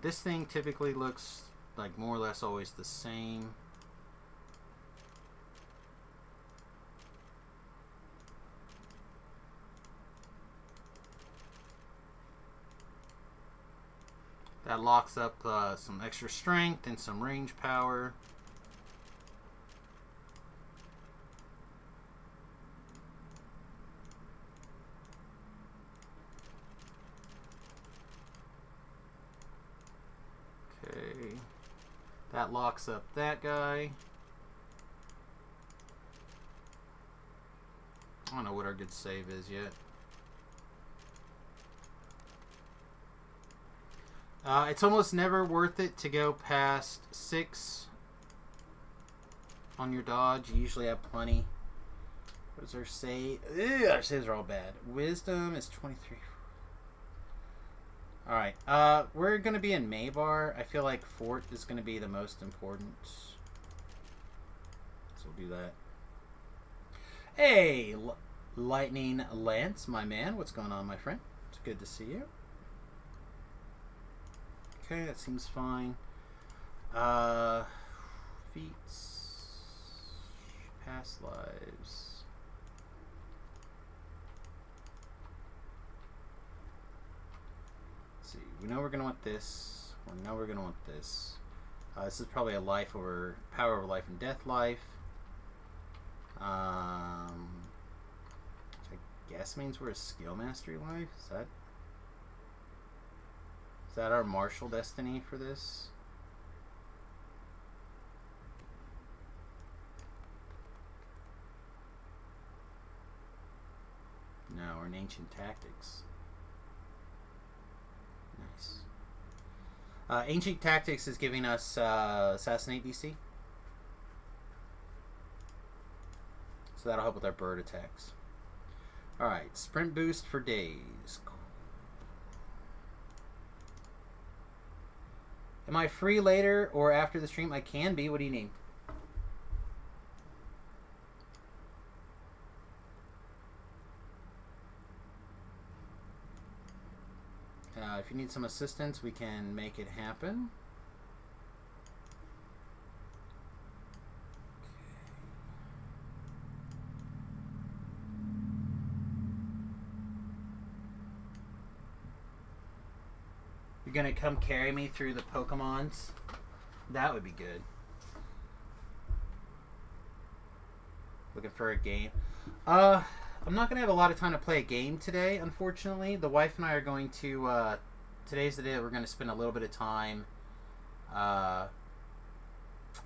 S1: This thing typically looks like more or less always the same. That locks up some extra strength and some range power. Okay. That locks up that guy. I don't know what our good save is yet. It's almost never worth it to go past 6 on your dodge. You usually have plenty. What does our save? Ugh, our saves are all bad. Wisdom is 23. Alright, we're going to be in Maybar. I feel like Fort is going to be the most important. So we'll do that. Hey, Lightning Lance, my man. What's going on, my friend? It's good to see you. Okay, that seems fine. Feats. Past lives. Let's see. We know we're going to want this. We know we're going to want this. This is probably a life over... Power over life and death life. Which I guess means we're a skill mastery life. Is that our martial destiny for this? No, we're in ancient tactics. Nice. Ancient tactics is giving us assassinate DC. So that'll help with our bird attacks. Alright, sprint boost for days. Am I free later or after the stream? I can be. What do you need? If you need some assistance, we can make it happen. You're gonna come carry me through the Pokemons? That would be good. Looking for a game. I'm not gonna have a lot of time to play a game today, unfortunately. The wife and I are going to, today's the day that we're gonna spend a little bit of time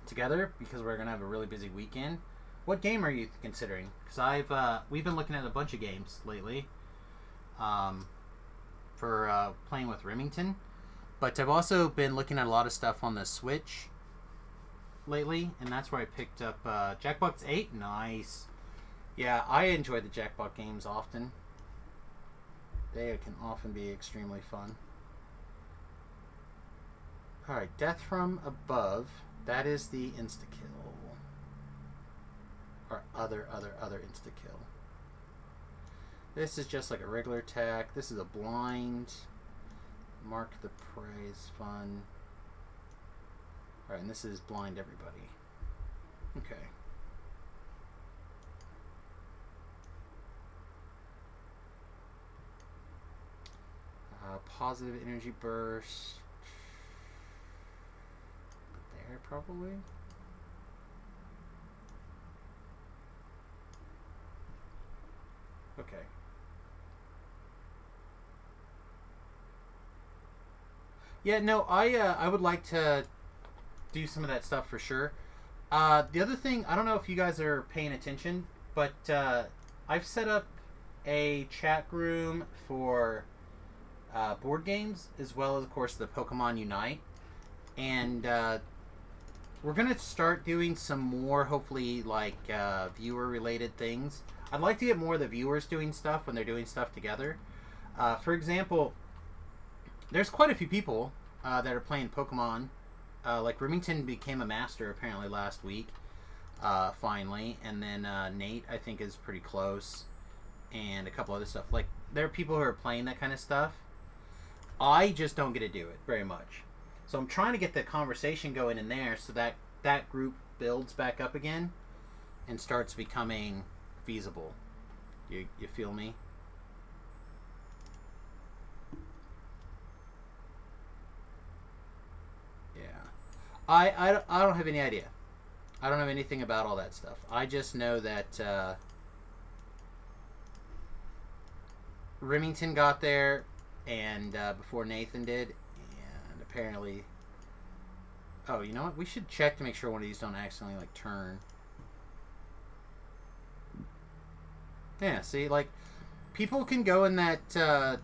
S1: together because we're gonna have a really busy weekend. What game are you considering? Because we've been looking at a bunch of games lately for playing with Remington. But I've also been looking at a lot of stuff on the Switch lately, and that's where I picked up Jackbox 8. Nice. Yeah, I enjoy the Jackbox games often. They can often be extremely fun. Alright, Death from Above. That is the insta-kill. Or other insta-kill. This is just like a regular attack. This is a blind. Mark the prey is fun. Alright, and this is blind everybody. Okay. positive energy burst. There, probably. Okay. Yeah, no, I would like to do some of that stuff for sure. The other thing, I don't know if you guys are paying attention, but I've set up a chat room for board games as well as, of course, the Pokemon Unite, and we're gonna start doing some more, hopefully, like viewer-related things. I'd like to get more of the viewers doing stuff when they're doing stuff together. For example, there's quite a few people that are playing Pokemon. Like Remington became a master apparently last week, finally, and then Nate I think is pretty close, and a couple other stuff. Like there are people who are playing that kind of stuff. I just don't get to do it very much, so I'm trying to get the conversation going in there so that that group builds back up again and starts becoming feasible. You feel me? I don't have any idea. I don't know anything about all that stuff. I just know that Remington got there and before Nathan did, and apparently... Oh, you know what? We should check to make sure one of these don't accidentally, like, turn. Yeah, see, like, people can go in that,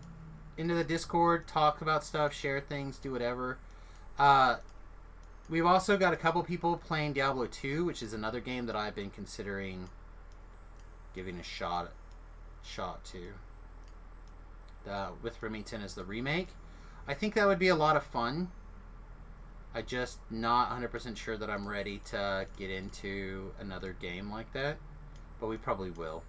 S1: into the Discord, talk about stuff, share things, do whatever. We've also got a couple people playing Diablo 2, which is another game that I've been considering giving a shot to. With Remington as the remake. I think that would be a lot of fun. I'm just not 100% sure that I'm ready to get into another game like that. But we probably will.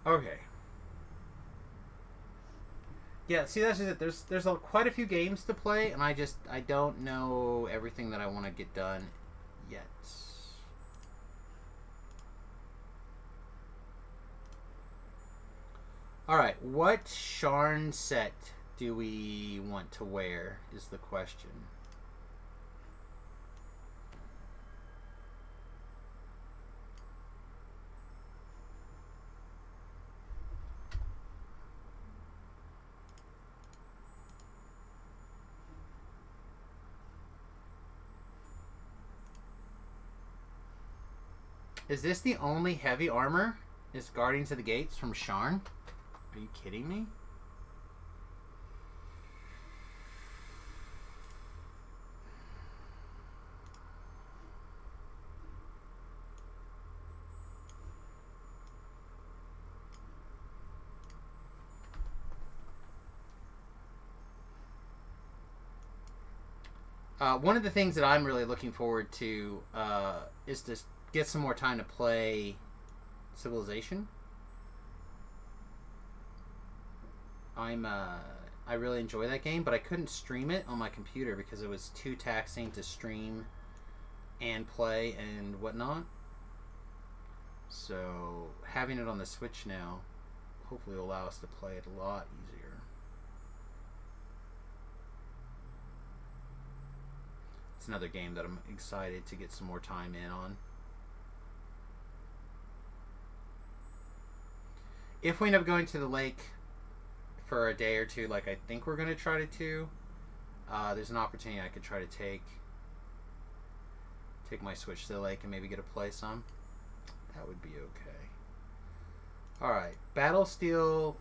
S1: Okay. Yeah, see, that's just it. There's quite a few games to play, and I don't know everything that I want to get done yet. Alright, what Sharn set do we want to wear is the question. Is this the only heavy armor? Is Guardians of the Gates from Sharn? Are you kidding me? One of the things that I'm really looking forward to is to get some more time to play Civilization. I really enjoy that game, but I couldn't stream it on my computer because it was too taxing to stream and play and whatnot. So having it on the Switch now hopefully will allow us to play it a lot easier. It's another game that I'm excited to get some more time in on. If we end up going to the lake for a day or two, like I think we're going to try to do, there's an opportunity I could try to take my Switch to the lake and maybe get to play some. That would be okay. Alright, Battlesteel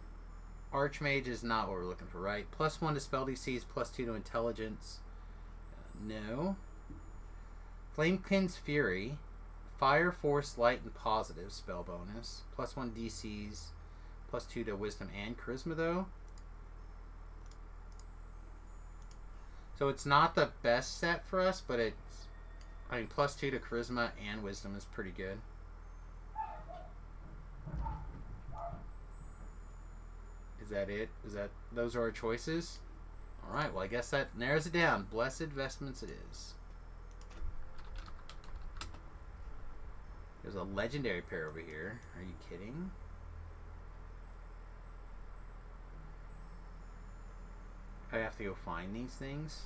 S1: Archmage is not what we're looking for, right? +1 to spell DCs, +2 to intelligence. No. Flamekin's Fury. Fire, Force, Light, and Positive spell bonus. +1 DCs, +2 to Wisdom and Charisma, though. So it's not the best set for us, but it's... I mean, +2 to Charisma and Wisdom is pretty good. Is that it? Those are our choices? Alright, well I guess that narrows it down. Blessed Vestments it is. There's a legendary pair over here. Are you kidding? I have to go find these things.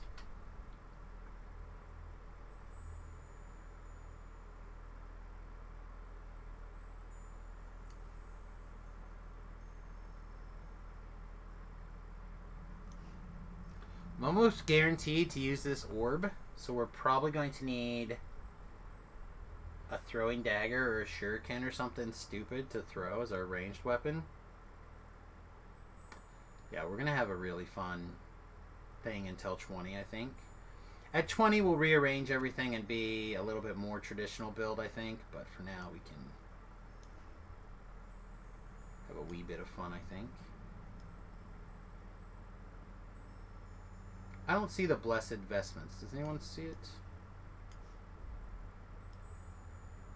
S1: I'm almost guaranteed to use this orb, so we're probably going to need a throwing dagger or a shuriken or something stupid to throw as our ranged weapon. Yeah, we're going to have a really fun thing until 20, I think. At 20, we'll rearrange everything and be a little bit more traditional build, I think. But for now, we can have a wee bit of fun, I think. I don't see the blessed vestments. Does anyone see it?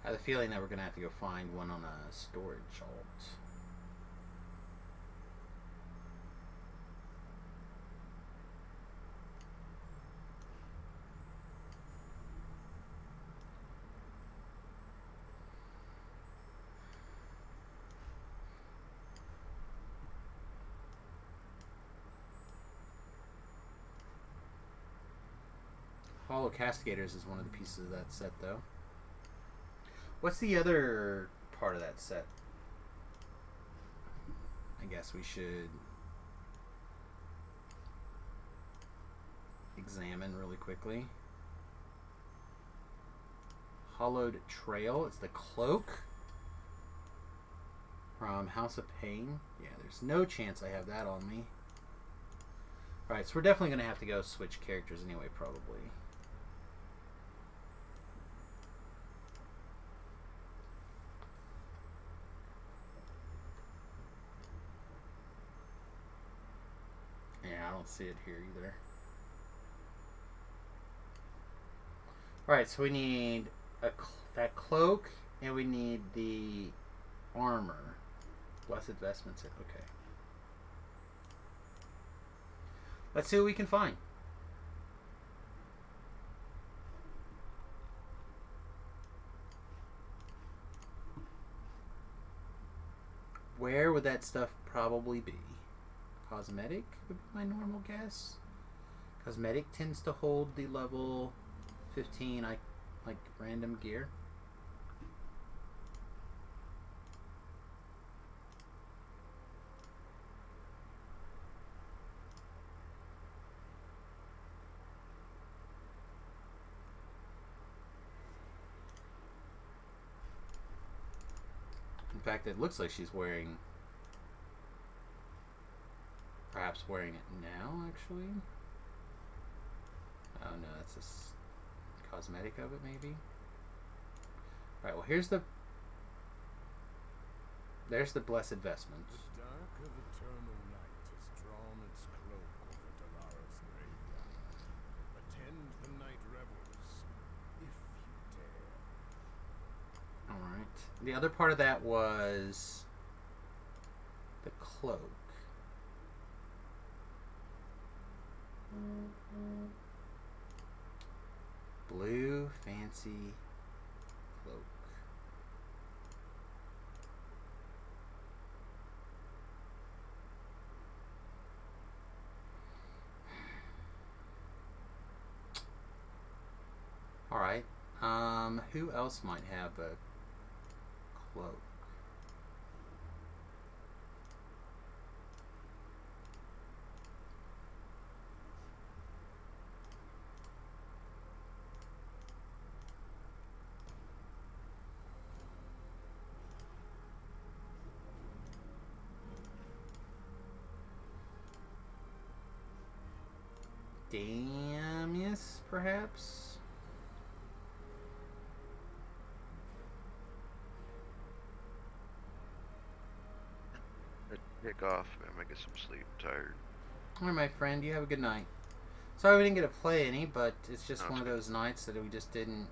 S1: I have a feeling that we're going to have to go find one on a storage alt. Hollow Castigators is one of the pieces of that set, though. What's the other part of that set? I guess we should examine really quickly. Hollowed Trail. It's the cloak from House of Pain. Yeah, there's no chance I have that on me. Alright, so we're definitely going to have to go switch characters anyway, probably. Yeah, I don't see it here either. Alright, so we need that cloak, and we need the armor. Blessed Vestments. Okay. Let's see what we can find. Where would that stuff probably be? Cosmetic would be my normal guess. Cosmetic tends to hold the level 15 like random gear. In fact, it looks like she's wearing... Perhaps wearing it now, actually. Oh no, that's a cosmetic of it, maybe. Alright, well here's the... There's the Blessed Vestments.
S5: The dark of eternal night has drawn its cloak over Dalara's graveyard. Attend the night revels, if you dare.
S1: Alright. The other part of that was... the cloak. Blue fancy cloak. Alright. Who else might have a cloak? Damius, perhaps?
S4: Kick off, man. I get some sleep. I'm tired.
S1: Alright, my friend, you have a good night. Sorry we didn't get to play any, but it's just
S4: No,
S1: one of
S4: it's
S1: those nights that we just didn't...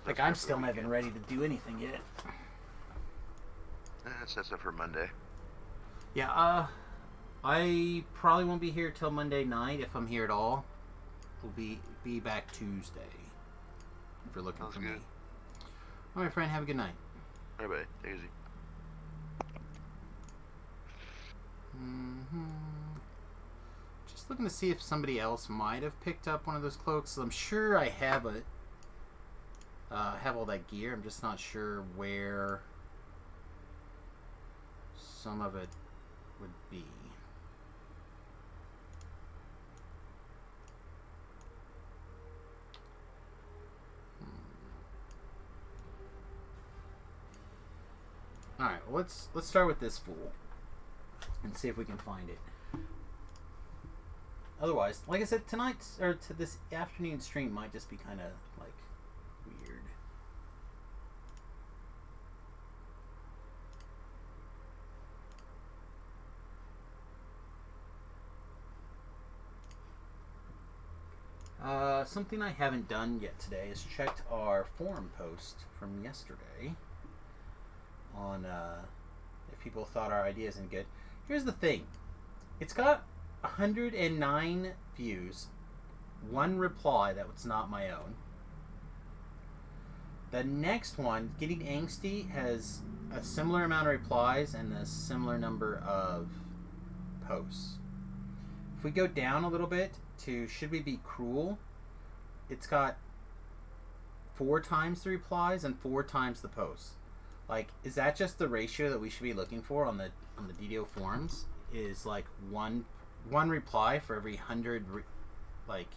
S1: Like,
S4: That's
S1: I'm
S4: for the
S1: still not even
S4: weekend.
S1: ready to do anything yet.
S4: That's up for Monday.
S1: Yeah, I probably won't be here till Monday night, if I'm here at all. We'll be back Tuesday, if you're looking
S4: Sounds
S1: for
S4: good.
S1: me. All right, friend. Have a good night.
S4: Everybody, take it easy.
S1: hmm Just looking to see if somebody else might have picked up one of those cloaks. I'm sure I have it. Have all that gear. I'm just not sure where some of it would be. All right, well, let's start with this fool and see if we can find it. Otherwise, like I said, tonight's or to this afternoon stream might just be kind of like weird. Something I haven't done yet today is checked our forum post from yesterday on if people thought our idea isn't good. Here's the thing. It's got 109 views, one reply that was not my own. The next one, Getting Angsty, has a similar amount of replies and a similar number of posts. If we go down a little bit to Should We Be Cruel, it's got 4 times the replies and 4 times the posts. Like, is that just the ratio that we should be looking for on the DDO forums? Is like one reply for every 100 like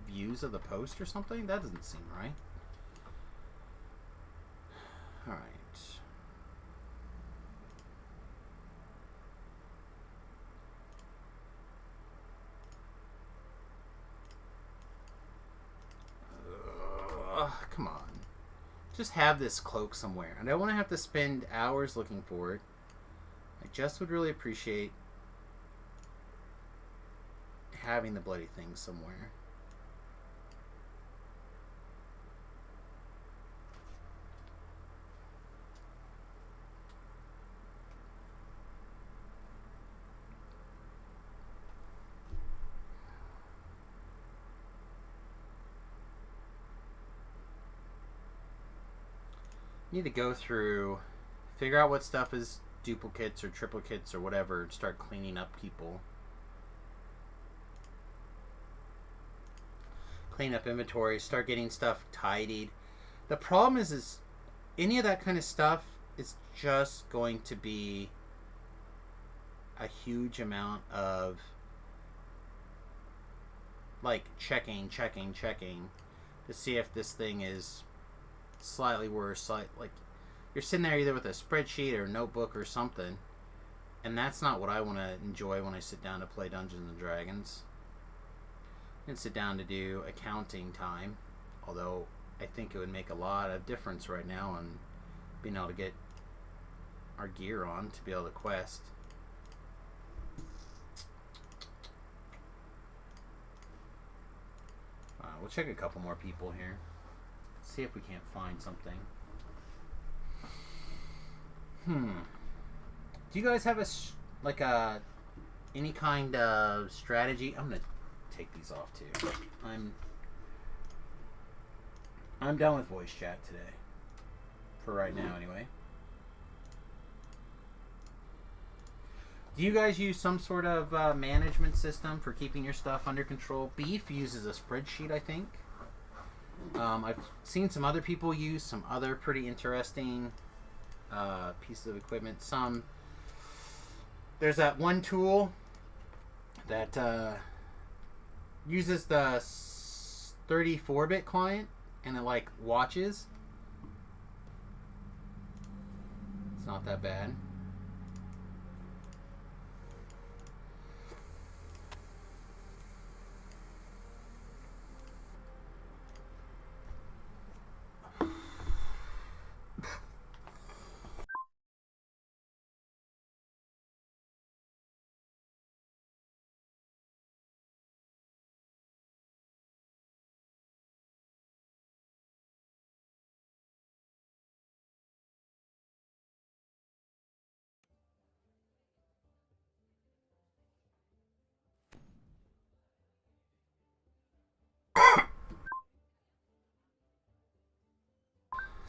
S1: views of the post or something? That doesn't seem right. All right. Come on. Just have this cloak somewhere. I don't want to have to spend hours looking for it. I just would really appreciate having the bloody thing somewhere. Need to go through, figure out what stuff is duplicates or triplicates or whatever, and start cleaning up people. Clean up inventory, start getting stuff tidied. The problem is any of that kind of stuff is just going to be a huge amount of like checking to see if this thing is slightly worse. Like you're sitting there either with a spreadsheet or a notebook or something, and that's not what I want to enjoy when I sit down to play Dungeons and Dragons. And sit down to do accounting time, although I think it would make a lot of difference right now on being able to get our gear on to be able to quest. We'll check a couple more people here. See if we can't find something. Do you guys have any kind of strategy? I'm gonna take these off too. I'm done with voice chat today. For right now, anyway. Do you guys use some sort of management system for keeping your stuff under control? Beef uses a spreadsheet, I think. I've seen some other people use some other pretty interesting pieces of equipment. There's that one tool that uses the 34-bit client and it like watches. It's not that bad.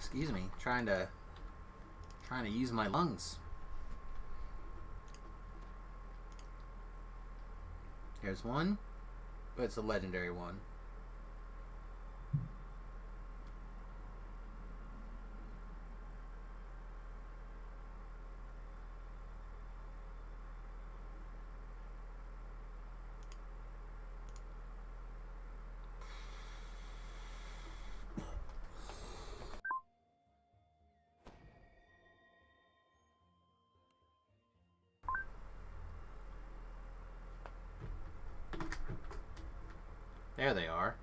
S1: Excuse me, trying to use my lungs. Here's one, but it's a legendary one. There they are.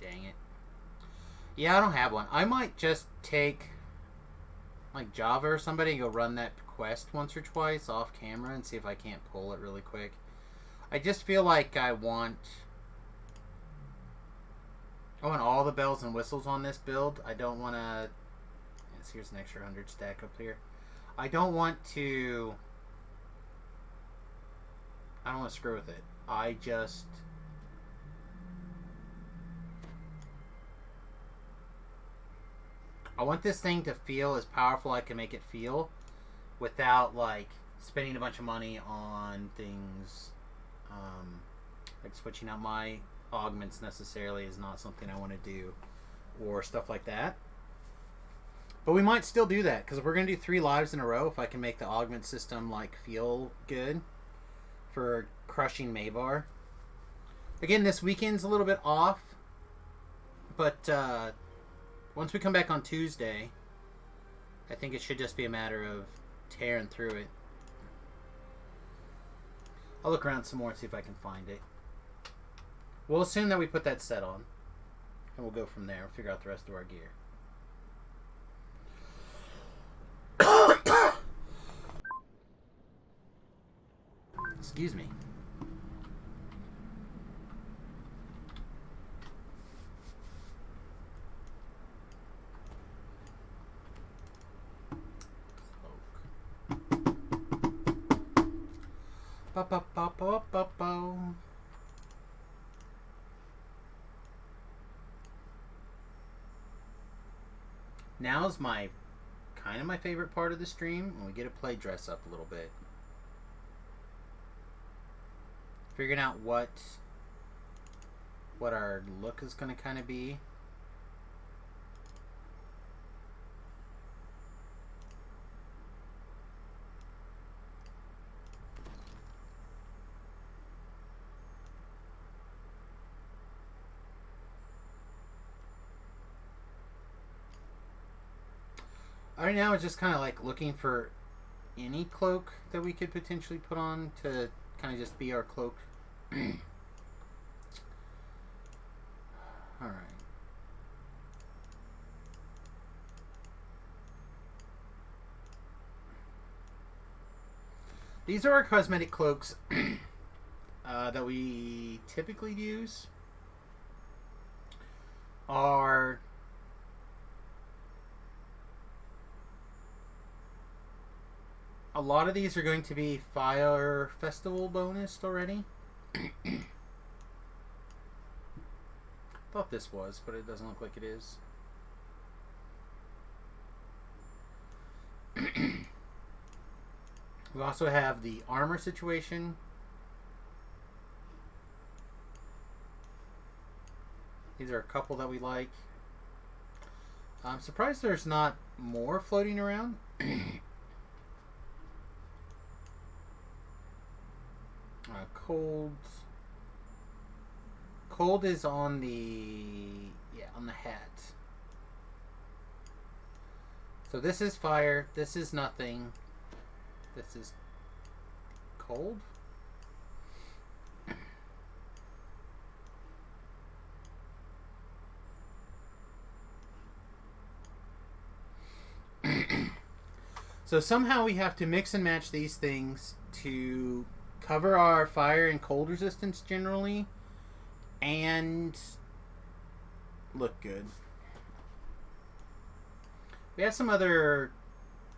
S1: Dang it. Yeah, I don't have one. I might just take like Java or somebody and go run that quest once or twice off camera and see if I can't pull it really quick. I just feel like I want all the bells and whistles on this build. I don't want to... Yes, here's an extra 100 stack up here. I don't want to screw with it. I want this thing to feel as powerful I can make it feel without like spending a bunch of money on things like switching out my augments necessarily is not something I want to do, or stuff like that. But we might still do that because we're going to do 3 lives in a row if I can make the augment system like feel good for crushing Maybar. Again, this weekend's a little bit off, but once we come back on Tuesday, I think it should just be a matter of tearing through it. I'll look around some more and see if I can find it. We'll assume that we put that set on, and we'll go from there. We'll figure out the rest of our gear. Excuse me. Ba-ba-ba-ba-ba-ba. Now's my kind of my favorite part of the stream when we get to play dress up a little bit. Figuring out what our look is going to kind of be. Right now, it's just kind of like looking for any cloak that we could potentially put on to kind of just be our cloak. Alright. These are our cosmetic cloaks that we typically use. A lot of these are going to be Fire Festival bonused already. Thought this was, but it doesn't look like it is. We also have the armor situation. These are a couple that we like. I'm surprised there's not more floating around. Cold is on on the hat. So this is fire, this is nothing, this is cold. So somehow we have to mix and match these things to cover our fire and cold resistance generally, and look good. We have some other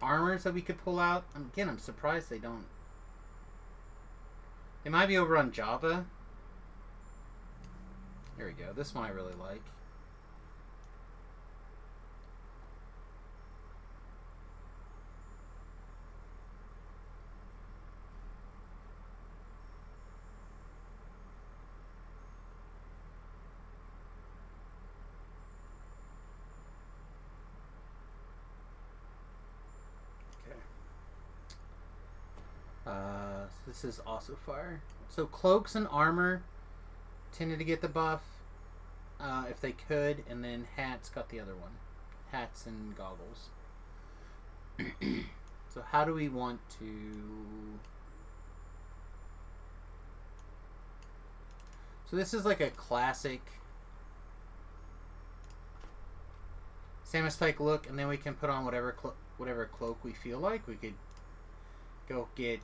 S1: armors that we could pull out. Again, I'm surprised they don't. They might be over on Java. Here we go. This one I really like. So this is also fire. So cloaks and armor tended to get the buff if they could, and then hats got the other one. Hats and goggles. So how do we want to... So this is like a classic Samus type look, and then we can put on whatever cloak we feel like. We could go get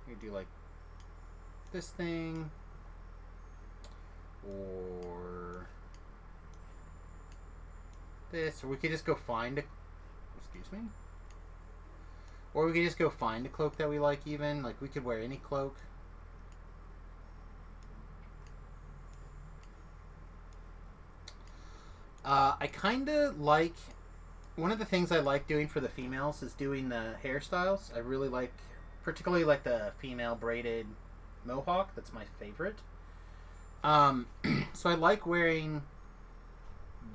S1: we do like this thing, or this, or we could just go find a, excuse me, or we could just go find a cloak that we like. Even like we could wear any cloak. I kind of like, one of the things I like doing for the females is doing the hairstyles. I really like, particularly like the female braided mohawk. That's my favorite. So I like wearing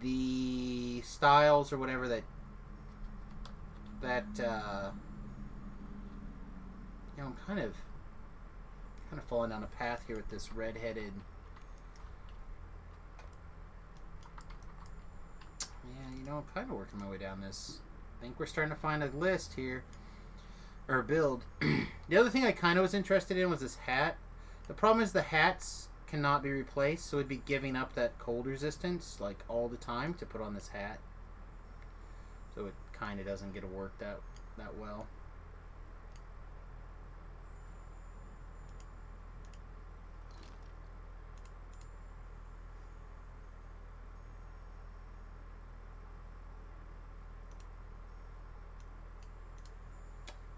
S1: the styles or whatever that you know, I'm kind of falling down a path here with this red-headed. Yeah, you know, I'm kind of working my way down this. I think we're starting to find a list here. Or a build. The other thing I kind of was interested in was this hat. The problem is the hats cannot be replaced, so we'd be giving up that cold resistance, like, all the time to put on this hat. So it kind of doesn't get to work that well.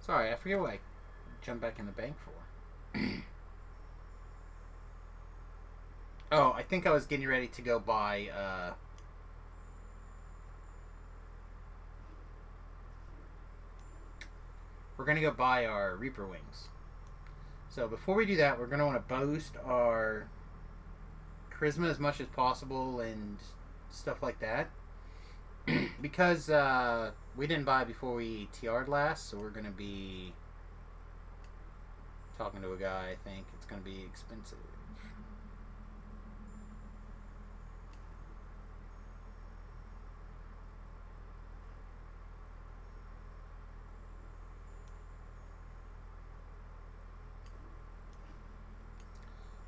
S1: Sorry, I forget what I jumped back in the bank for. Oh, I think I was getting ready to go buy, we're going to go buy our Reaper Wings. So before we do that, we're going to want to boost our charisma as much as possible and stuff like that. Because we didn't buy before we TR'd last, so we're going to be talking to a guy. I think it's going to be expensive.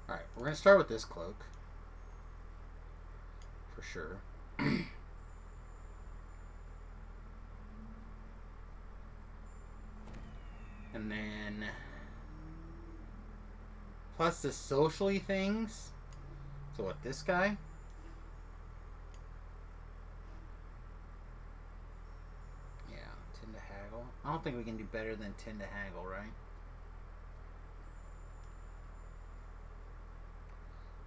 S1: Alright, we're going to start with this cloak. For sure. And then plus the socially things. So what, this guy? Yeah, tend to haggle. I don't think we can do better than tend to haggle, right?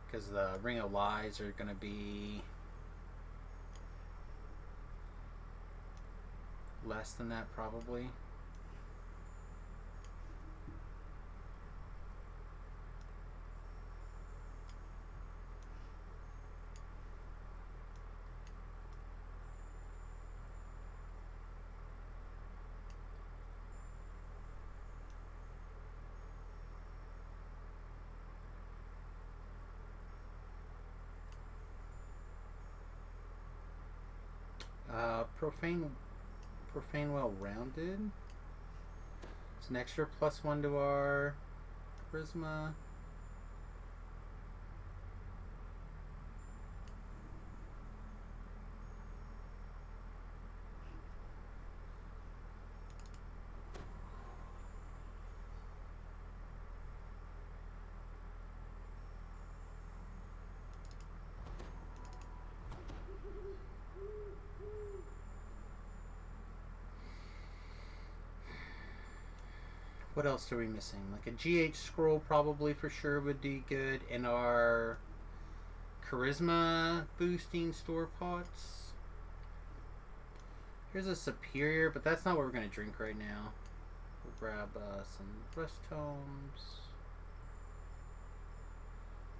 S1: Because the Ring of Lies are going to be less than that, probably. Profane well-rounded. It's an extra +1 to our charisma. What else are we missing? Like a GH scroll probably for sure would be good. And our charisma boosting store pots. Here's a superior, but that's not what we're going to drink right now. We'll grab some rest tomes.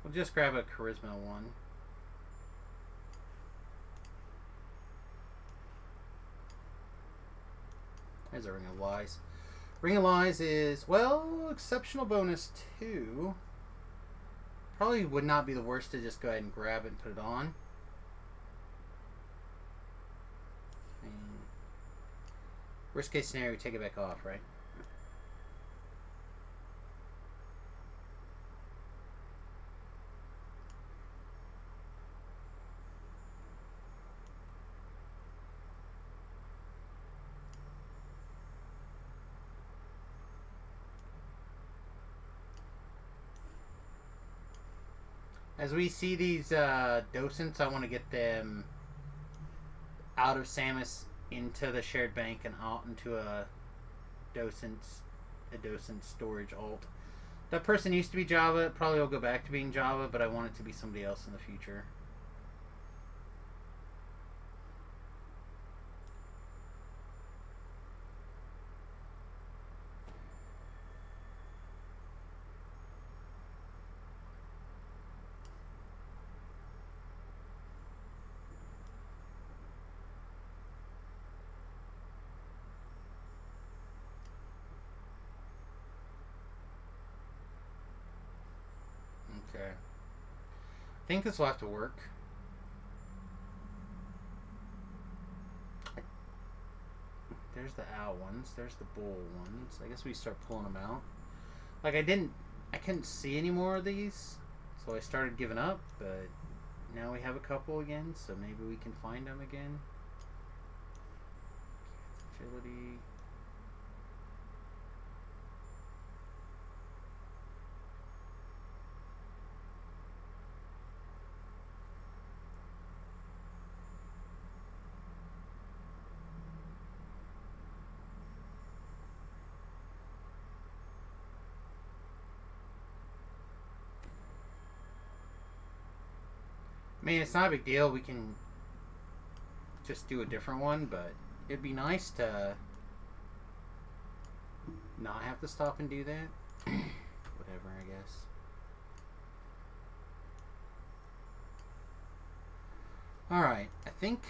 S1: We'll just grab a charisma one. There's a Ring of Lies. Ring of Lies is, well, exceptional bonus 2. Probably would not be the worst to just go ahead and grab it and put it on. I mean, worst case scenario, we take it back off, right? As we see these docents, I want to get them out of Samus into the shared bank and out into a docent storage alt. That person used to be Java. It probably will go back to being Java, but I want it to be somebody else in the future. Okay. I think this will have to work. There's the owl ones. There's the bull ones. I guess we start pulling them out. Like I couldn't see any more of these, so I started giving up. But now we have a couple again, so maybe we can find them again. Agility. I mean, it's not a big deal. We can just do a different one, but it'd be nice to not have to stop and do that. Whatever, I guess. Alright, I think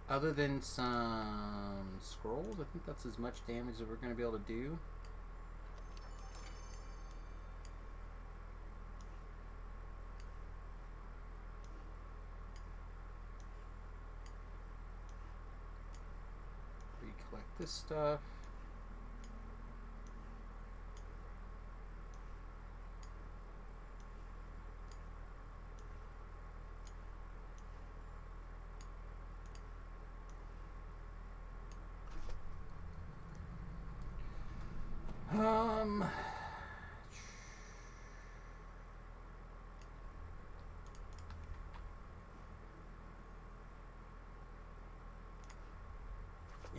S1: other than some scrolls, I think that's as much damage that we're going to be able to do. Recollect this stuff.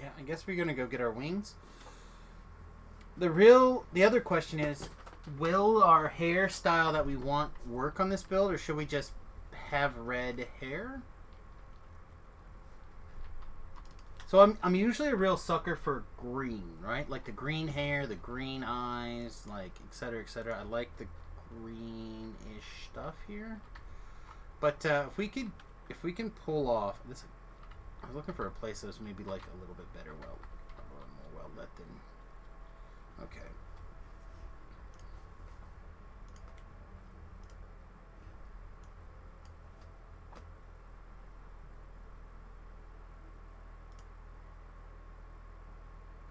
S1: Yeah, I guess we're gonna go get our wings. The other question is, will our hairstyle that we want work on this build, or should we just have red hair? So I'm usually a real sucker for green, right? Like the green hair, the green eyes, like etc. etc. I like the greenish stuff here. But if we can pull off this, I was looking for a place that was maybe like a little bit better, a little more well lit than. Okay.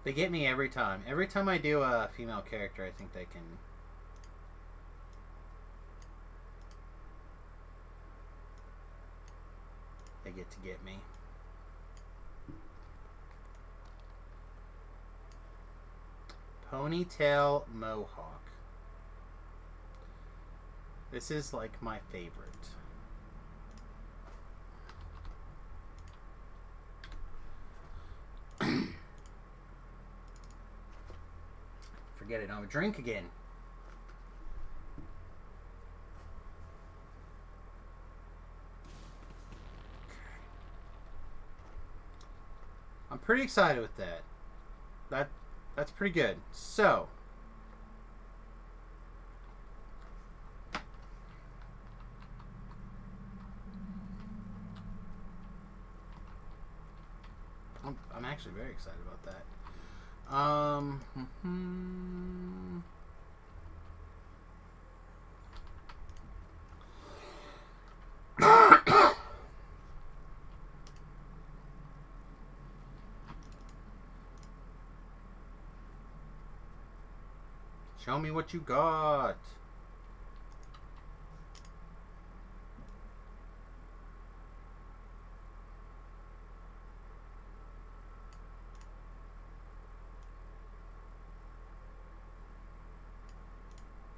S1: They get me every time. Every time I do a female character, I think they can. They get me. Ponytail mohawk. This is like my favorite. forget it. I'm a drink again. I'm pretty excited with that. That's pretty good. So, I'm actually very excited about that. Show me what you got.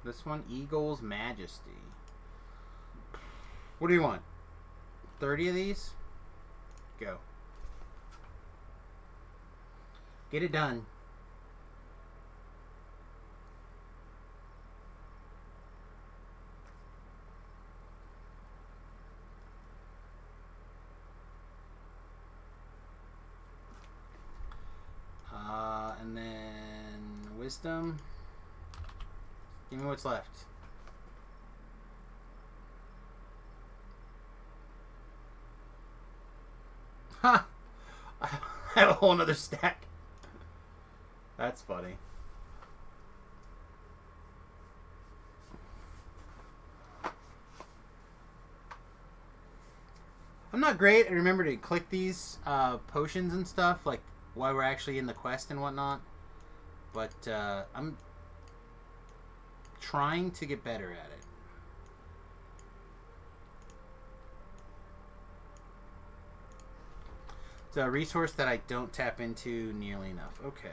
S1: This one, Eagle's Majesty. What do you want? 30 of these? Go. Get it done. And then Wisdom. Give me what's left. Ha! I have a whole nother stack. That's funny. I'm not great. I remember to click these potions and stuff, like while we're actually in the quest and whatnot. But I'm trying to get better at it. It's a resource that I don't tap into nearly enough. Okay.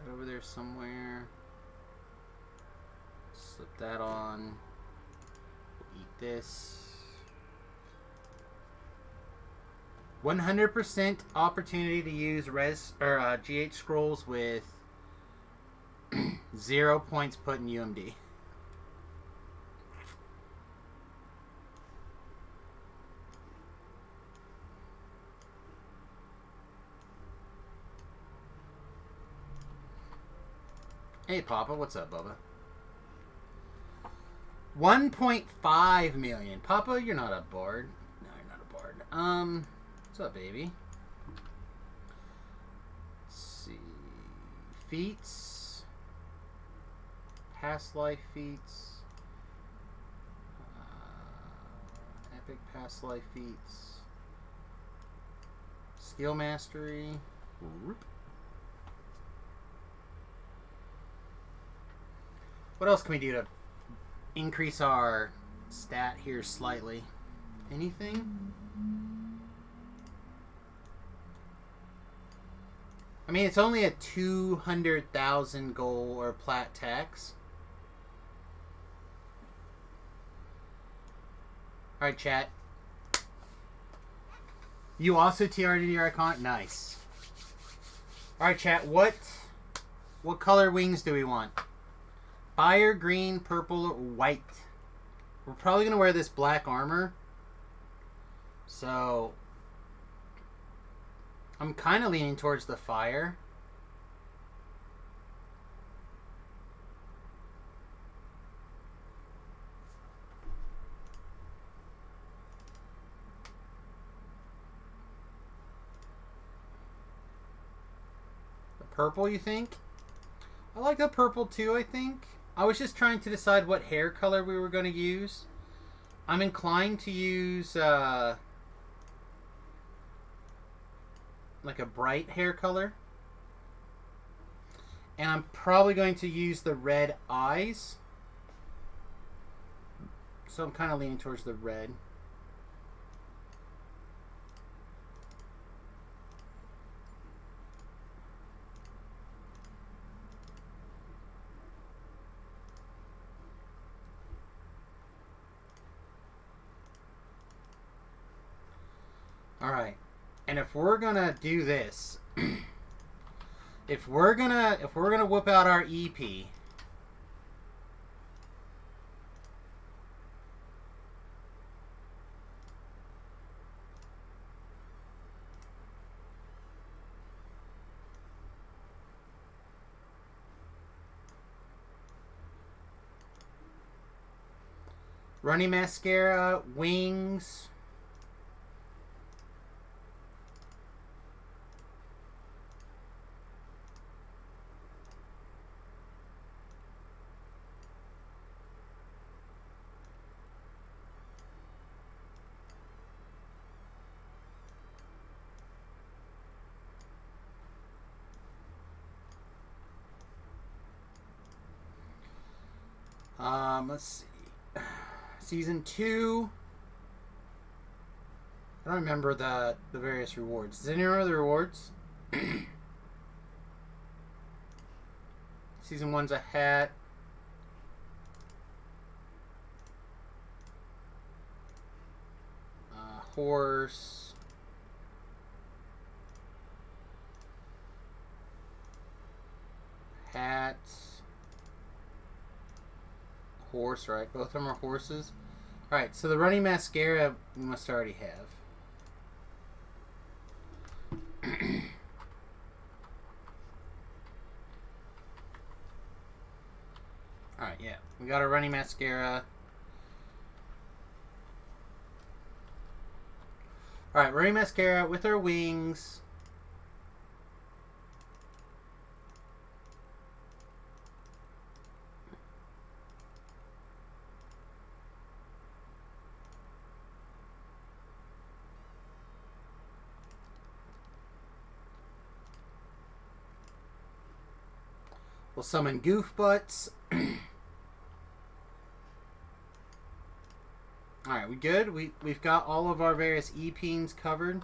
S1: That over there somewhere. Slip that on. We'll eat this. 100% opportunity to use GH scrolls with 0 points put in UMD. Hey Papa, what's up, Bubba? 1.5 million. Papa, you're not a bard. No, you're not a bard. What's up, baby? Let's see. Feats. Past life feats. Epic past life feats. Skill mastery. Whoop. What else can we do to increase our stat here slightly? Anything? I mean, it's only a 200,000 gold or plat tax. Alright, chat. You also TR'd your icon? Nice. Alright, chat. What color wings do we want? Fire, green, purple, or white. We're probably going to wear this black armor. So I'm kind of leaning towards the fire. The purple, you think? I like the purple too, I think. I was just trying to decide what hair color we were going to use. I'm inclined to use like a bright hair color. And I'm probably going to use the red eyes. So I'm kind of leaning towards the red. And if we're gonna do this, if we're gonna whip out our EP, Runny Mascara, Wings. Let's see. Season 2. I don't remember the various rewards. Does anyone remember the rewards? Season 1's a hat. Horse. Hats. Horse, right? Both of them are horses. Alright, so the running mascara we must already have. Alright, yeah. We got our running mascara. Alright, running mascara with our wings. We'll summon Goof Butts. Alright, we good? We've got all of our various E-Peens covered.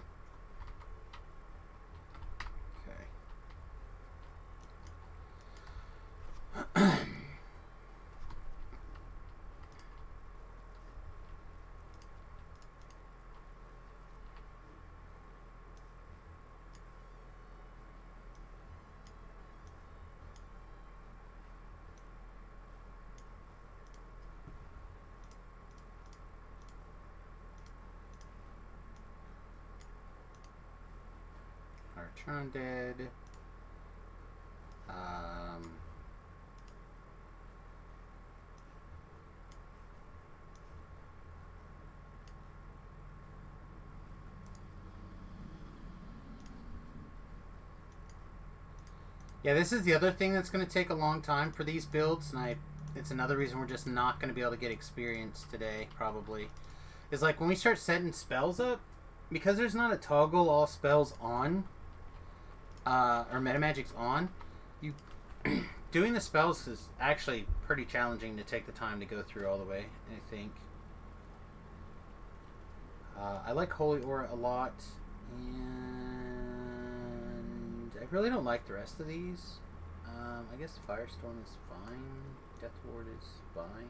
S1: Okay. TRday. Yeah, this is the other thing that's going to take a long time for these builds, and it's another reason we're just not going to be able to get experience today, probably. Is like when we start setting spells up, because there's not a toggle all spells on, or Metamagic's on, you doing the spells is actually pretty challenging to take the time to go through all the way, I think. I like Holy Aura a lot, and I really don't like the rest of these. I guess Firestorm is fine. Death Ward is fine.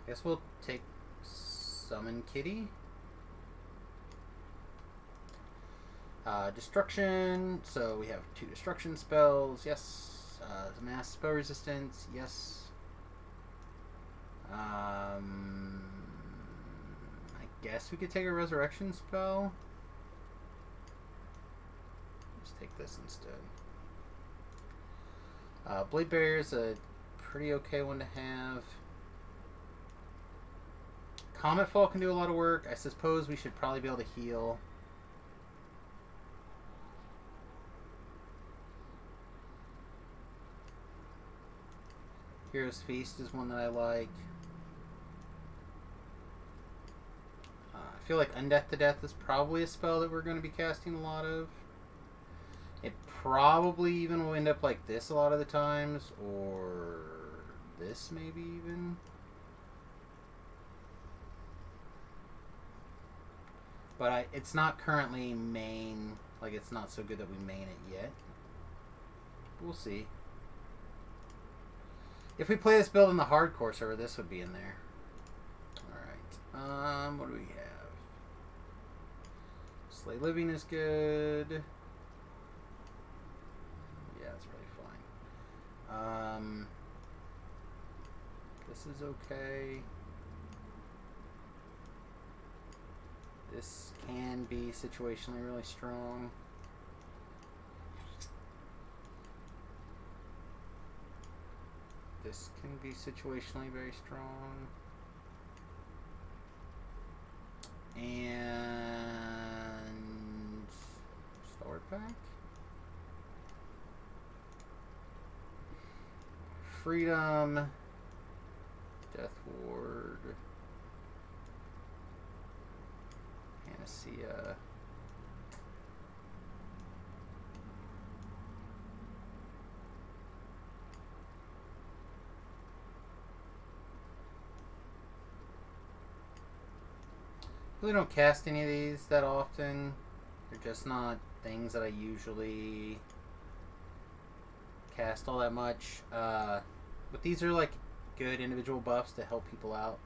S1: I guess we'll take Summon Kitty. Destruction. So we have 2 destruction spells. Yes. Mass spell resistance. Yes. I guess we could take a resurrection spell. Let's take this instead. Blade Barrier is a pretty okay one to have. Comet Fall can do a lot of work. I suppose we should probably be able to heal. Hero's Feast is one that I like. I feel like Undeath to Death is probably a spell that we're going to be casting a lot of. It probably even will end up like this a lot of the times, or this maybe even. But it's not currently main, like it's not so good that we main it yet. We'll see. If we play this build in the hardcore server, this would be in there. Alright. What do we have? Slay Living is good. Yeah, it's really fine. This is okay. This can be situationally really strong. This can be situationally very strong. And Star Pack. Freedom. Death Ward. Panacea. Really don't cast any of these that often. They're just not things that I usually cast all that much. But these are like good individual buffs to help people out.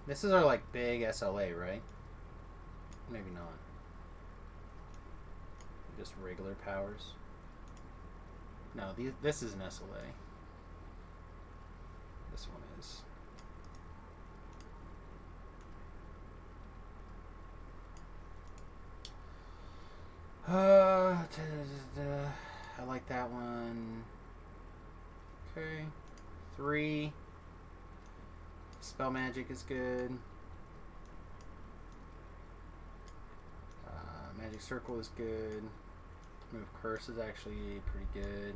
S1: This is our like big SLA, right? Maybe not. Just regular powers. No, this is an SLA. This one is. I like that one. Okay. 3. Spell Magic is good. Magic Circle is good. Move Curse is actually pretty good.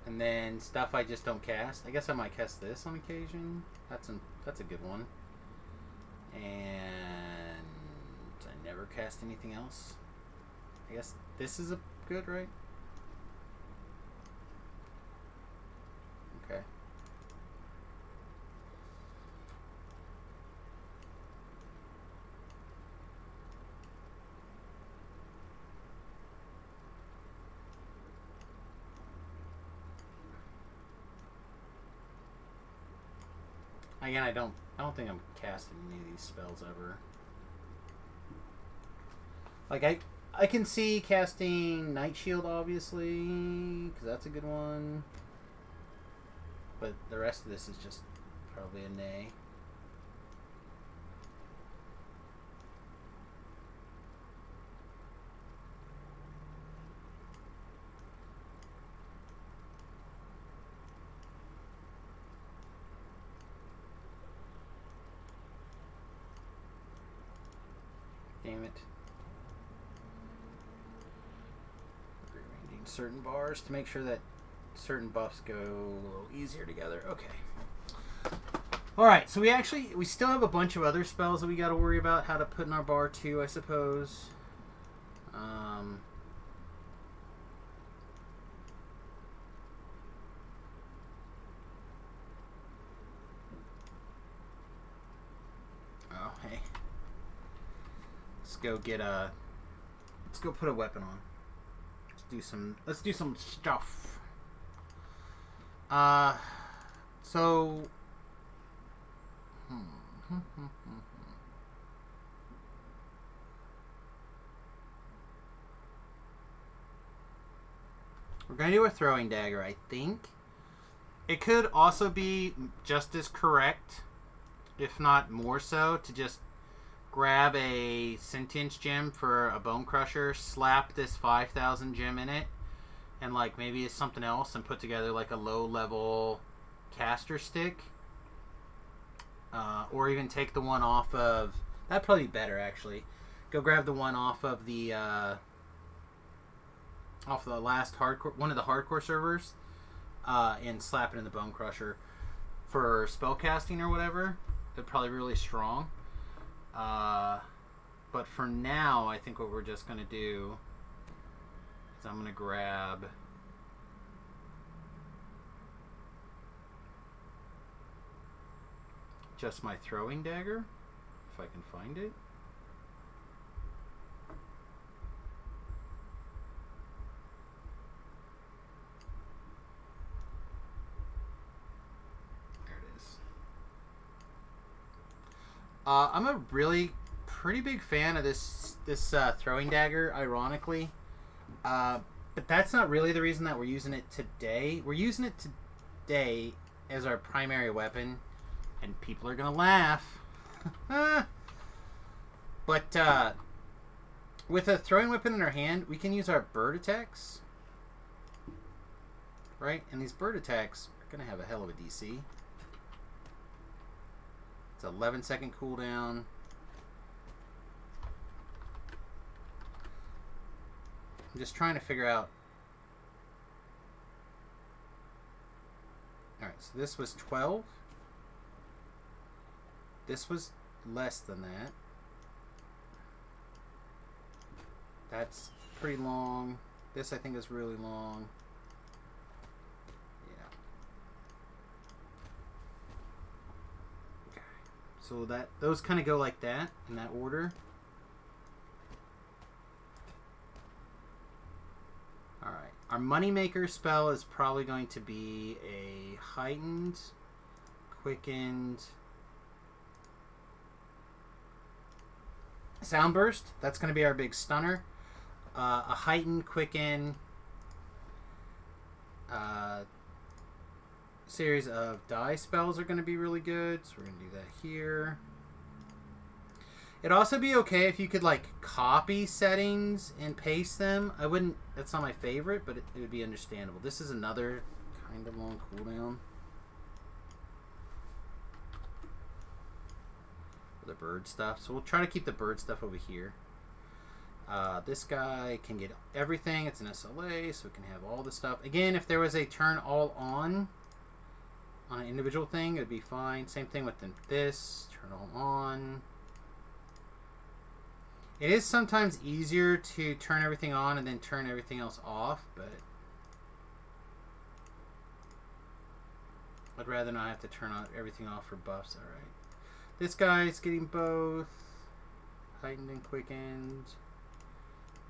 S1: And then stuff I just don't cast. I guess I might cast this on occasion. That's a good one. And I never cast anything else. I guess this is a good, right? Okay. Again, I don't think I'm casting any of these spells ever. Like I can see casting Night Shield, obviously, because that's a good one. But the rest of this is just probably a nay. Damn it. Rearranging certain bars to make sure that certain buffs go a little easier together. Okay. Alright, so we still have a bunch of other spells that we got to worry about how to put in our bar too, I suppose. Oh, hey. Let's go put a weapon on. Let's do some stuff. So we're gonna do a throwing dagger, I think. It could also be just as correct, if not more so, to just grab a sentience gem for a bone crusher, slap this 5,000 gem in it, and like maybe it's something else, and put together like a low level caster stick, or even take the one off of, that'd probably be better actually. Go grab the one off of the off the last one of the hardcore servers, and slap it in the Bone Crusher for spellcasting or whatever. They're probably really strong. But for now, I think what we're just going to do is I'm going to grab just my throwing dagger, if I can find it. There it is. I'm a really pretty big fan of this throwing dagger, ironically. But that's not really the reason that we're using it today. We're using it today as our primary weapon, and people are gonna laugh. But with a throwing weapon in our hand, we can use our bird attacks, right? And these bird attacks are gonna have a hell of a DC. It's 11-second cooldown. I'm just trying to figure out. Alright, so this was 12. This was less than that. That's pretty long. This I think is really long. Yeah. Okay. So those kind of go like that in that order. Alright. Our moneymaker spell is probably going to be a heightened, quickened sound burst. That's going to be our big stunner. A heightened, quicken series of die spells are going to be really good. So we're going to do that here. It'd also be okay if you could like copy settings and paste them. I wouldn't. That's not my favorite, but it would be understandable. This is another kind of long cooldown. The bird stuff. So we'll try to keep the bird stuff over here. This guy can get everything. It's an SLA, so it can have all the stuff. Again, if there was a turn all on an individual thing, it would be fine. Same thing with this. Turn all on. It is sometimes easier to turn everything on and then turn everything else off, but I'd rather not have to turn everything off for buffs. Alright. This guy's getting both heightened and quickened.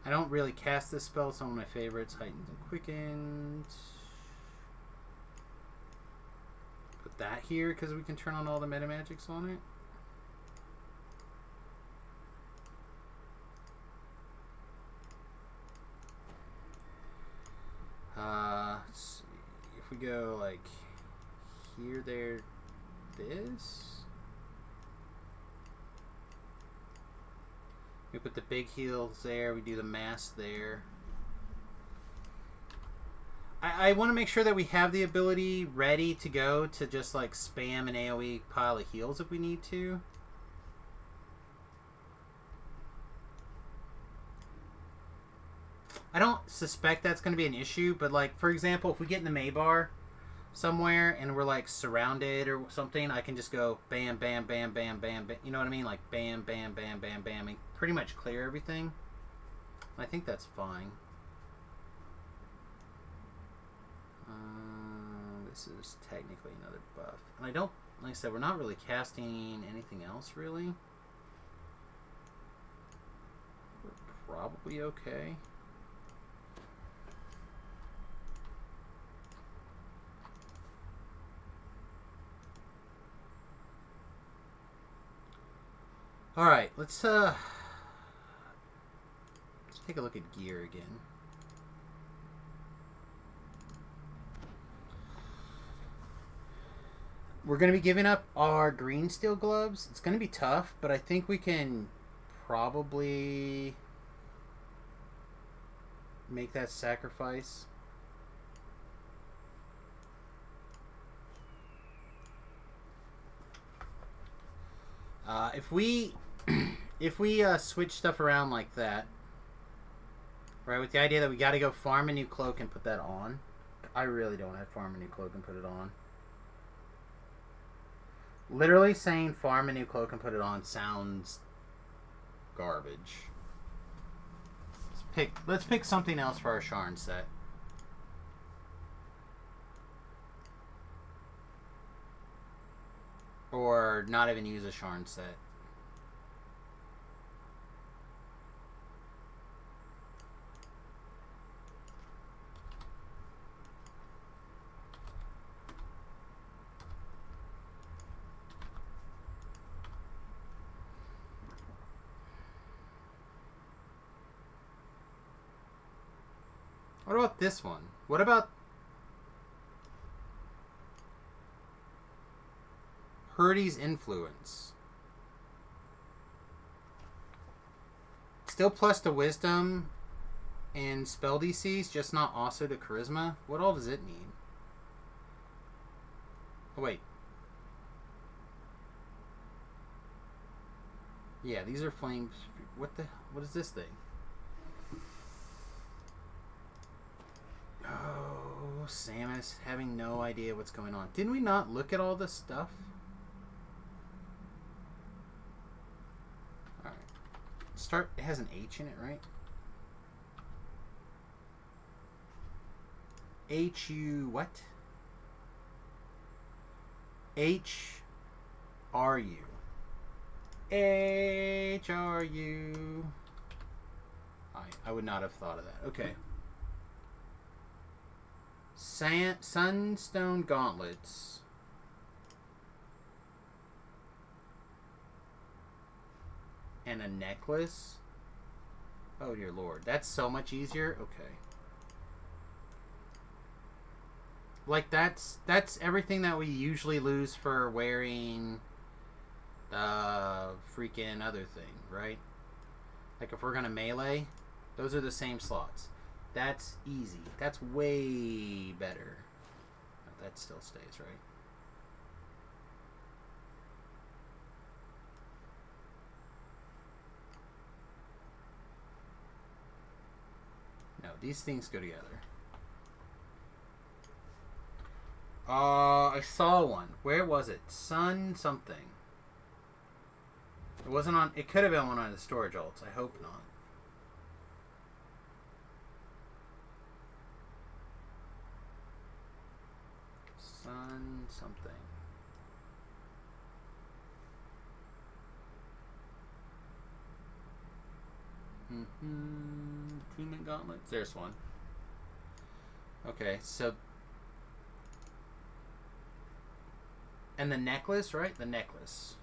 S1: I don't really cast this spell. It's one of my favorites. Heightened and quickened. Put that here because we can turn on all the meta magics on it. Let's see. If we go like here, there, this. We put the big heals there. We do the mass there. I want to make sure that we have the ability ready to go to just like spam an AoE pile of heals if we need to. I don't suspect that's going to be an issue, but like for example, if we get in the Maybar somewhere and we're like surrounded or something, I can just go bam, bam, bam, bam, bam, bam. You know what I mean? Like bam, bam, bam, bam, bam, and pretty much clear everything. I think that's fine. This is technically another buff, and I don't, like I said, we're not really casting anything else really. We're probably okay. All right, let's take a look at gear again. We're going to be giving up our green steel gloves. It's going to be tough, but I think we can probably make that sacrifice. If we switch stuff around like that, Right, with the idea that we got to go farm a new cloak and put that on. I really don't have farm a new cloak and put it on. Literally saying farm a new cloak and put it on sounds garbage. Let's pick something else for our Sharn set. Or not even use a Sharn set. What about this one? What about Purdy's influence? Still plus to wisdom and spell DCs, just not also to charisma? What all does it mean? Oh, wait. Yeah, these are flames. What is this thing? Oh, Samus having no idea what's going on. Didn't we not look at all this stuff? Alright. Start. It has an H in it, right? H-U... what? H-R-U. H-R-U. I would not have thought of that. Okay. Sunstone gauntlets. And a necklace. Oh dear lord. That's so much easier. Okay. Like that's everything that we usually lose for wearing the freaking other thing, right? Like if we're gonna melee, those are the same slots. That's easy. That's way better. Oh, that still stays, right? No, these things go together. I saw one. Where was it? Sun something. It wasn't on... It could have been one of the storage alts. I hope not. Sun something. Attunement gauntlets. There's one. Okay, so... And the necklace, right? The necklace.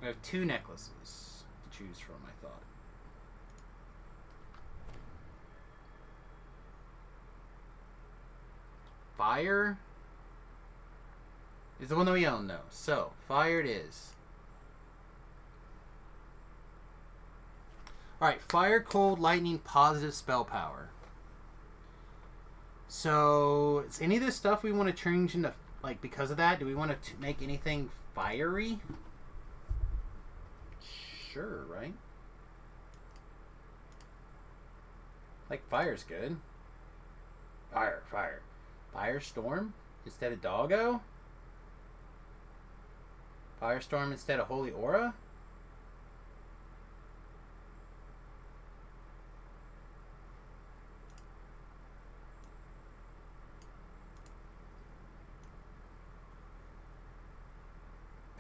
S1: We have 2 necklaces to choose from, I thought. Fire is the one that we own, though. So, fire it is. Alright, fire, cold, lightning, positive spell power. So, is any of this stuff we want to change into, like, because of that? Do we want to make anything fiery? Sure, right? Like, fire's good. Fire, fire. Firestorm instead of Doggo? Firestorm instead of Holy Aura?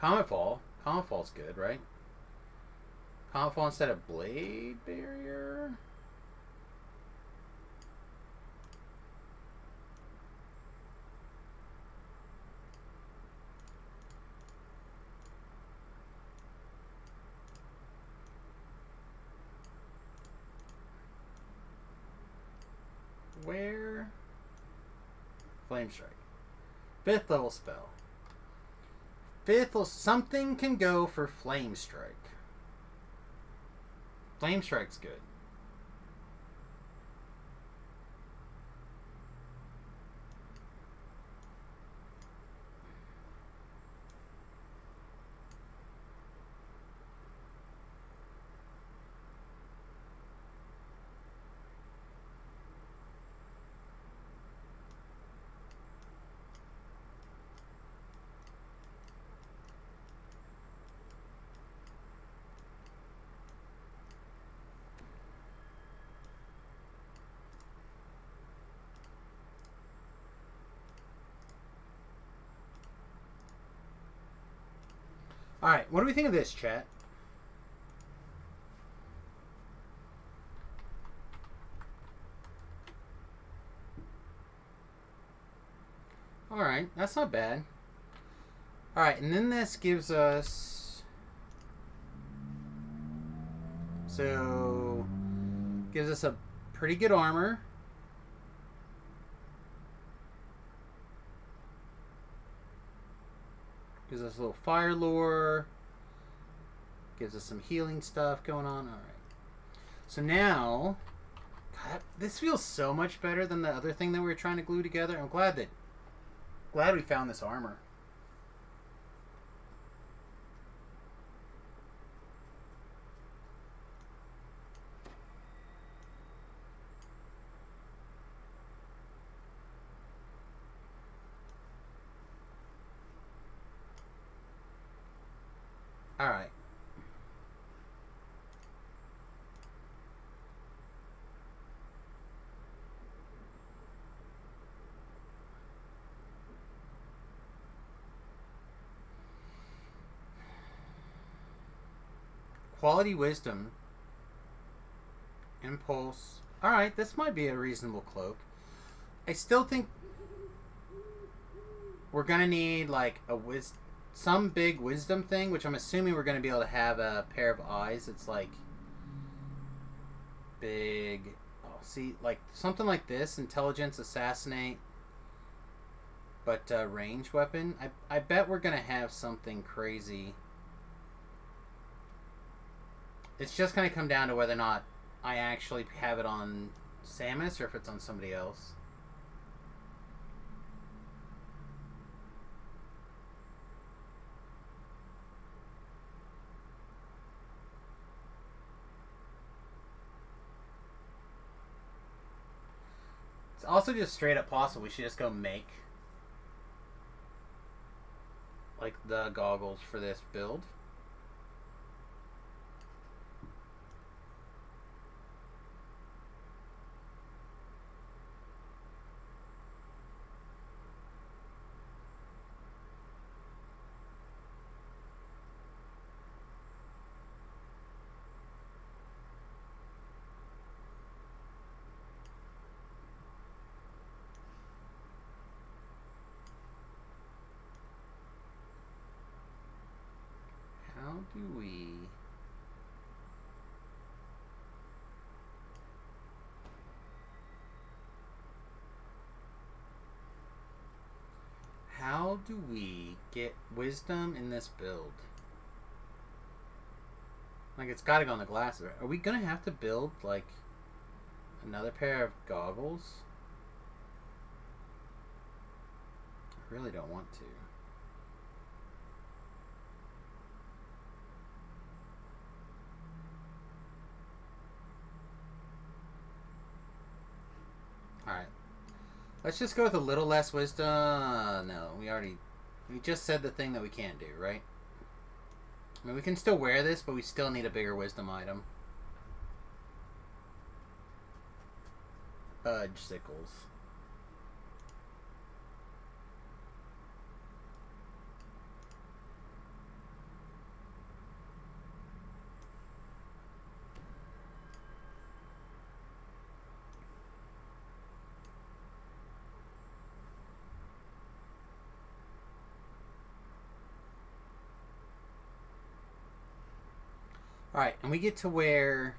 S1: Cometfall. Cometfall's good, right? Cometfall instead of Blade Barrier? Where? Flame Strike. 5th level spell. 5th level... Something can go for Flame Strike. Flame Strike's good. Alright, what do we think of this, chat? Alright, that's not bad. Alright, and then this gives us... So... Gives us a pretty good armor. Gives us a little fire lore. Gives us some healing stuff going on. Alright. So now... God, this feels so much better than the other thing that we were trying to glue together. I'm glad we found this armor. Alright. Quality wisdom. Impulse. Alright, this might be a reasonable cloak. I still think we're gonna need like some big wisdom thing, which I'm assuming we're gonna be able to have a pair of eyes. It's like big. Oh, see, like something like this: intelligence, assassinate, but range weapon. I bet we're gonna have something crazy. It's just gonna come down to whether or not I actually have it on Samus or if it's on somebody else. It's also just straight up possible we should just go make like the goggles for this build. How do we... How do we get wisdom in this build? Like, it's gotta go on the glasses. Are we gonna have to build, like, another pair of goggles? I really don't want to. Alright. Let's just go with a little less wisdom. No, we just said the thing that we can't do, right? I mean, we can still wear this, but we still need a bigger wisdom item. Fudge sickles. Alright, and we get to wear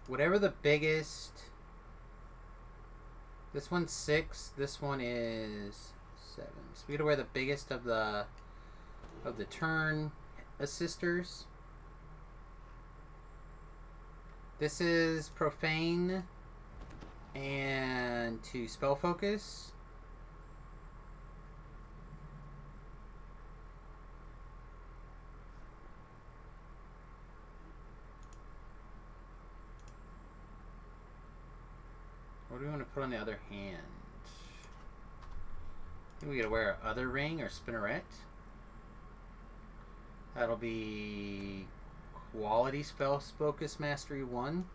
S1: whatever the biggest... This one's 6, this one is 7. So we get to wear the biggest of the turn assisters. This is profane and to spell focus. What do we want to put on the other hand? I think we gotta wear our other ring or spinneret. That'll be quality spell focus mastery 1.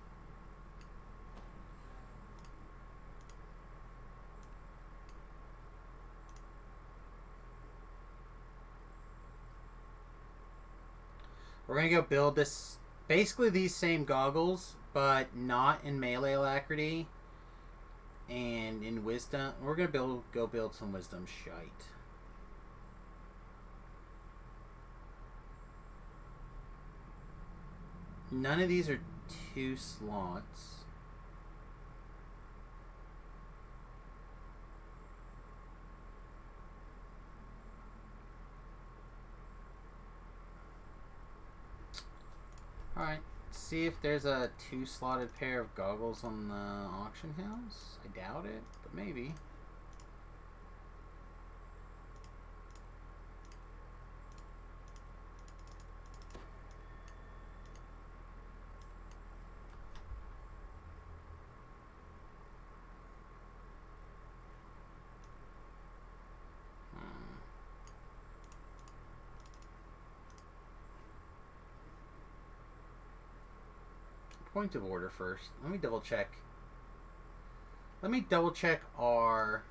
S1: We're gonna go build this, basically these same goggles, but not in melee alacrity and in wisdom. We're gonna go build some wisdom shite. None of these are 2 slots. Alright, see if there's a 2-slotted pair of goggles on the auction house. I doubt it, but maybe. Point of order first. Let me double check. Let me double check our...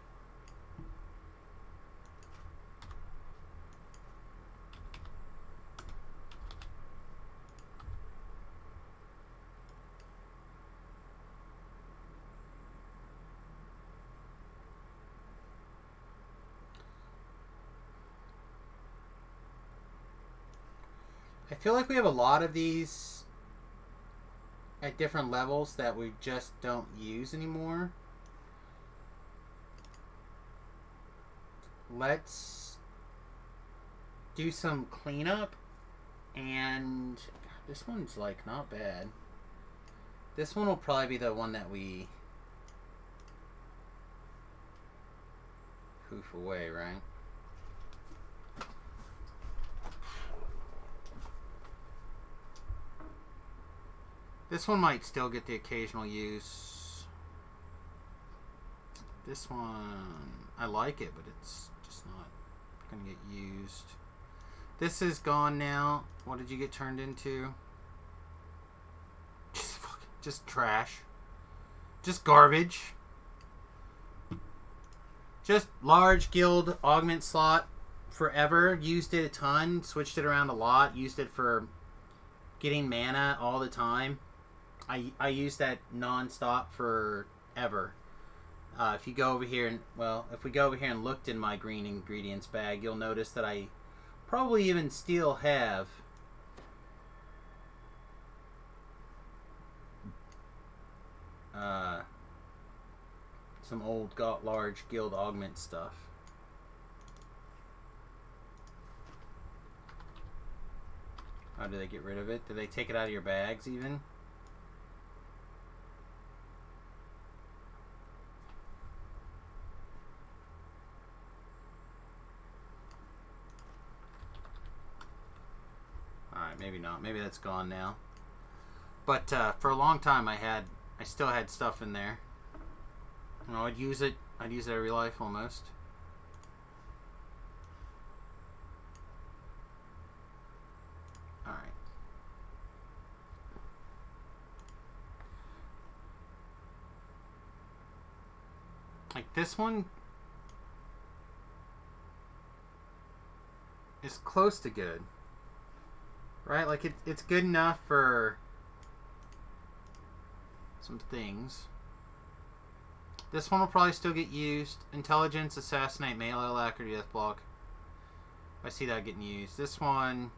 S1: I feel like we have a lot of these at different levels that we just don't use anymore. Let's do some cleanup, and this one's like not bad. This one will probably be the one that we poof away, right? This one might still get the occasional use. This one, I like it, but it's just not going to get used. This is gone now. What did you get turned into? Just trash. Just garbage. Just large guild augment slot forever. Used it a ton. Switched it around a lot. Used it for getting mana all the time. I use that non-stop forever. If you go over here and, well, if we go over here and looked in my green ingredients bag, you'll notice that I probably even still have some old large guild augment stuff. How do they get rid of it? Do they take it out of your bags even? Maybe not. Maybe that's gone now. But for a long time, I still had stuff in there. You know, I'd use it every life almost. All right. Like this one is close to good. Right? Like, it's good enough for some things. This one will probably still get used. Intelligence, Assassinate, Melee, Alacrity, Death Block. I see that getting used. This one,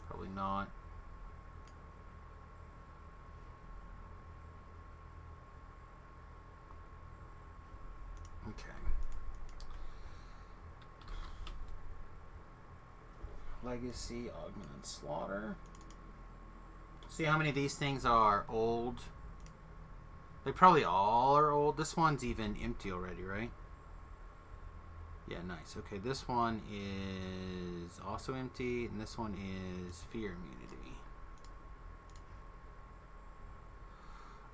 S1: probably not. Okay. Legacy, Augmented Slaughter. See how many of these things are old? They probably all are old. This one's even empty already, right? Yeah, nice. Okay, this one is also empty, and this one is Fear Immunity.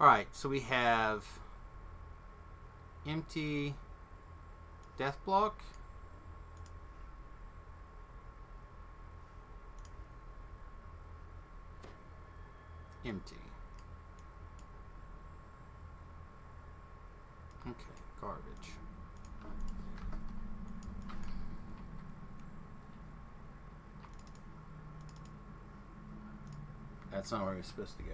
S1: Alright, so we have empty Death Block. Empty. Okay, garbage. That's not where we're supposed to go.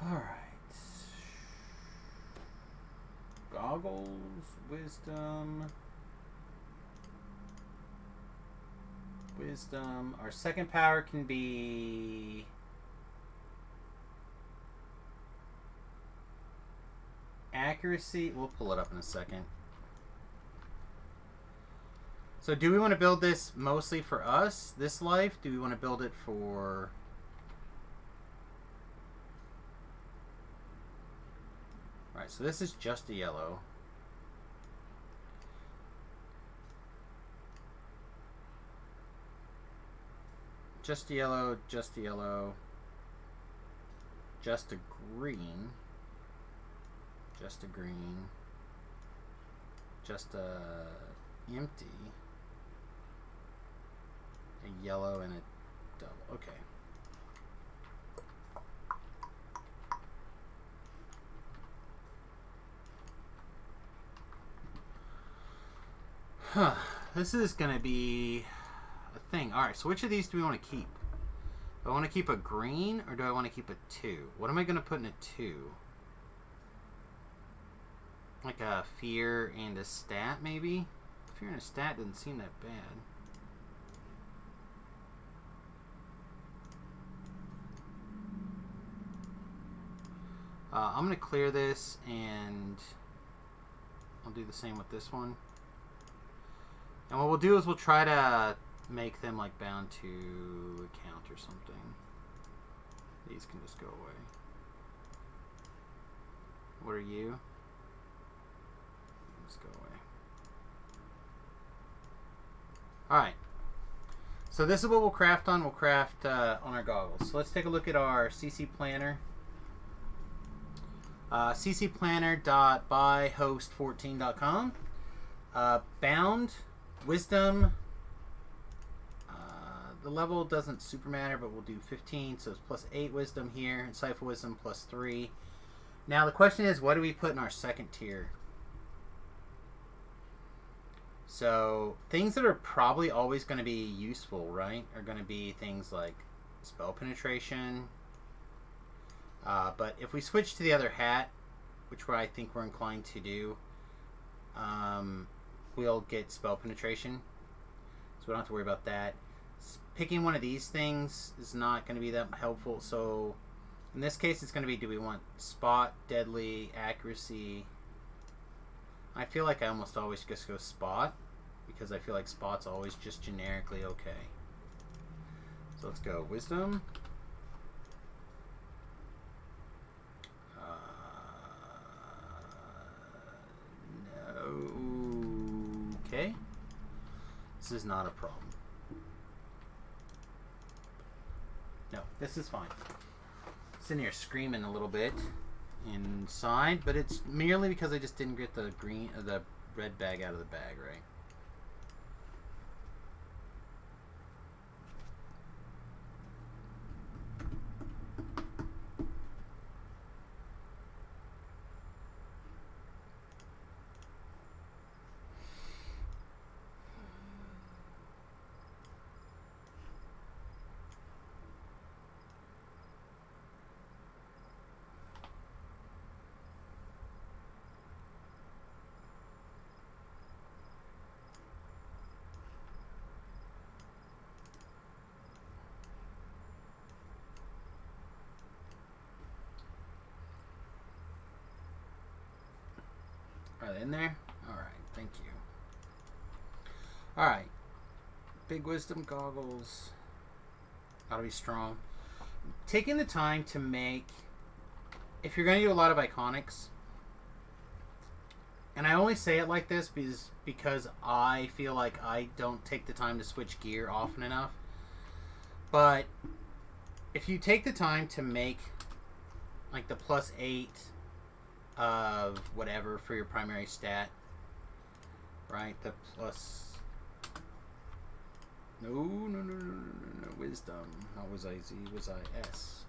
S1: Alright. Goggles, wisdom. Wisdom. Our second power can be... accuracy. We'll pull it up in a second. So do we want to build this mostly for us, this life? Do we want to build it for... Alright, so this is just a yellow. Just a yellow, just a yellow. Just a green. Just a green. Just a empty. A yellow and a double. Okay. Huh. This is gonna be a thing. Alright, so which of these do we want to keep? Do I want to keep a green or do I want to keep a 2? What am I gonna put in a 2? Like a fear and a stat, maybe? Fear and a stat doesn't seem that bad. I'm going to clear this, and I'll do the same with this one. And what we'll do is we'll try to make them like bound to account or something. These can just go away. What are you? Let's go away. Alright. So this is what we'll craft on. We'll craft on our goggles. So let's take a look at our CC Planner. ccplanner.buyhost14.com. Bound, wisdom. The level doesn't super matter, but we'll do 15. So it's plus 8 wisdom here. And Cipher wisdom plus 3. Now the question is, what do we put in our second tier? So things that are probably always going to be useful, right, are going to be things like spell penetration. But if we switch to the other hat, which I think we're inclined to do, we'll get spell penetration. So we don't have to worry about that. Picking one of these things is not going to be that helpful. So in this case, it's going to be, do we want spot, deadly, accuracy? I feel like I almost always just go spot, because I feel like spot's always just generically okay. So let's go wisdom. No. Okay. This is not a problem. No, this is fine. Sitting here screaming a little bit inside, but it's merely because I just didn't get the green, the red bag out of the bag, right? Are they in there? Alright, thank you. Alright. Big wisdom goggles. Gotta be strong. Taking the time to make... If you're going to do a lot of iconics, and I only say it like this because I feel like I don't take the time to switch gear often enough. But if you take the time to make like the plus 8 of whatever for your primary stat, right? The plus... No, wisdom. How was I Z? Was I S?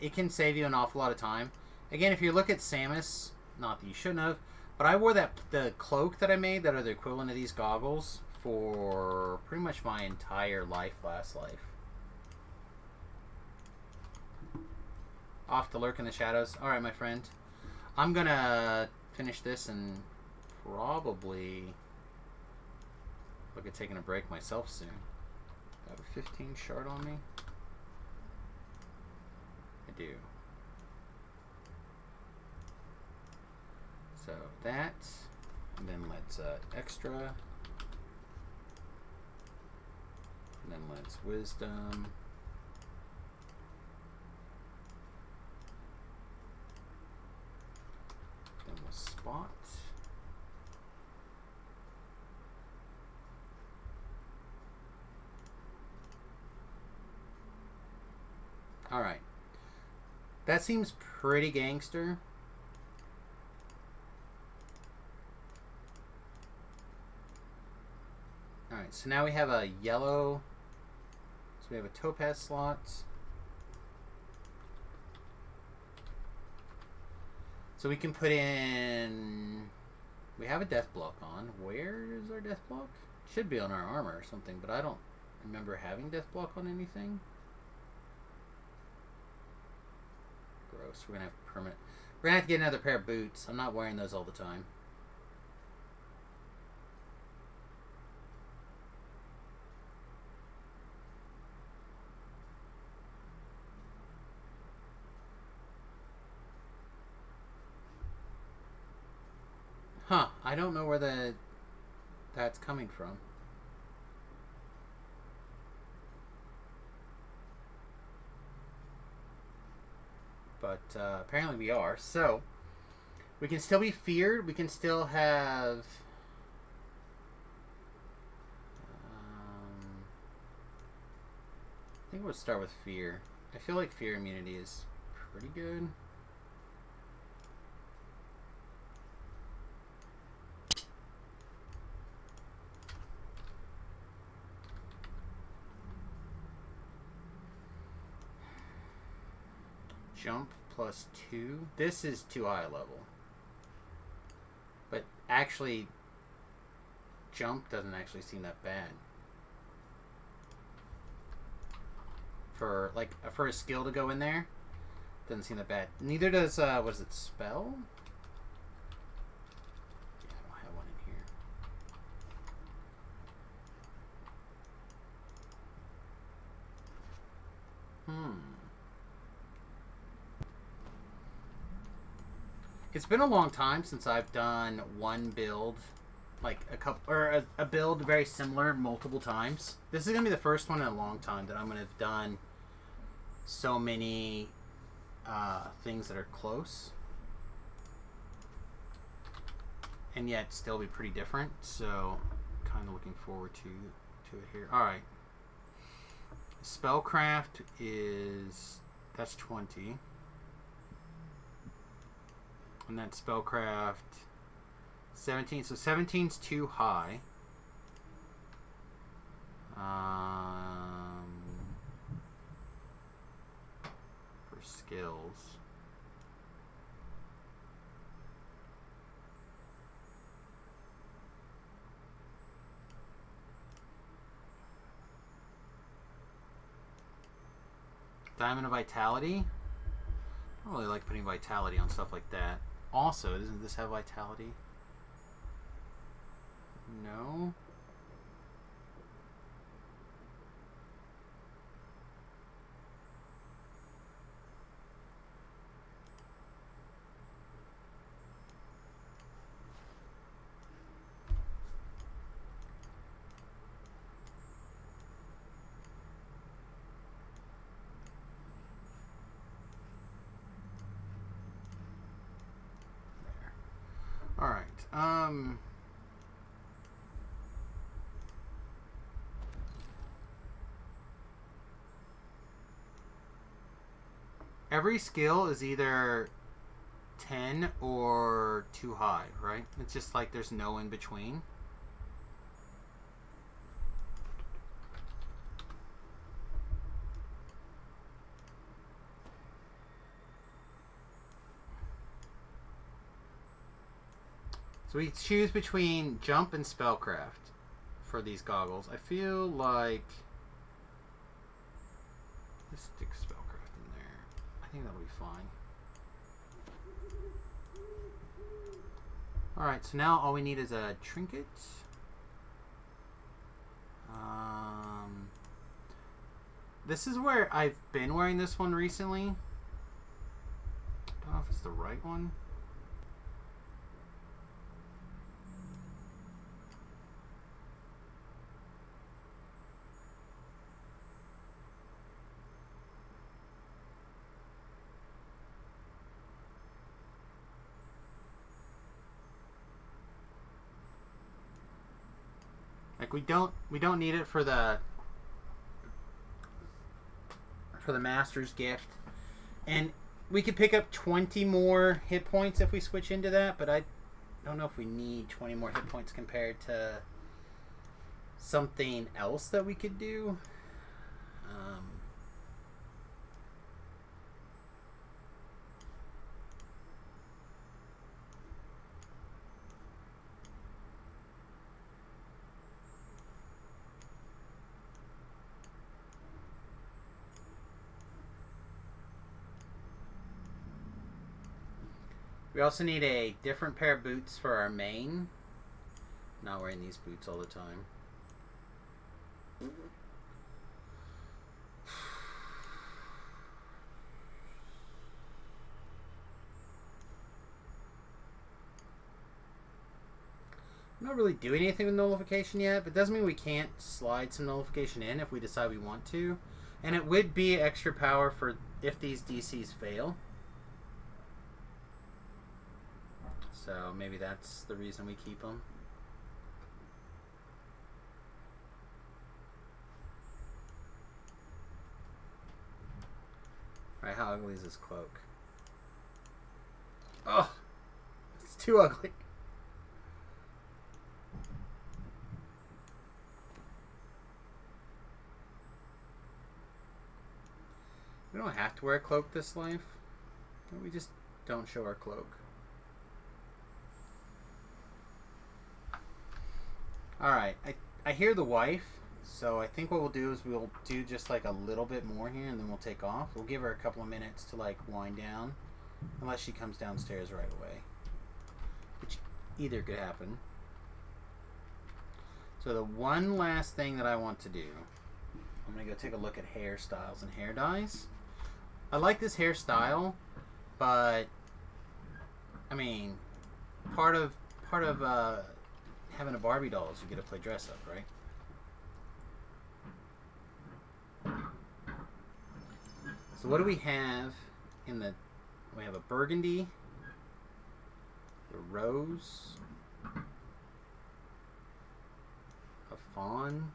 S1: It can save you an awful lot of time. Again, if you look at Samus, not that you shouldn't have, but I wore the cloak that I made that are the equivalent of these goggles for pretty much my entire last life. Off to lurk in the shadows. Alright, my friend. I'm gonna finish this and probably look at taking a break myself soon. I have a 15 shard on me. I do. So that, and then let's extra, and then let's wisdom. Then we'll spot. All right. That seems pretty gangster. Alright, so now we have a yellow. So we have a topaz slot. So we can put in. We have a death block on. Where is our death block? Should be on our armor or something, but I don't remember having death block on anything. Gross. We're gonna have permanent. We're gonna have to get another pair of boots. I'm not wearing those all the time. Huh, I don't know where that's coming from. But apparently we are. So, we can still be feared. We can still have... I think we'll start with fear. I feel like fear immunity is pretty good. Jump +2. This is too high a level. But actually, jump doesn't actually seem that bad. For a skill to go in there, doesn't seem that bad. Neither does what is it, spell? Yeah, I don't have one in here. It's been a long time since I've done one build, like a build very similar multiple times. This is gonna be the first one in a long time that I'm gonna have done so many things that are close, and yet still be pretty different. So, kind of looking forward to it here. All right, spellcraft that's 20. And that spellcraft 17. So 17's too high. For skills. Diamond of Vitality. I don't really like putting Vitality on stuff like that. Also, doesn't this have Vitality? No. All right. Every skill is either 10 or too high, right? It's just like there's no in between. So we choose between jump and spellcraft for these goggles. I feel like let's stick spellcraft in there. I think that'll be fine. Alright, so now all we need is a trinket. This is where I've been wearing this one recently. Don't know if it's the right one. Like we don't need it for the master's gift, and we could pick up 20 more hit points if we switch into that, but I don't know if we need 20 more hit points compared to something else that we could do. We also need a different pair of boots for our main. Not wearing these boots all the time. I'm not really doing anything with nullification yet, but it doesn't mean we can't slide some nullification in if we decide we want to. And it would be extra power for if these DCs fail. So maybe that's the reason we keep them. Alright, how ugly is this cloak? Oh! It's too ugly. We don't have to wear a cloak this life. We just don't show our cloak. Alright, I hear the wife, so I think what we'll do is we'll do just like a little bit more here and then we'll take off. We'll give her a couple of minutes to like wind down, unless she comes downstairs right away, which either could happen. So the one last thing that I want to do, I'm going to go take a look at hairstyles and hair dyes. I like this hairstyle, but I mean, part of having a Barbie doll is you get to play dress up, right? So what do we have in the... We have a burgundy, a rose, a fawn,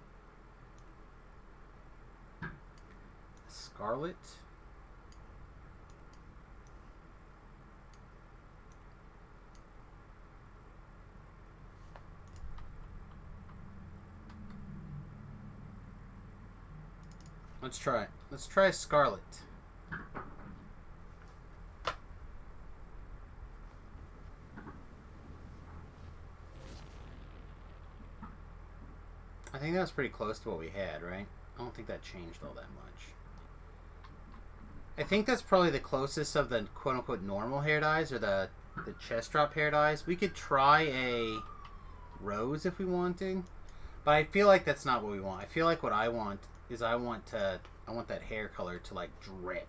S1: a scarlet, let's try it. Let's try scarlet. I think that's pretty close to what we had, right? I don't think that changed all that much. I think that's probably the closest of the quote-unquote normal hair dyes, or the chest drop hair dyes. We could try a rose if we wanted, but I feel like that's not what we want. I feel like what I want is I want that hair color to like drip.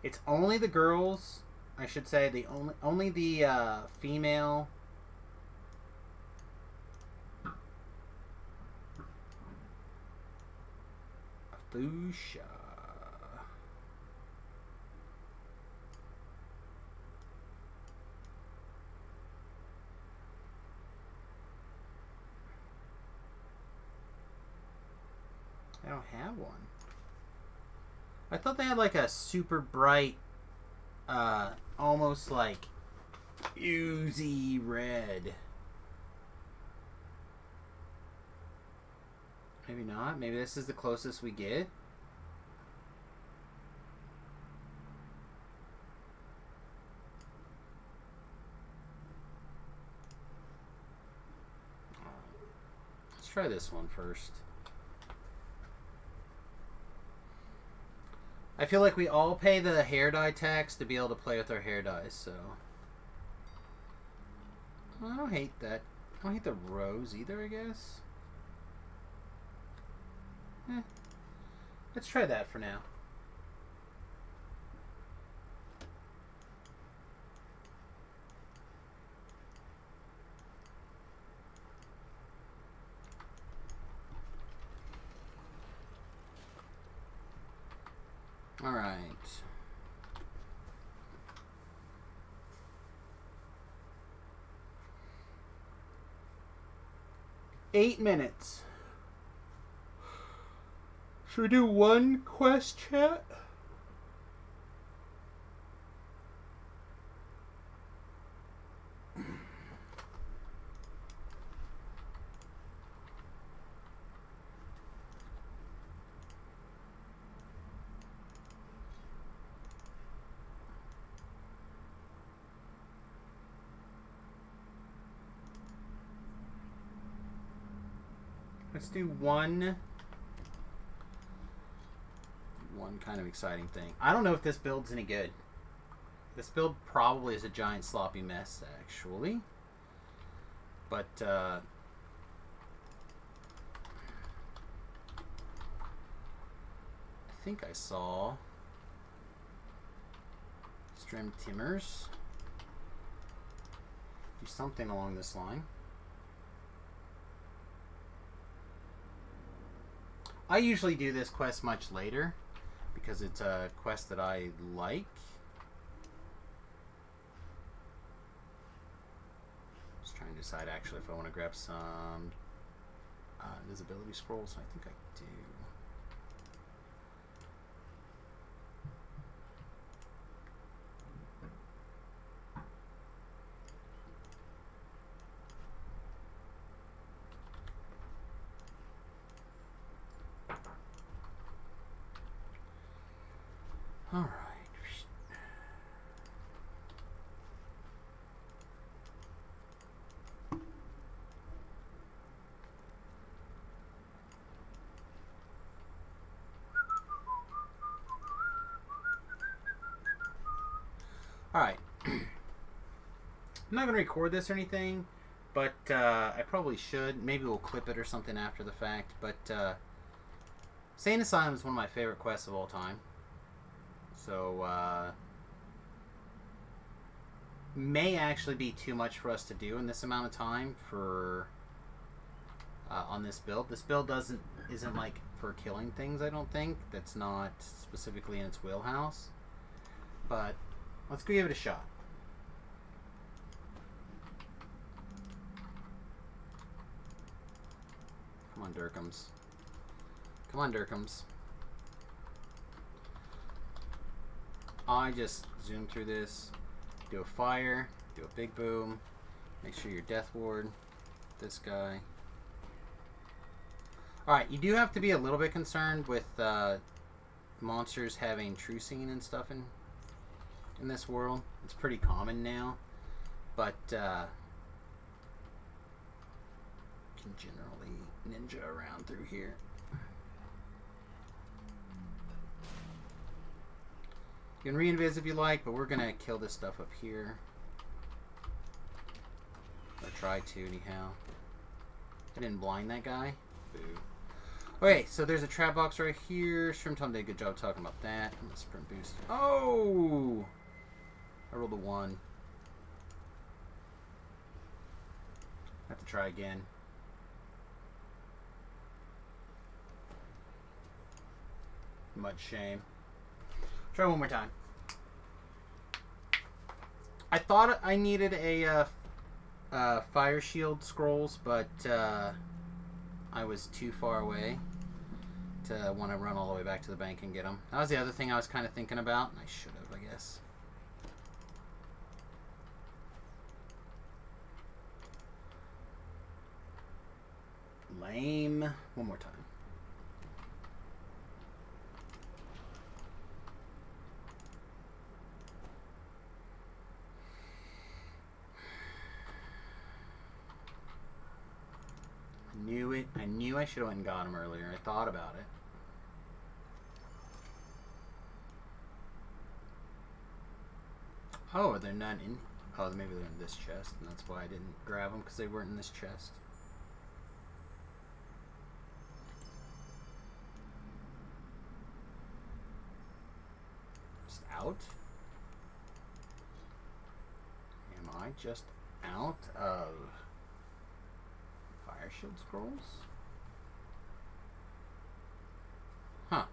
S1: It's only the girls, I should say, only the female fuchsia. I don't have one. I thought they had like a super bright, almost like oozy red. Maybe not. Maybe this is the closest we get. try this one first. I feel like we all pay the hair dye tax to be able to play with our hair dyes, so... I don't hate that. I don't hate the rose either, I guess. Let's try that for now. All right. Eight minutes. Should we do one quest chat? Let's do one kind of exciting thing. I don't know if this build's any good. This build probably is a giant sloppy mess, actually. But, I think I saw Strim Timmers do something along this line. I usually do this quest much later because it's a quest that I like. Just trying to decide actually if I want to grab some visibility scrolls. I think I do. All right. All right. I'm not going to record this or anything, but I probably should. Maybe we'll clip it or something after the fact, but Sane Asylum is one of my favorite quests of all time. So, may actually be too much for us to do in this amount of time for on this build. This build isn't like for killing things, I don't think. That's not specifically in its wheelhouse. But let's go give it a shot. Come on, Durkums. Come on, Durkums. I just zoom through this, do a fire, do a big boom, make sure you're Death Ward, this guy. Alright, you do have to be a little bit concerned with monsters having true seeing and stuff in this world. It's pretty common now, but can generally ninja around through here. You can re-invis if you like, but we're gonna kill this stuff up here. Or try to, anyhow. I didn't blind that guy. Boo. Okay, so there's a trap box right here. Shrimp Tom did a good job talking about that. I'm gonna sprint boost. Oh! I rolled a 1. I have to try again. Much shame. Try one more time. I thought I needed a fire shield scrolls, but I was too far away to want to run all the way back to the bank and get them. That was the other thing I was kind of thinking about, and I should have, I guess. Lame. One more time. knew it. I knew I should have went and got him earlier. I thought about it. Oh, are they not in? Oh, maybe they're in this chest, and that's why I didn't grab them, because they weren't in this chest. Just out? Am I just out of fire shield scrolls? Huh.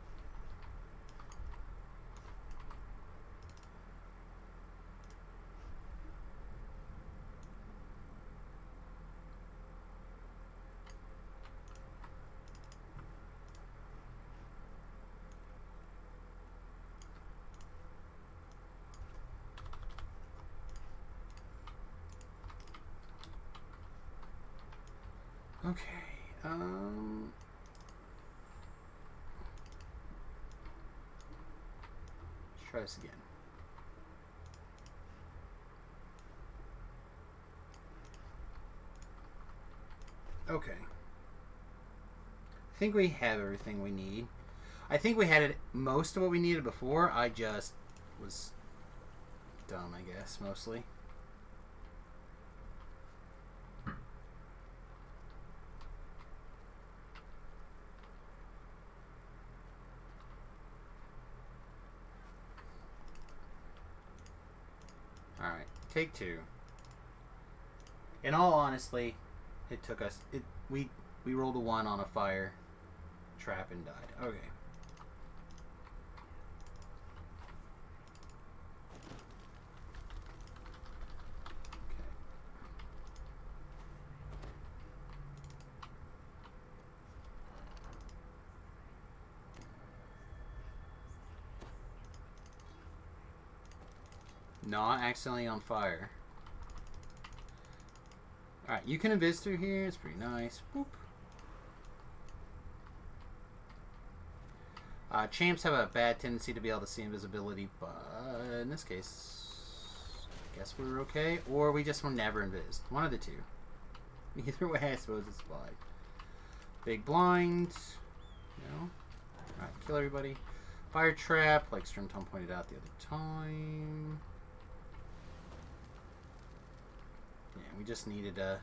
S1: Okay, let's try this again. Okay. I think we have everything we need. I think we had most of what we needed before. I just was dumb, I guess, mostly. Alright, take two. In all honesty, it took us we rolled a 1 on a fire trap and died. Okay. Not accidentally on fire. Alright, you can invis through here. It's pretty nice. Boop. Champs have a bad tendency to be able to see invisibility, but in this case, I guess we were okay. Or we just were never invised. One of the two. Either way, I suppose it's fine. Big blind. No. Alright, kill everybody. Fire trap, like Strimtom pointed out the other time. Yeah, we just needed a...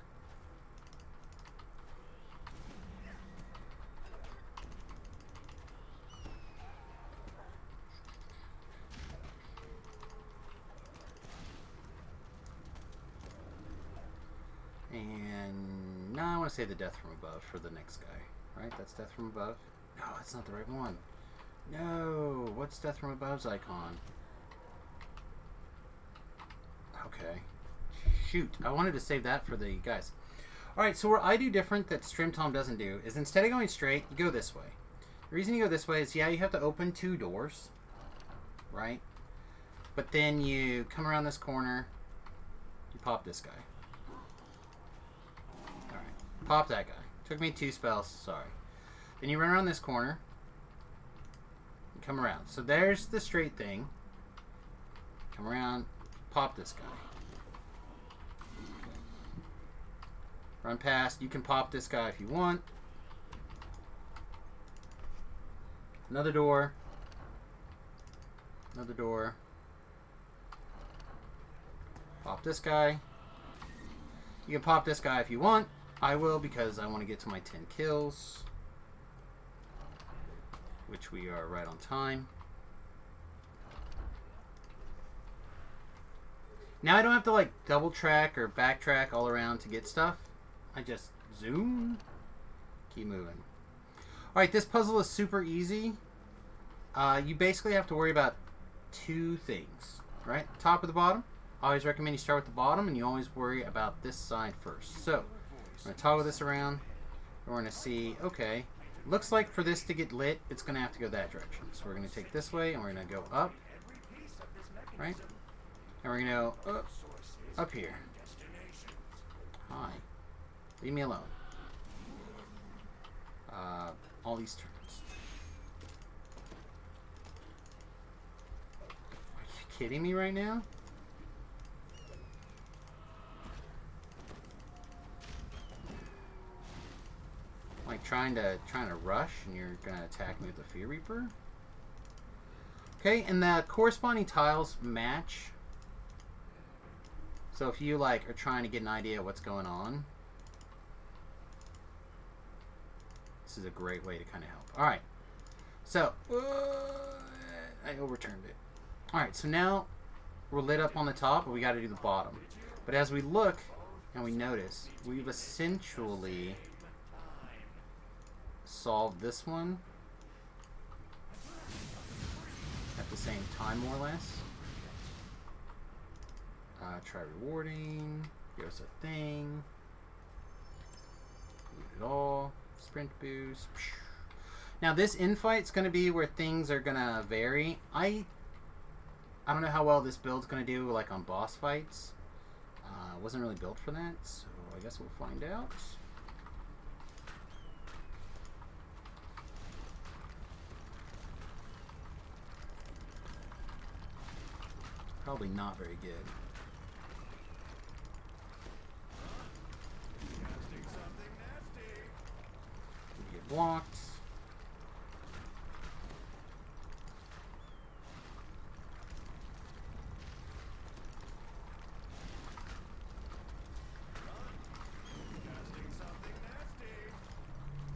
S1: And now I want to say the death from above for the next guy. Right? That's death from above? No, that's not the right one. No! What's death from above's icon? Okay. Shoot, I wanted to save that for the guys. Alright, so what I do different that Strimtom doesn't do is instead of going straight, you go this way. The reason you go this way is, yeah, you have to open 2 doors. Right? But then you come around this corner, you pop this guy. Alright, pop that guy. Took me 2 spells, sorry. Then you run around this corner, and come around. So there's the straight thing. Come around, pop this guy. Run past. You can pop this guy if you want. Another door. Another door. Pop this guy. You can pop this guy if you want. I will because I want to get to my 10 kills. Which we are right on time. Now I don't have to like double track or backtrack all around to get stuff. I just zoom, keep moving. Alright, this puzzle is super easy. You basically have to worry about 2 things, right? Top or the bottom. I always recommend you start with the bottom and you always worry about this side first. So, I'm going to toggle this around. We're going to see, okay, looks like for this to get lit, it's going to have to go that direction. So we're going to take this way and we're going to go up, right? And we're going to go up here. Hi. Leave me alone. All these turns. Are you kidding me right now? like trying to rush, and you're gonna attack me with the Fear Reaper. Okay, and the corresponding tiles match. So if you like are trying to get an idea of what's going on, this is a great way to kind of help. All right, so I overturned it. All right, so now we're lit up on the top, but we got to do the bottom. But as we look and we notice, we've essentially solved this one at the same time, more or less. Try rewarding. Give us a thing. Loot it all. Sprint boost. Now this infight's going to be where things are going to vary. I don't know how well this build's going to do like on boss fights. Wasn't really built for that, so I guess we'll find out. Probably not very good. We get blocked.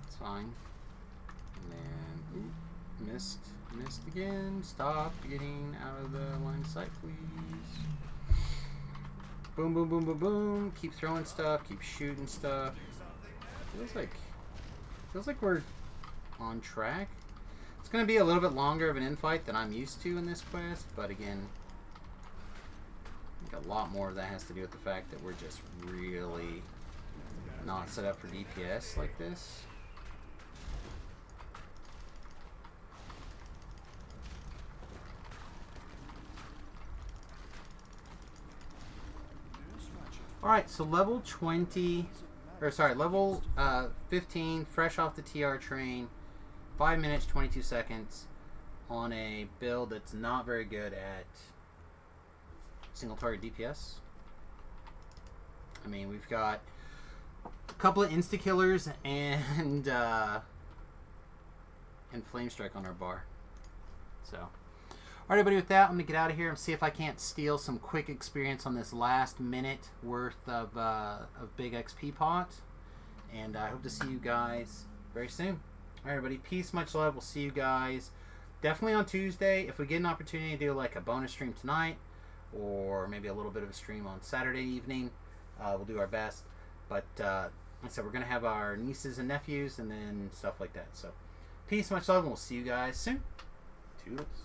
S1: It's fine. And then, ooh, missed again. Stop getting out of the line of sight, please. Boom, boom, boom, boom, boom. Keep throwing stuff. Keep shooting stuff. Feels like we're on track. It's going to be a little bit longer of an infight than I'm used to in this quest, but again, I think a lot more of that has to do with the fact that we're just really not set up for DPS like this. Alright, so level 20, or sorry, level 15, fresh off the TR train, 5 minutes, 22 seconds, on a build that's not very good at single target DPS. I mean, we've got a couple of insta-killers and Flame Strike on our bar. So, alright, everybody, with that, I'm going to get out of here and see if I can't steal some quick experience on this last minute worth of big XP pot. And I hope to see you guys very soon. Alright, everybody, peace, much love. We'll see you guys definitely on Tuesday. If we get an opportunity to do like a bonus stream tonight, or maybe a little bit of a stream on Saturday evening, we'll do our best. But like I said, we're going to have our nieces and nephews and then stuff like that. So, peace, much love, and we'll see you guys soon. Toodles.